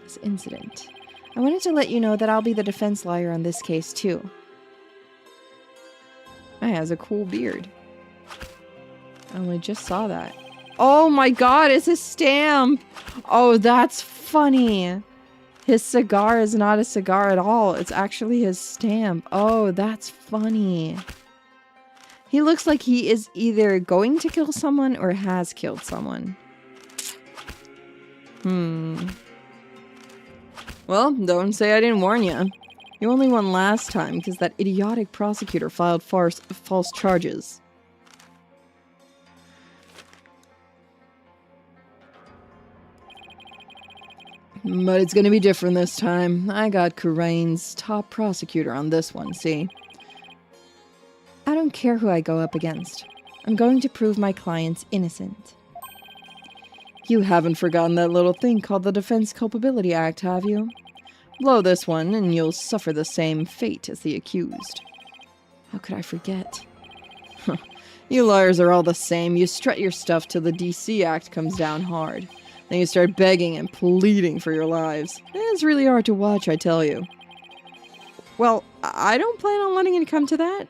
This incident. I wanted to let you know that I'll be the defense lawyer on this case, too. He has a cool beard. I only just saw that. Oh my god, it's a stamp! Oh, that's funny. His cigar is not a cigar at all. It's actually his stamp. Oh, that's funny. He looks like he is either going to kill someone or has killed someone. Well, don't say I didn't warn you. You only won last time because that idiotic prosecutor filed false charges. But it's gonna be different this time. I got Kurain's top prosecutor on this one, see? I don't care who I go up against. I'm going to prove my client's innocent. You haven't forgotten that little thing called the Defense Culpability Act, have you? Blow this one and you'll suffer the same fate as the accused. How could I forget? You liars are all the same. You strut your stuff till the DC Act comes down hard. Then you start begging and pleading for your lives. It's really hard to watch, I tell you. Well, I don't plan on letting it come to that.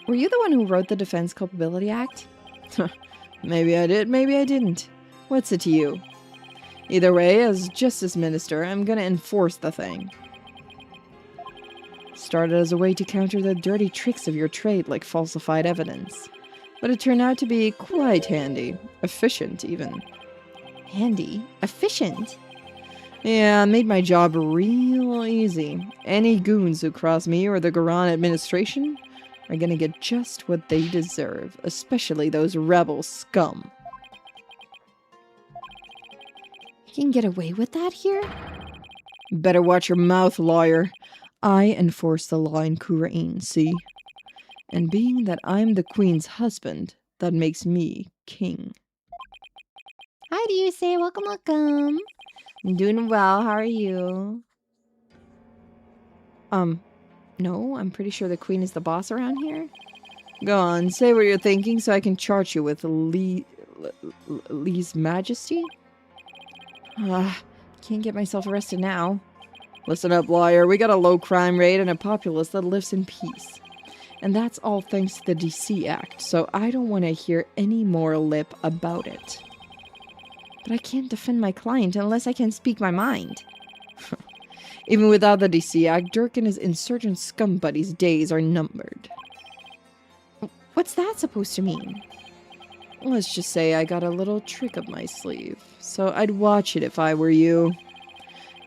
Were you the one who wrote the Defense Culpability Act? Maybe I did, maybe I didn't. What's it to you? Either way, as Justice Minister, I'm gonna enforce the thing. Started as a way to counter the dirty tricks of your trade like falsified evidence. But it turned out to be quite handy. Efficient, even. Handy? Efficient? Yeah, made my job real easy. Any goons who cross me or the Garan administration are gonna get just what they deserve, especially those rebel scum. You can get away with that here? Better watch your mouth, lawyer. I enforce the law in Kurain, see? And being that I'm the queen's husband, that makes me king. Hi, do you say welcome, welcome? I'm doing well, how are you? No, I'm pretty sure the queen is the boss around here. Go on, say what you're thinking so I can charge you with Lee's Majesty. Can't get myself arrested now. Listen up, lawyer. We got a low crime rate and a populace that lives in peace. And that's all thanks to the DC Act, so I don't want to hear any more lip about it. But I can't defend my client unless I can speak my mind. Even without the DC Act, Dirk and his insurgent scum buddies' days are numbered. What's that supposed to mean? Let's just say I got a little trick up my sleeve, so I'd watch it if I were you.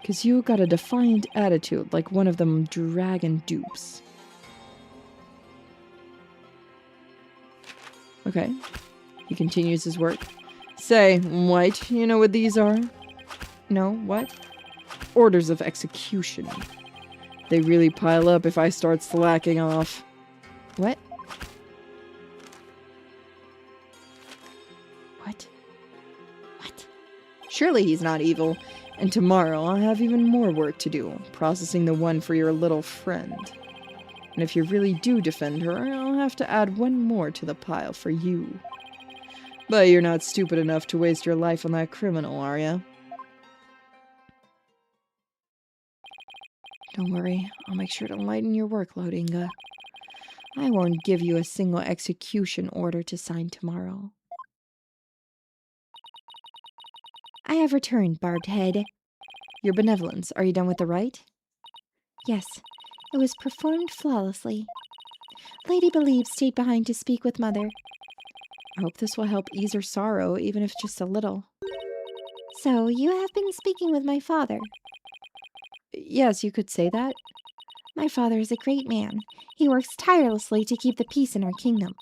'Cause you got a defiant attitude like one of them dragon dupes. Okay. He continues his work. Say, White, you know what these are? No, what? Orders of execution. They really pile up if I start slacking off. What? What? What? Surely he's not evil. And tomorrow I'll have even more work to do, processing the one for your little friend. And if you really do defend her, I'll have to add one more to the pile for you. But you're not stupid enough to waste your life on that criminal, are you? Don't worry, I'll make sure to lighten your workload, Inga. I won't give you a single execution order to sign tomorrow. I have returned, Barbed Head. Your benevolence, are you done with the rite? Yes, it was performed flawlessly. Lady Believe stayed behind to speak with Mother. I hope this will help ease her sorrow, even if just a little. So, you have been speaking with my father. Yes, you could say that. My father is a great man. He works tirelessly to keep the peace in our kingdom.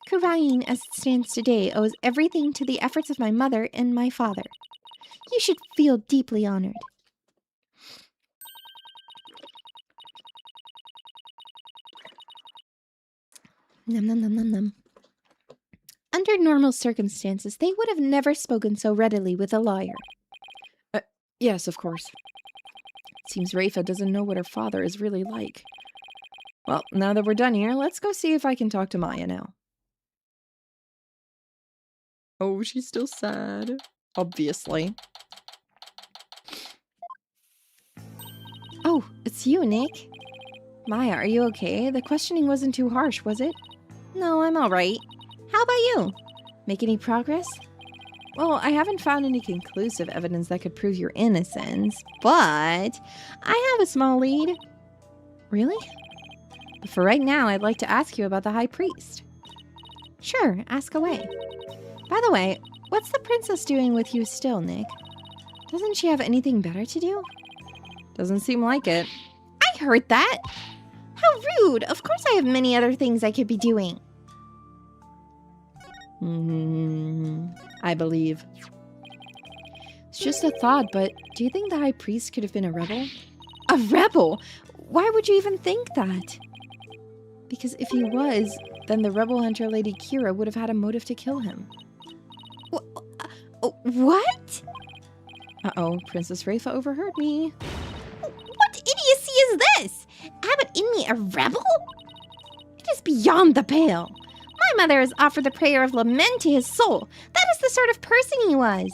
Kurain, as it stands today, owes everything to the efforts of my mother and my father. You should feel deeply honored. Num num num num num. Under normal circumstances, they would have never spoken so readily with a lawyer. Yes, of course. Seems Rafa doesn't know what her father is really like. Well, now that we're done here, let's go see if I can talk to Maya now. Oh, she's still sad. Obviously. Oh, it's you, Nick. Maya, are you okay? The questioning wasn't too harsh, was it? No, I'm all right. How about you? Make any progress? Well, I haven't found any conclusive evidence that could prove your innocence, but I have a small lead. Really? But for right now, I'd like to ask you about the High Priest. Sure, ask away. By the way, what's the princess doing with you still, Nick? Doesn't she have anything better to do? Doesn't seem like it. I heard that! How rude! Of course I have many other things I could be doing. I believe. It's just a thought, but do you think the High Priest could have been a rebel? A rebel? Why would you even think that? Because if he was, then the rebel hunter Lady Kira would have had a motive to kill him. What? Uh-oh, Princess Rafa overheard me. What idiocy is this? Abbott in me a rebel? It is beyond the pale. My mother has offered the prayer of lament to his soul. That is the sort of person he was.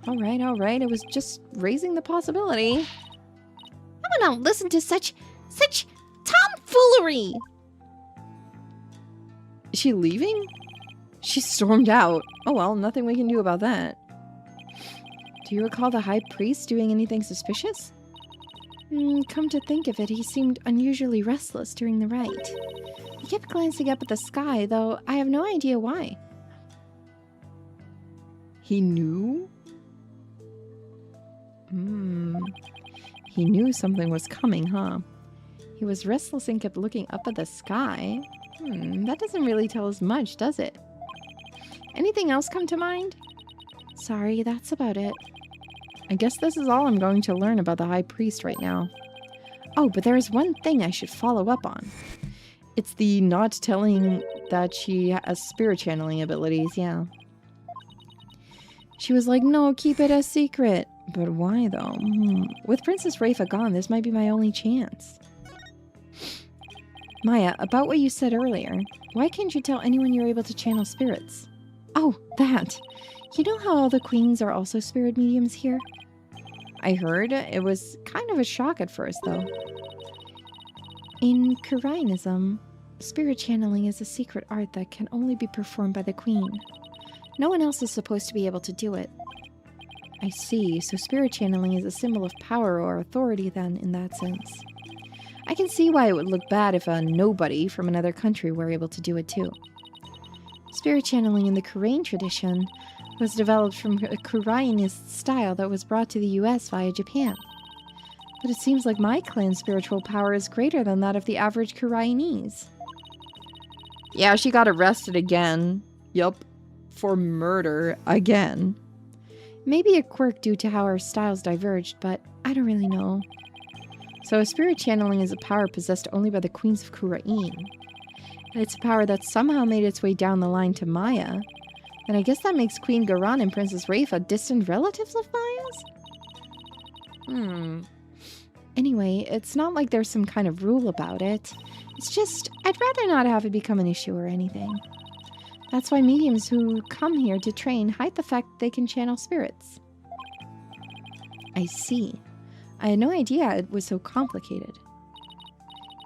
All right. It was just raising the possibility. I will not listen to such tomfoolery. Is she leaving? She stormed out. Oh well, nothing we can do about that. Do you recall the High Priest doing anything suspicious? Come to think of it, he seemed unusually restless during the rite. He kept glancing up at the sky, though I have no idea why. He knew? He knew something was coming, huh? He was restless and kept looking up at the sky. That doesn't really tell us much, does it? Anything else come to mind? Sorry, that's about it. I guess this is all I'm going to learn about the High Priest right now. Oh, but there is one thing I should follow up on. It's the not telling that she has spirit channeling abilities, yeah. She was like, no, keep it a secret. But why, though? With Princess Rafa gone, this might be my only chance. Maya, about what you said earlier, why can't you tell anyone you're able to channel spirits? Oh, that. You know how all the queens are also spirit mediums here? I heard. It was kind of a shock at first, though. In Kurainism, spirit channeling is a secret art that can only be performed by the queen. No one else is supposed to be able to do it. I see. So spirit channeling is a symbol of power or authority then, in that sense. I can see why it would look bad if a nobody from another country were able to do it too. Spirit channeling in the Kurain tradition was developed from a Kurainist style that was brought to the US via Japan. But it seems like my clan's spiritual power is greater than that of the average Kurainese. Yeah, she got arrested again. Yup. For murder again. Maybe a quirk due to how our styles diverged, but I don't really know. So spirit channeling is a power possessed only by the queens of Kurain. And it's a power that somehow made its way down the line to Maya. And I guess that makes Queen Garan and Princess Rafa distant relatives of Maya's? Anyway, it's not like there's some kind of rule about it. It's just, I'd rather not have it become an issue or anything. That's why mediums who come here to train hide the fact they can channel spirits. I see. I had no idea it was so complicated.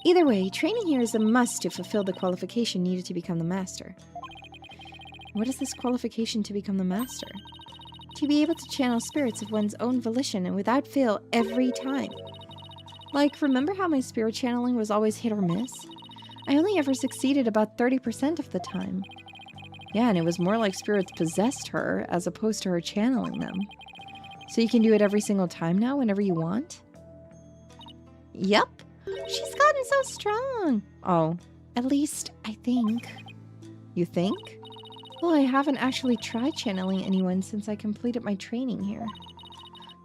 Either way, training here is a must to fulfill the qualification needed to become the master. What is this qualification to become the master? To be able to channel spirits of one's own volition and without fail every time. Like, remember how my spirit channeling was always hit or miss? I only ever succeeded about 30% of the time. Yeah, and it was more like spirits possessed her as opposed to her channeling them. So you can do it every single time now, whenever you want? Yep. She's gotten so strong. Oh, at least I think. You think? Well, I haven't actually tried channeling anyone since I completed my training here.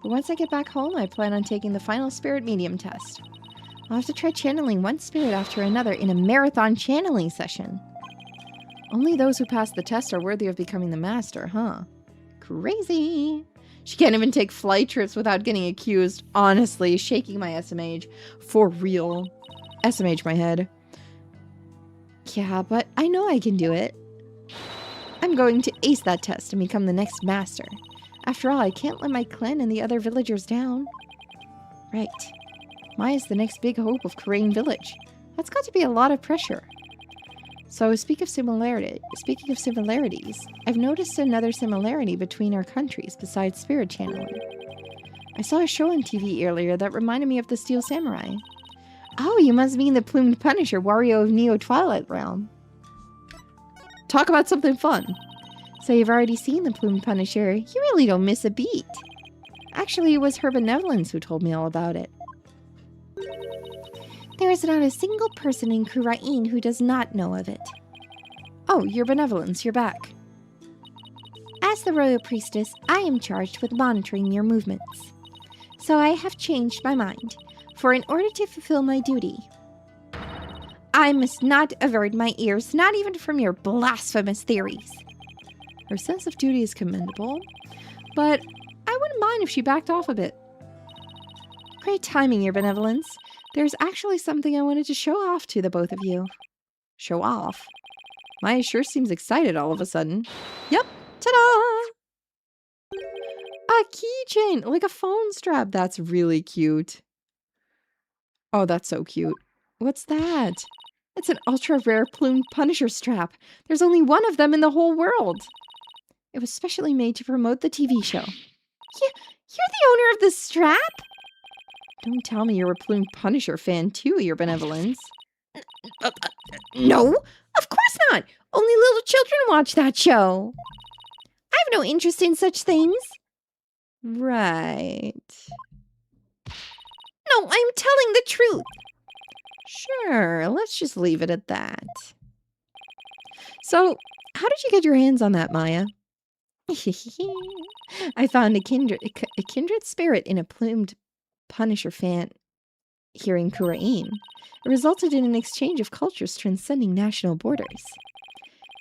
But once I get back home, I plan on taking the final spirit medium test. I'll have to try channeling one spirit after another in a marathon channeling session. Only those who pass the test are worthy of becoming the master, huh? Crazy. She can't even take flight trips without getting accused. Honestly, shaking my SMH. For real. SMH my head. Yeah, but I know I can do it. I'm going to ace that test and become the next master. After all, I can't let my clan and the other villagers down. Right. Maya's the next big hope of Korean village. That's got to be a lot of pressure. So, speaking of similarities, I've noticed another similarity between our countries besides spirit channeling. I saw a show on TV earlier that reminded me of the Steel Samurai. Oh, you must mean the Plumed Punisher, Wario of Neo Twilight Realm. Talk about something fun. So you've already seen the Plumed Punisher. You really don't miss a beat. Actually, it was her benevolence who told me all about it. There is not a single person in Kurain who does not know of it. Oh, your benevolence, you're back. As the royal priestess, I am charged with monitoring your movements. So I have changed my mind, for in order to fulfill my duty, I must not avert my ears, not even from your blasphemous theories. Her sense of duty is commendable, but I wouldn't mind if she backed off a bit. Great timing, your benevolence. There's actually something I wanted to show off to the both of you. Show off? Maya sure seems excited all of a sudden. Yep, ta-da! A keychain, like a phone strap. That's really cute. Oh, that's so cute. What's that? It's an ultra-rare Plumed Punisher strap. There's only one of them in the whole world. It was specially made to promote the TV show. You're the owner of this strap? Don't tell me you're a Plumed Punisher fan too, your benevolence. No, of course not. Only little children watch that show. I have no interest in such things. Right. No, I'm telling the truth. Sure, let's just leave it at that. So, how did you get your hands on that, Maya? I found a kindred spirit in a Plumed Punisher fan here in Kurain. It resulted in an exchange of cultures transcending national borders.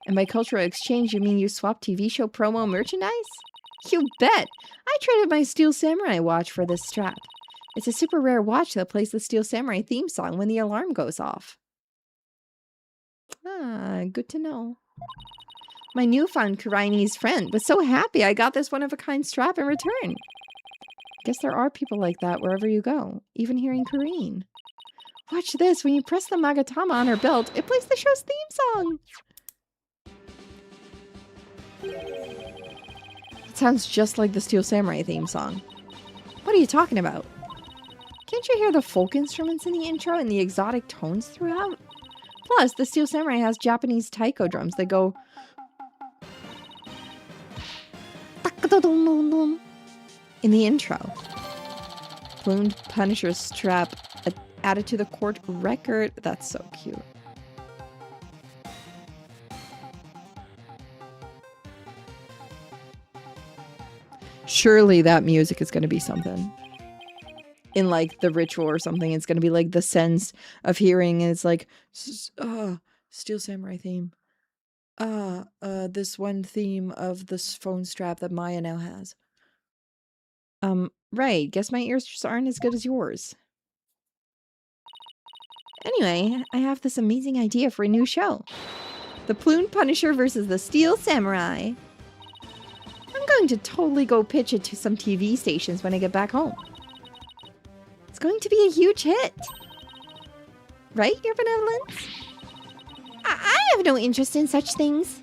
And by cultural exchange, you mean you swapped TV show promo merchandise? You bet! I traded my Steel Samurai watch for this strap. It's a super rare watch that plays the Steel Samurai theme song when the alarm goes off. Ah, good to know. My newfound Kurainese friend was so happy I got this one-of-a-kind strap in return. Guess there are people like that wherever you go, even here in Korean. Watch this, when you press the Magatama on her belt, it plays the show's theme song! It sounds just like the Steel Samurai theme song. What are you talking about? Can't you hear the folk instruments in the intro and the exotic tones throughout? Plus, the Steel Samurai has Japanese taiko drums that go in the intro. Plumed Punisher strap added to the court record. That's so cute. Surely that music is going to be something. In like the ritual or something, it's going to be like the sense of hearing, and it's like, Steel Samurai theme. This one theme of this phone strap that Maya now has. Right. Guess my ears just aren't as good as yours. Anyway, I have this amazing idea for a new show. The Plume Punisher versus the Steel Samurai. I'm going to totally go pitch it to some TV stations when I get back home. It's going to be a huge hit. Right, Your Benevolence? I have no interest in such things.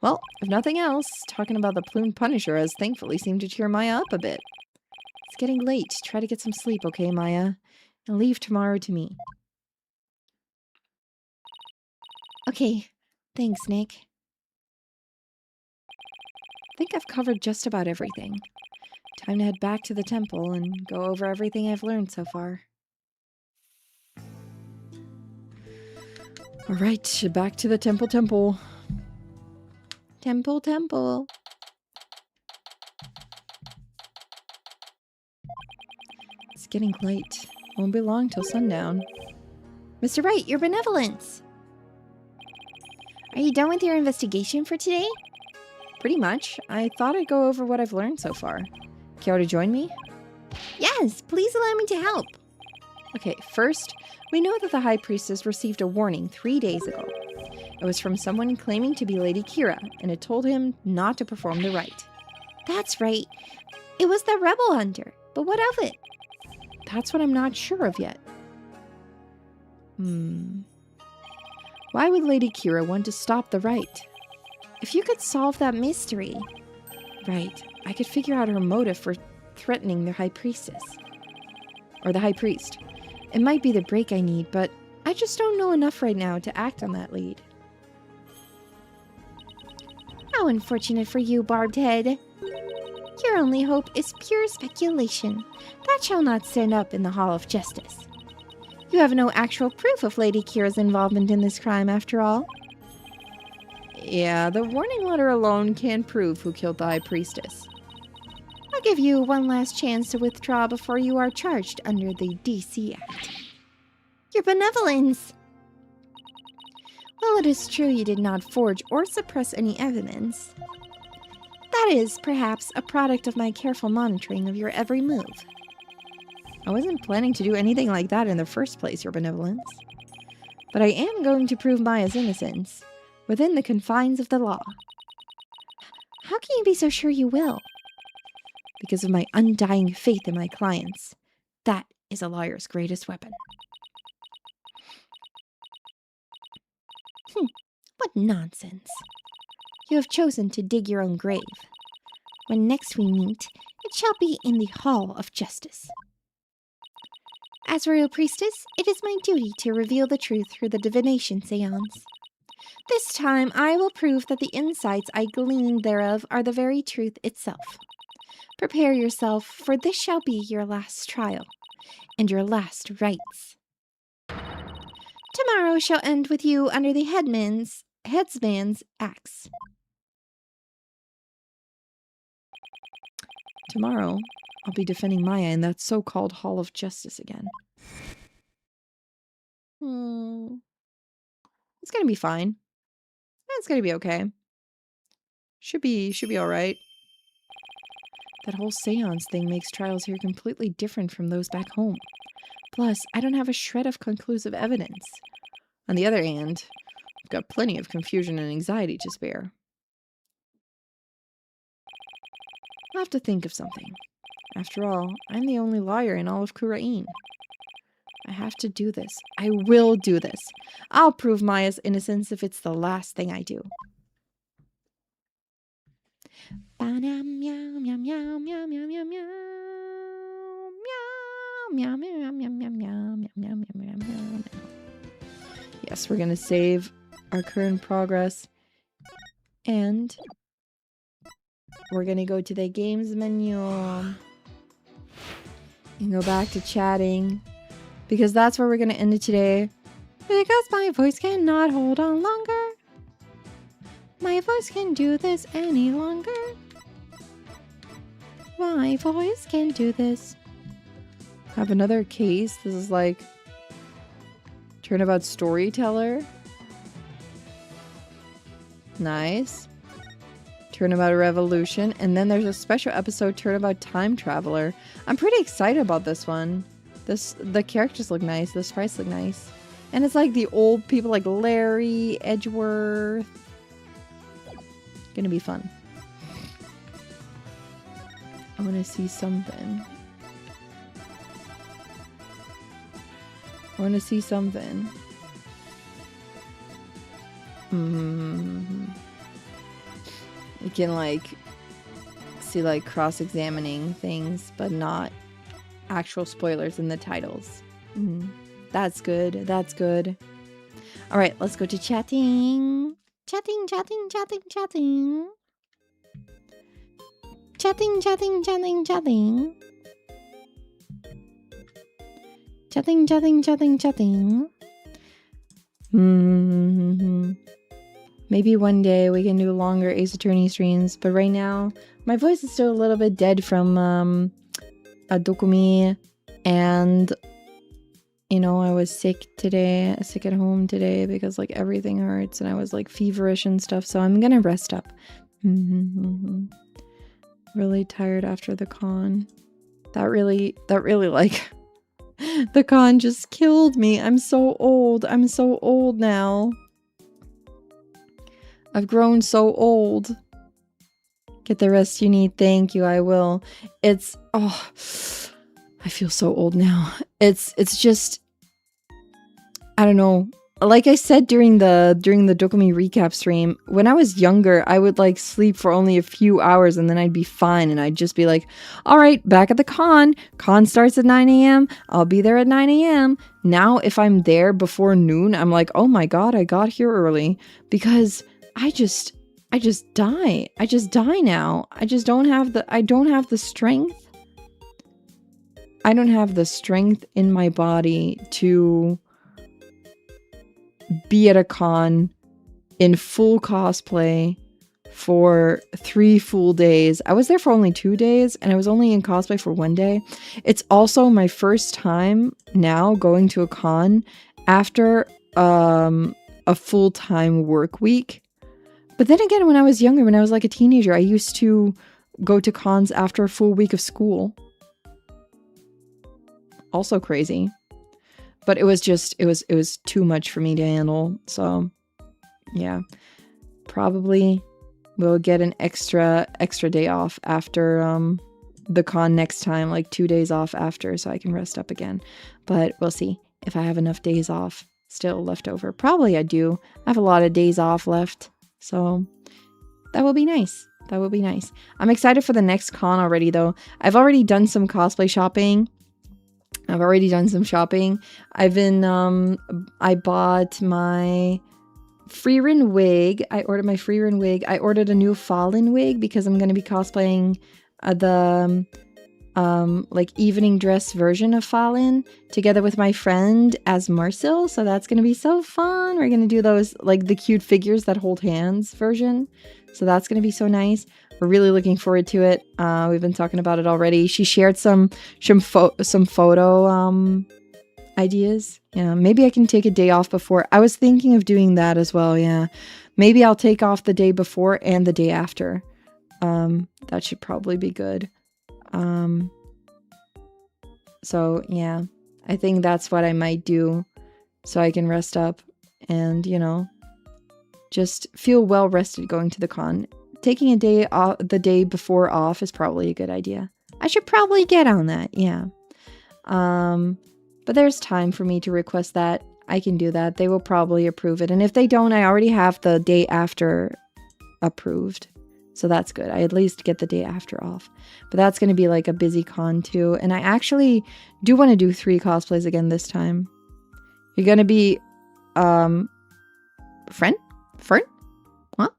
Well, if nothing else, talking about the Plume Punisher has thankfully seemed to cheer Maya up a bit. It's getting late. Try to get some sleep, okay, Maya? And leave tomorrow to me. Okay, thanks, Nick. I think I've covered just about everything. Time to head back to the temple and go over everything I've learned so far. Alright, back to the temple. Temple. It's getting late. Won't be long till sundown. Mr. Wright, Your Benevolence. Are you done with your investigation for today? Pretty much. I thought I'd go over what I've learned so far. Care to join me? Yes, please allow me to help. Okay, first, we know that the High Priestess received a warning 3 days ago. It was from someone claiming to be Lady Kira, and it told him not to perform the rite. That's right. It was the rebel hunter. But what of it? That's what I'm not sure of yet. Why would Lady Kira want to stop the rite? If you could solve that mystery. Right, I could figure out her motive for threatening the High Priestess. Or the High Priest. It might be the break I need, but I just don't know enough right now to act on that lead. How unfortunate for you, Barbed Head. Your only hope is pure speculation. That shall not stand up in the Hall of Justice. You have no actual proof of Lady Kira's involvement in this crime, after all. Yeah, the warning letter alone can't prove who killed the High Priestess. I'll give you one last chance to withdraw before you are charged under the DC Act. Your Benevolence! Well, it is true you did not forge or suppress any evidence. That is, perhaps, a product of my careful monitoring of your every move. I wasn't planning to do anything like that in the first place, Your Benevolence. But I am going to prove Maya's innocence, within the confines of the law. How can you be so sure you will? Because of my undying faith in my clients. That is a lawyer's greatest weapon. What nonsense. You have chosen to dig your own grave. When next we meet, it shall be in the Hall of Justice. As Royal Priestess, it is my duty to reveal the truth through the divination seance. This time I will prove that the insights I gleaned thereof are the very truth itself. Prepare yourself, for this shall be your last trial, and your last rites. Tomorrow shall end with you under the headsman's axe. Tomorrow, I'll be defending Maya in that so-called Hall of Justice again. It's gonna be fine. It's gonna be okay. Should be alright. That whole seance thing makes trials here completely different from those back home. Plus, I don't have a shred of conclusive evidence. On the other hand, I've got plenty of confusion and anxiety to spare. I'll have to think of something. After all, I'm the only lawyer in all of Kurain. I have to do this. I will do this. I'll prove Maya's innocence if it's the last thing I do. Yes, we're gonna save our current progress. And we're gonna go to the games menu and go back to chatting, because that's where we're gonna end it today, because my voice cannot hold on longer. My voice can't do this any longer. My voice can't do this. I have another case. This is like Turnabout Storyteller. Nice. Turnabout Revolution. And then there's a special episode, Turnabout Time Traveler. I'm pretty excited about this one. The characters look nice. The sprites look nice. And it's like the old people like Larry, Edgeworth. Gonna be fun. I want to see something. I want to see something. You can like see like cross-examining things, but not actual spoilers in the titles. That's good. That's good. All right, let's go to chatting. Chatting. Chatting. Maybe one day we can do longer Ace Attorney streams, but right now my voice is still a little bit dead from a dokumi, and you know, I was sick at home today because like everything hurts and I was like feverish and stuff, so I'm gonna rest up. Really tired after the con. That really like the con just killed me. I'm so old now. I've grown so old. Get the rest you need. Thank you, I will. It's I feel so old now. It's just, I don't know. Like I said during the Dokumi recap stream, when I was younger, I would like sleep for only a few hours and then I'd be fine, and I'd just be like, all right, back at the con. Con starts at 9 a.m. I'll be there at 9 a.m. Now, if I'm there before noon, I'm like, oh my god, I got here early, because I just die. I just die now. I don't have the strength. I don't have the strength in my body to be at a con in full cosplay for 3 full days. I was there for only 2 days, and I was only in cosplay for 1 day. It's also my first time now going to a con after a full-time work week. But then again, when I was younger, when I was like a teenager, I used to go to cons after a full week of school. Also crazy. But it was too much for me to handle. So yeah, probably we'll get an extra day off after the con next time, like 2 days off after, so I can rest up again. But we'll see if I have enough days off still left over. Probably I do. I have a lot of days off left, so that will be nice. That will be nice. I'm excited for the next con already, though. I've already done some cosplay shopping. I've been, I bought my Yuririn wig. I ordered my Yuririn wig. I ordered a new Fallen wig because I'm going to be cosplaying the, like, evening dress version of Fallen together with my friend as Marcel. So that's going to be so fun. We're going to do those, like, the cute figures that hold hands version. So that's going to be so nice. We're really looking forward to it. We've been talking about it already. She shared some photo ideas. Yeah, maybe I can take a day off before. I was thinking of doing that as well. Yeah, maybe I'll take off the day before and the day after. That should probably be good. So yeah, I think that's what I might do, so I can rest up and, you know, just feel well rested going to the con. Taking a day off, the day before off, is probably a good idea. I should probably get on that, yeah. But there's time for me to request that. I can do that. They will probably approve it. And if they don't, I already have the day after approved. So that's good. I at least get the day after off. But that's going to be like a busy con too. And I actually do want to do 3 cosplays again this time. You're going to be, Fern? What?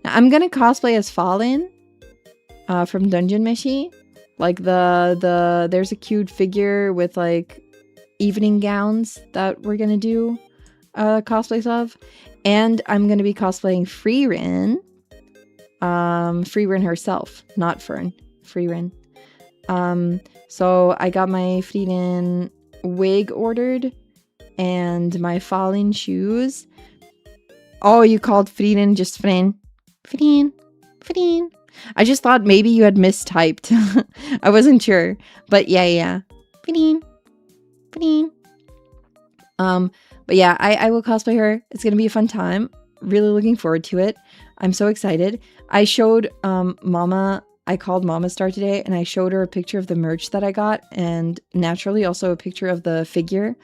Now, I'm going to cosplay as Fallen from Dungeon Meshi. Like there's a cute figure with like evening gowns that we're going to do cosplays of. And I'm going to be cosplaying Yuririn. Yuririn herself, not Fern. Yuririn. So I got my Yuririn wig ordered and my Fallen shoes. Oh, you called Yuririn just Fren. Yuririn. I just thought maybe you had mistyped. I wasn't sure. But yeah. Yuririn. But yeah, I will cosplay her. It's gonna be a fun time. Really looking forward to it. I'm so excited. I showed Mama, I called Mama Star today and I showed her a picture of the merch that I got, and naturally also a picture of the figure.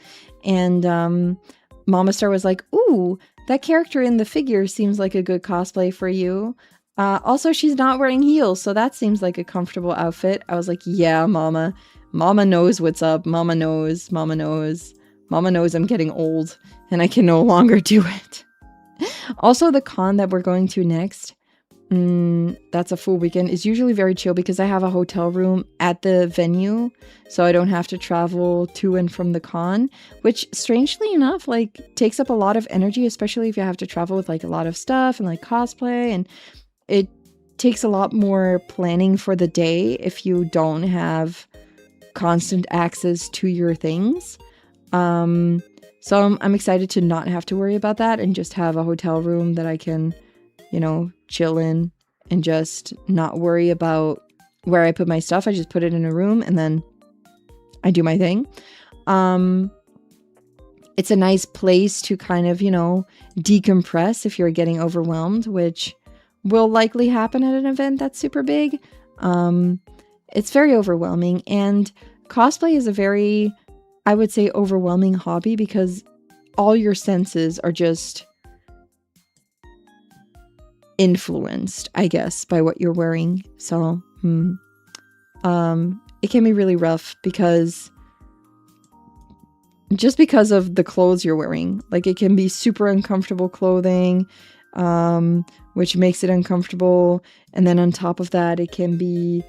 And Mama Star was like, ooh, that character in the figure seems like a good cosplay for you. Also, she's not wearing heels, so that seems like a comfortable outfit. I was like, yeah, Mama. Mama knows what's up. Mama knows. Mama knows. Mama knows I'm getting old and I can no longer do it. Also, the con that we're going to next, that's a full weekend, is usually very chill because I have a hotel room at the venue, so I don't have to travel to and from the con, which strangely enough, like, takes up a lot of energy, especially if you have to travel with like a lot of stuff and like cosplay, and it takes a lot more planning for the day if you don't have constant access to your things. So I'm excited to not have to worry about that and just have a hotel room that I can, you know, chill in and just not worry about where I put my stuff. I just put it in a room and then I do my thing. It's a nice place to kind of, you know, decompress if you're getting overwhelmed, which will likely happen at an event that's super big. It's very overwhelming, and cosplay is a very, I would say, overwhelming hobby because all your senses are just influenced, I guess, by what you're wearing. So, it can be really rough because just because of the clothes you're wearing. Like, it can be super uncomfortable clothing, which makes it uncomfortable. And then on top of that, it can be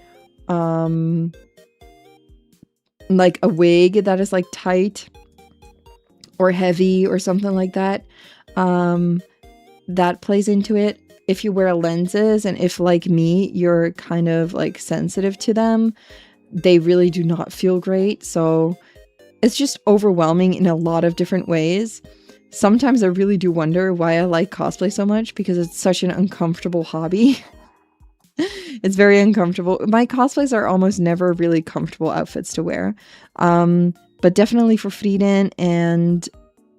like a wig that is like tight or heavy or something like that. That plays into it. If you wear lenses, and if, like me, you're kind of like sensitive to them, they really do not feel great. So it's just overwhelming in a lot of different ways. Sometimes I really do wonder why I like cosplay so much, because it's such an uncomfortable hobby. It's very uncomfortable. My cosplays are almost never really comfortable outfits to wear. But definitely for Frieden and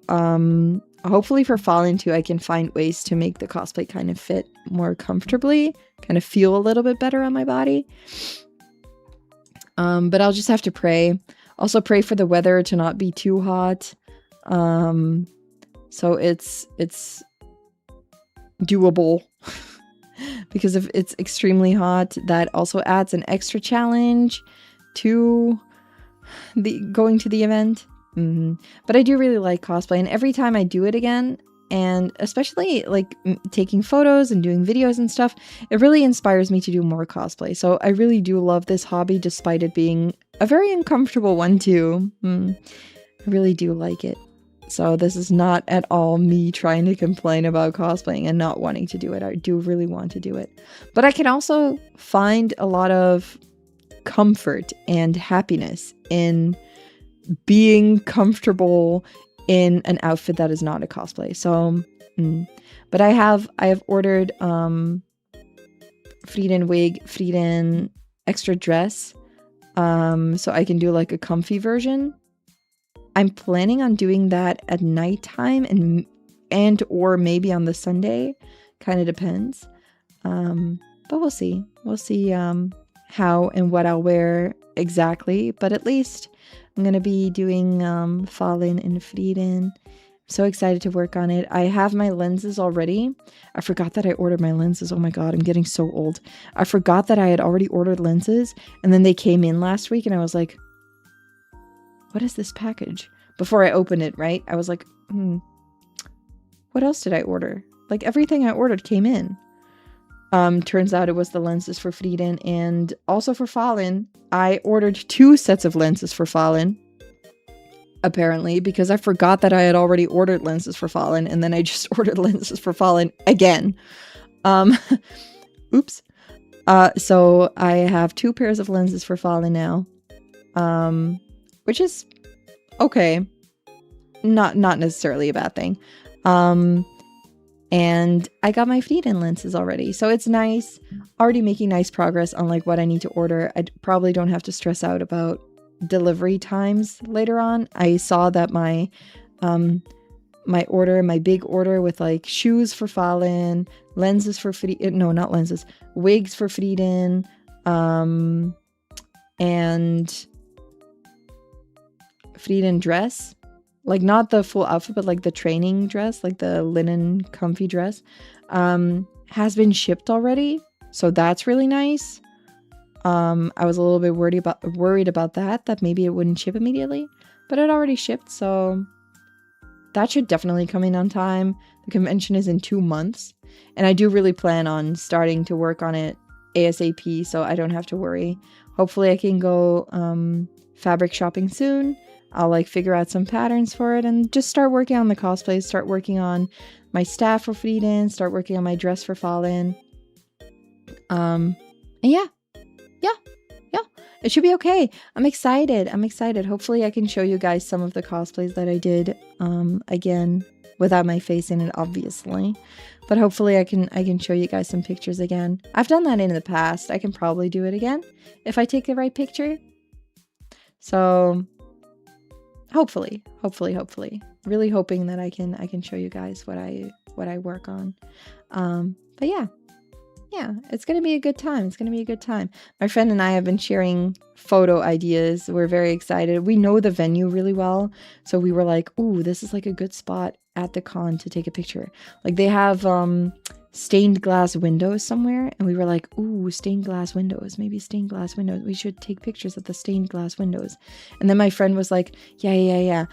hopefully for Fallen too, I can find ways to make the cosplay kind of fit more comfortably, kind of feel a little bit better on my body. But I'll just have to pray. Also pray for the weather to not be too hot. So it's doable. Because if it's extremely hot, that also adds an extra challenge to the going to the event. But I do really like cosplay, and every time I do it again, and especially like taking photos and doing videos and stuff, it really inspires me to do more cosplay. So I really do love this hobby, despite it being a very uncomfortable one too. I really do like it. So this is not at all me trying to complain about cosplaying and not wanting to do it. I do really want to do it. But I can also find a lot of comfort and happiness in being comfortable in an outfit that is not a cosplay. So, but I have ordered Frieden wig, Frieden extra dress, so I can do like a comfy version. I'm planning on doing that at nighttime and or maybe on the Sunday. Kind of depends. But we'll see. We'll see how and what I'll wear exactly. But at least I'm going to be doing Fallen and Frieden. I'm so excited to work on it. I have my lenses already. I forgot that I ordered my lenses. Oh my god, I'm getting so old. I forgot that I had already ordered lenses, and then they came in last week and I was like, what is this package? Before I opened it, right? I was like, what else did I order? Like, everything I ordered came in. Turns out it was the lenses for Frieden and also for Fallen. I ordered 2 sets of lenses for Fallen, apparently, because I forgot that I had already ordered lenses for Fallen, and then I just ordered lenses for Fallen again. Oops. So I have 2 pairs of lenses for Fallen now. Which is okay. Not necessarily a bad thing. And I got my Frieden lenses already. So it's nice. Already making nice progress on like what I need to order. I probably don't have to stress out about delivery times later on. I saw that my my big order with like shoes for Fallen, lenses for Frieden, no, not lenses, wigs for Frieden, and Frieden dress, like not the full outfit, but like the training dress, like the linen comfy dress, has been shipped already. So that's really nice. I was a little bit worried about that maybe it wouldn't ship immediately, but it already shipped, so that should definitely come in on time. The convention is in 2 months, and I do really plan on starting to work on it ASAP, so I don't have to worry. Hopefully I can go fabric shopping soon. I'll like figure out some patterns for it and just start working on the cosplays, start working on my staff for Frieden, start working on my dress for Fallen. And yeah, it should be okay. I'm excited. Hopefully I can show you guys some of the cosplays that I did, again, without my face in it, obviously. But hopefully I can show you guys some pictures again. I've done that in the past. I can probably do it again if I take the right picture. So hopefully. Really hoping that I can show you guys what I work on. But yeah, it's going to be a good time. My friend and I have been sharing photo ideas. We're very excited. We know the venue really well. So we were like, ooh, this is like a good spot at the con to take a picture. Like they have stained glass windows somewhere. And we were like, ooh, stained glass windows. Maybe stained glass windows. We should take pictures at the stained glass windows. And then my friend was like, yeah.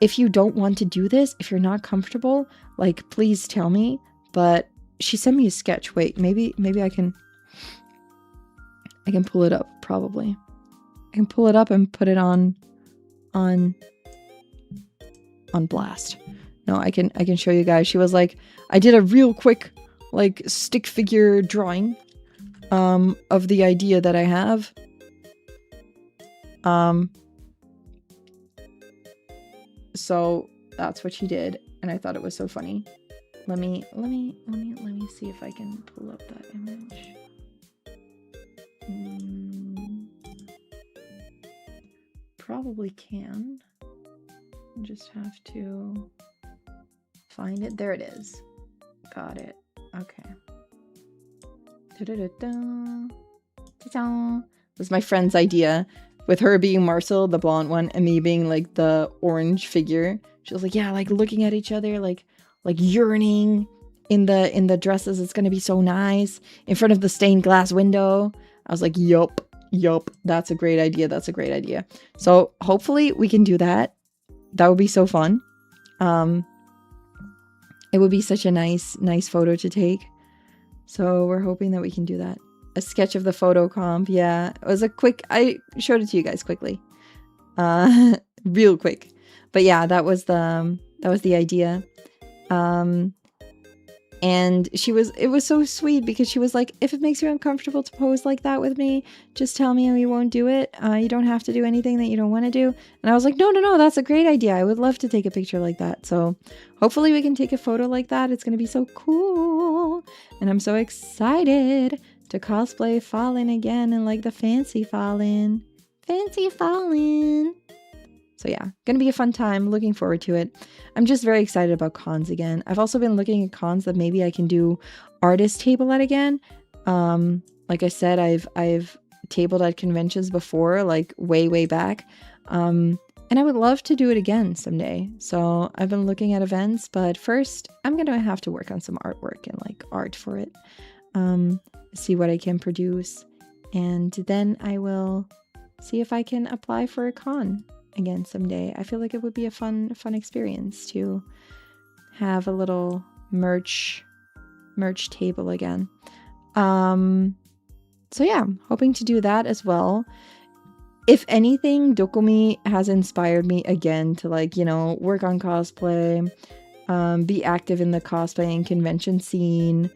If you don't want to do this, if you're not comfortable, like, please tell me. But she sent me a sketch. Wait, maybe I can pull it up, probably. I can pull it up and put it on blast. No, I can show you guys. She was like, I did a real quick like stick figure drawing of the idea that I have. So that's what she did, and I thought it was so funny. Let me see if I can pull up that image. Probably can. Just have to find it. There it is. Got it. Okay. This was my friend's idea, with her being Marcel, the blonde one, and me being like the orange figure. She was like, yeah, like looking at each other, like urinating in the dresses. It's gonna be so nice in front of the stained glass window. I was like, yup, that's a great idea. So hopefully we can do that. That would be so fun. It would be such a nice photo to take. So we're hoping that we can do that. A sketch of the photo comp. Yeah, it was I showed it to you guys quickly, real quick. But yeah, that was the idea. And it was so sweet, because she was like, if it makes you uncomfortable to pose like that with me, just tell me and we won't do it. You don't have to do anything that you don't want to do. And I was like, no, that's a great idea. I would love to take a picture like that. So hopefully we can take a photo like that. It's going to be so cool. And I'm so excited to cosplay Fallen again, and like the fancy Fallen. So yeah, gonna be a fun time. Looking forward to it. I'm just very excited about cons again. I've also been looking at cons that maybe I can do artist table at again. Like I said, I've tabled at conventions before, like way back. And I would love to do it again someday. So I've been looking at events, but first I'm gonna have to work on some artwork and like art for it. See what I can produce, and then I will see if I can apply for a con again someday. I feel like it would be a fun experience to have a little merch table again. So yeah, hoping to do that as well. If anything, Dokomi has inspired me again to like, work on cosplay, be active in the cosplay and convention scene.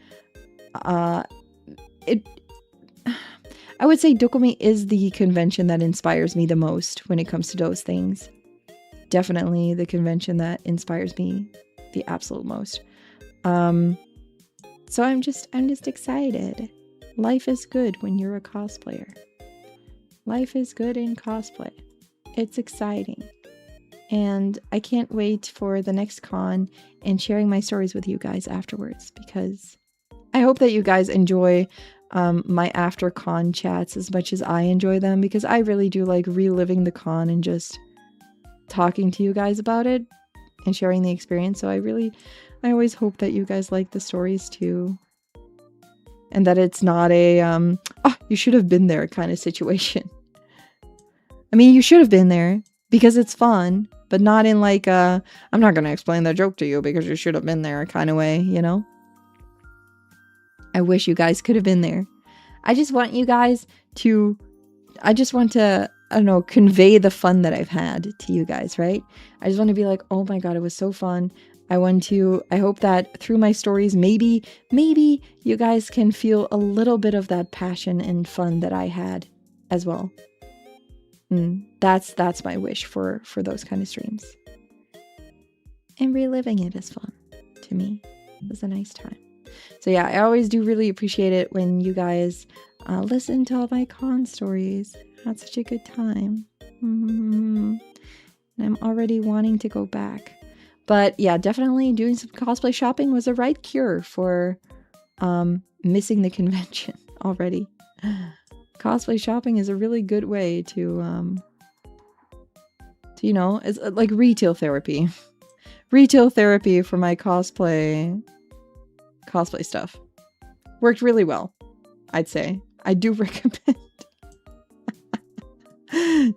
I would say Dokomi is the convention that inspires me the most when it comes to those things. Definitely the convention that inspires me the absolute most. So I'm just excited. Life is good when you're a cosplayer. Life is good in cosplay. It's exciting. And I can't wait for the next con and sharing my stories with you guys afterwards, because I hope that you guys enjoy my after con chats as much as I enjoy them, because I really do like reliving the con and just talking to you guys about it and sharing the experience. So I always hope that you guys like the stories too. And that it's not a, oh, you should have been there kind of situation. I mean, you should have been there because it's fun, but not in like a, I'm not going to explain the joke to you because you should have been there kind of way, you know? I wish you guys could have been there. I just want you guys to, I don't know, convey the fun that I've had to you guys, right? I just want to be like, oh my God, it was so fun. I hope that through my stories, maybe you guys can feel a little bit of that passion and fun that I had as well. That's my wish for those kind of streams. And reliving it is fun to me. It was a nice time. So yeah, I always do really appreciate it when you guys listen to all my con stories. I had such a good time. And I'm already wanting to go back. But yeah, definitely doing some cosplay shopping was a right cure for missing the convention already. Cosplay shopping is a really good way to you know, it's like retail therapy. Retail therapy for my cosplay stuff. Worked really well, I'd say. I do recommend.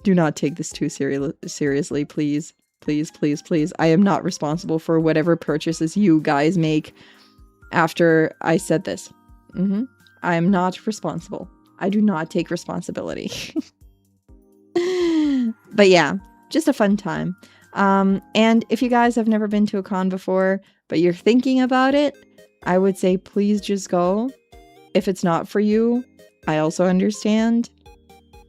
Do not take this too seriously, please. Please, please, please. I am not responsible for whatever purchases you guys make after I said this. I am not responsible. I do not take responsibility. But yeah, just a fun time. And if you guys have never been to a con before, but you're thinking about it, I would say please just go. If it's not for you, I also understand.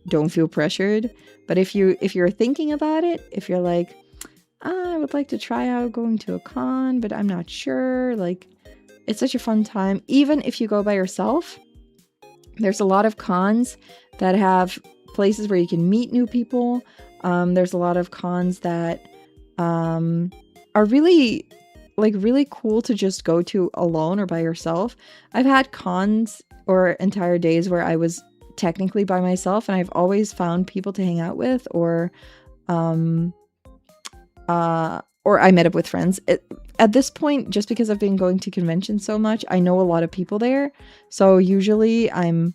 Don't feel pressured. But if you're thinking about it, if you're like, I would like to try out going to a con, but I'm not sure. Like, it's such a fun time. Even if you go by yourself, there's a lot of cons that have places where you can meet new people. There's a lot of cons that are really cool to just go to alone or by yourself. I've had cons or entire days where I was technically by myself, and I've always found people to hang out with, or I met up with friends. At this point, just because I've been going to conventions so much, I know a lot of people there. So usually I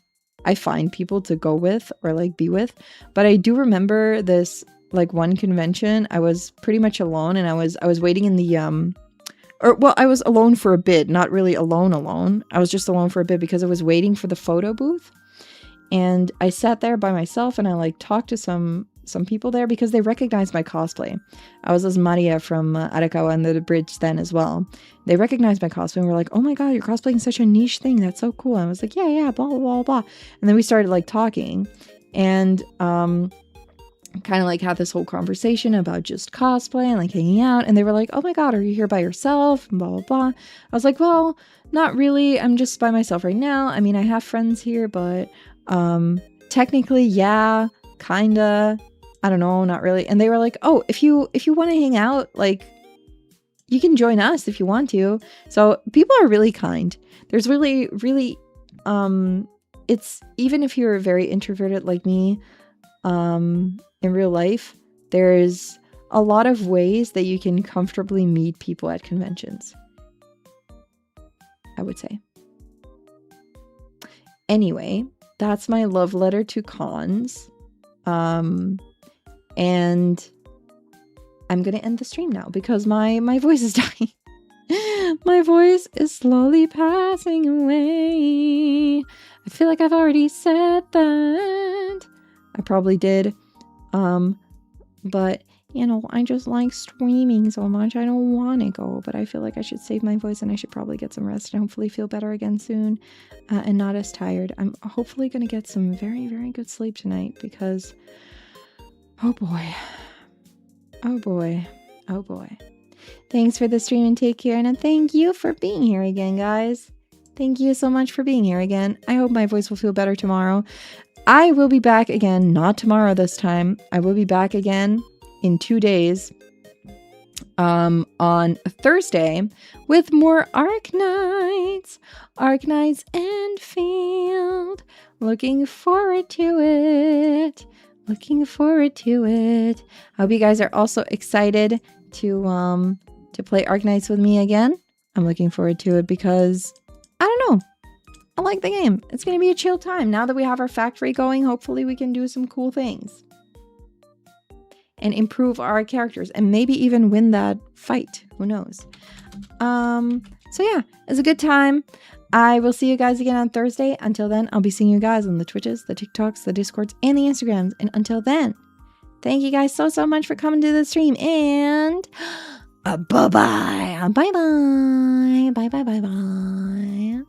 find people to go with or like be with. But I do remember this like one convention, I was pretty much alone, and I was waiting in the I was alone for a bit, not really alone. I was just alone for a bit because I was waiting for the photo booth. And I sat there by myself, and I like talked to some people there because they recognized my cosplay. I was as Maria from Arakawa Under the Bridge then as well. They recognized my cosplay and were like, oh my God, you're cosplaying such a niche thing. That's so cool. And I was like, yeah, blah, blah, blah, blah. And then we started like talking and kind of like had this whole conversation about just cosplay and like hanging out. And they were like, oh my God, are you here by yourself? And blah, blah, blah. I was like, well, not really. I'm just by myself right now. I mean, I have friends here, but technically, yeah, kinda. I don't know, not really. And they were like, oh, if you want to hang out, like, you can join us if you want to. So people are really kind. There's really, it's, even if you're very introverted like me, in real life, there's a lot of ways that you can comfortably meet people at conventions, I would say. Anyway, that's my love letter to cons. And I'm going to end the stream now because my voice is dying. My voice is slowly passing away. I feel like I've already said that. I probably did. But, you know, I just like streaming so much. I don't want to go, but I feel like I should save my voice and I should probably get some rest and hopefully feel better again soon and not as tired. I'm hopefully going to get some very, very good sleep tonight because... Oh boy. Thanks for the stream and take care. And thank you for being here again, guys. Thank you so much for being here again. I hope my voice will feel better tomorrow. I will be back again, not tomorrow this time. I will be back again in 2 days. on Thursday with more Arknights and Field. Looking forward to it. Hope you guys are also excited to play Arknights with me again. I'm looking forward to it because I don't know. I like the game. It's going to be a chill time. Now that we have our factory going, hopefully we can do some cool things. And improve our characters. And maybe even win that fight. Who knows? So yeah, it's a good time. I will see you guys again on Thursday. Until then, I'll be seeing you guys on the Twitches, the TikToks, the Discords, and the Instagrams. And until then, thank you guys so much for coming to the stream. And bye-bye. Bye-bye. Bye-bye. Bye-bye.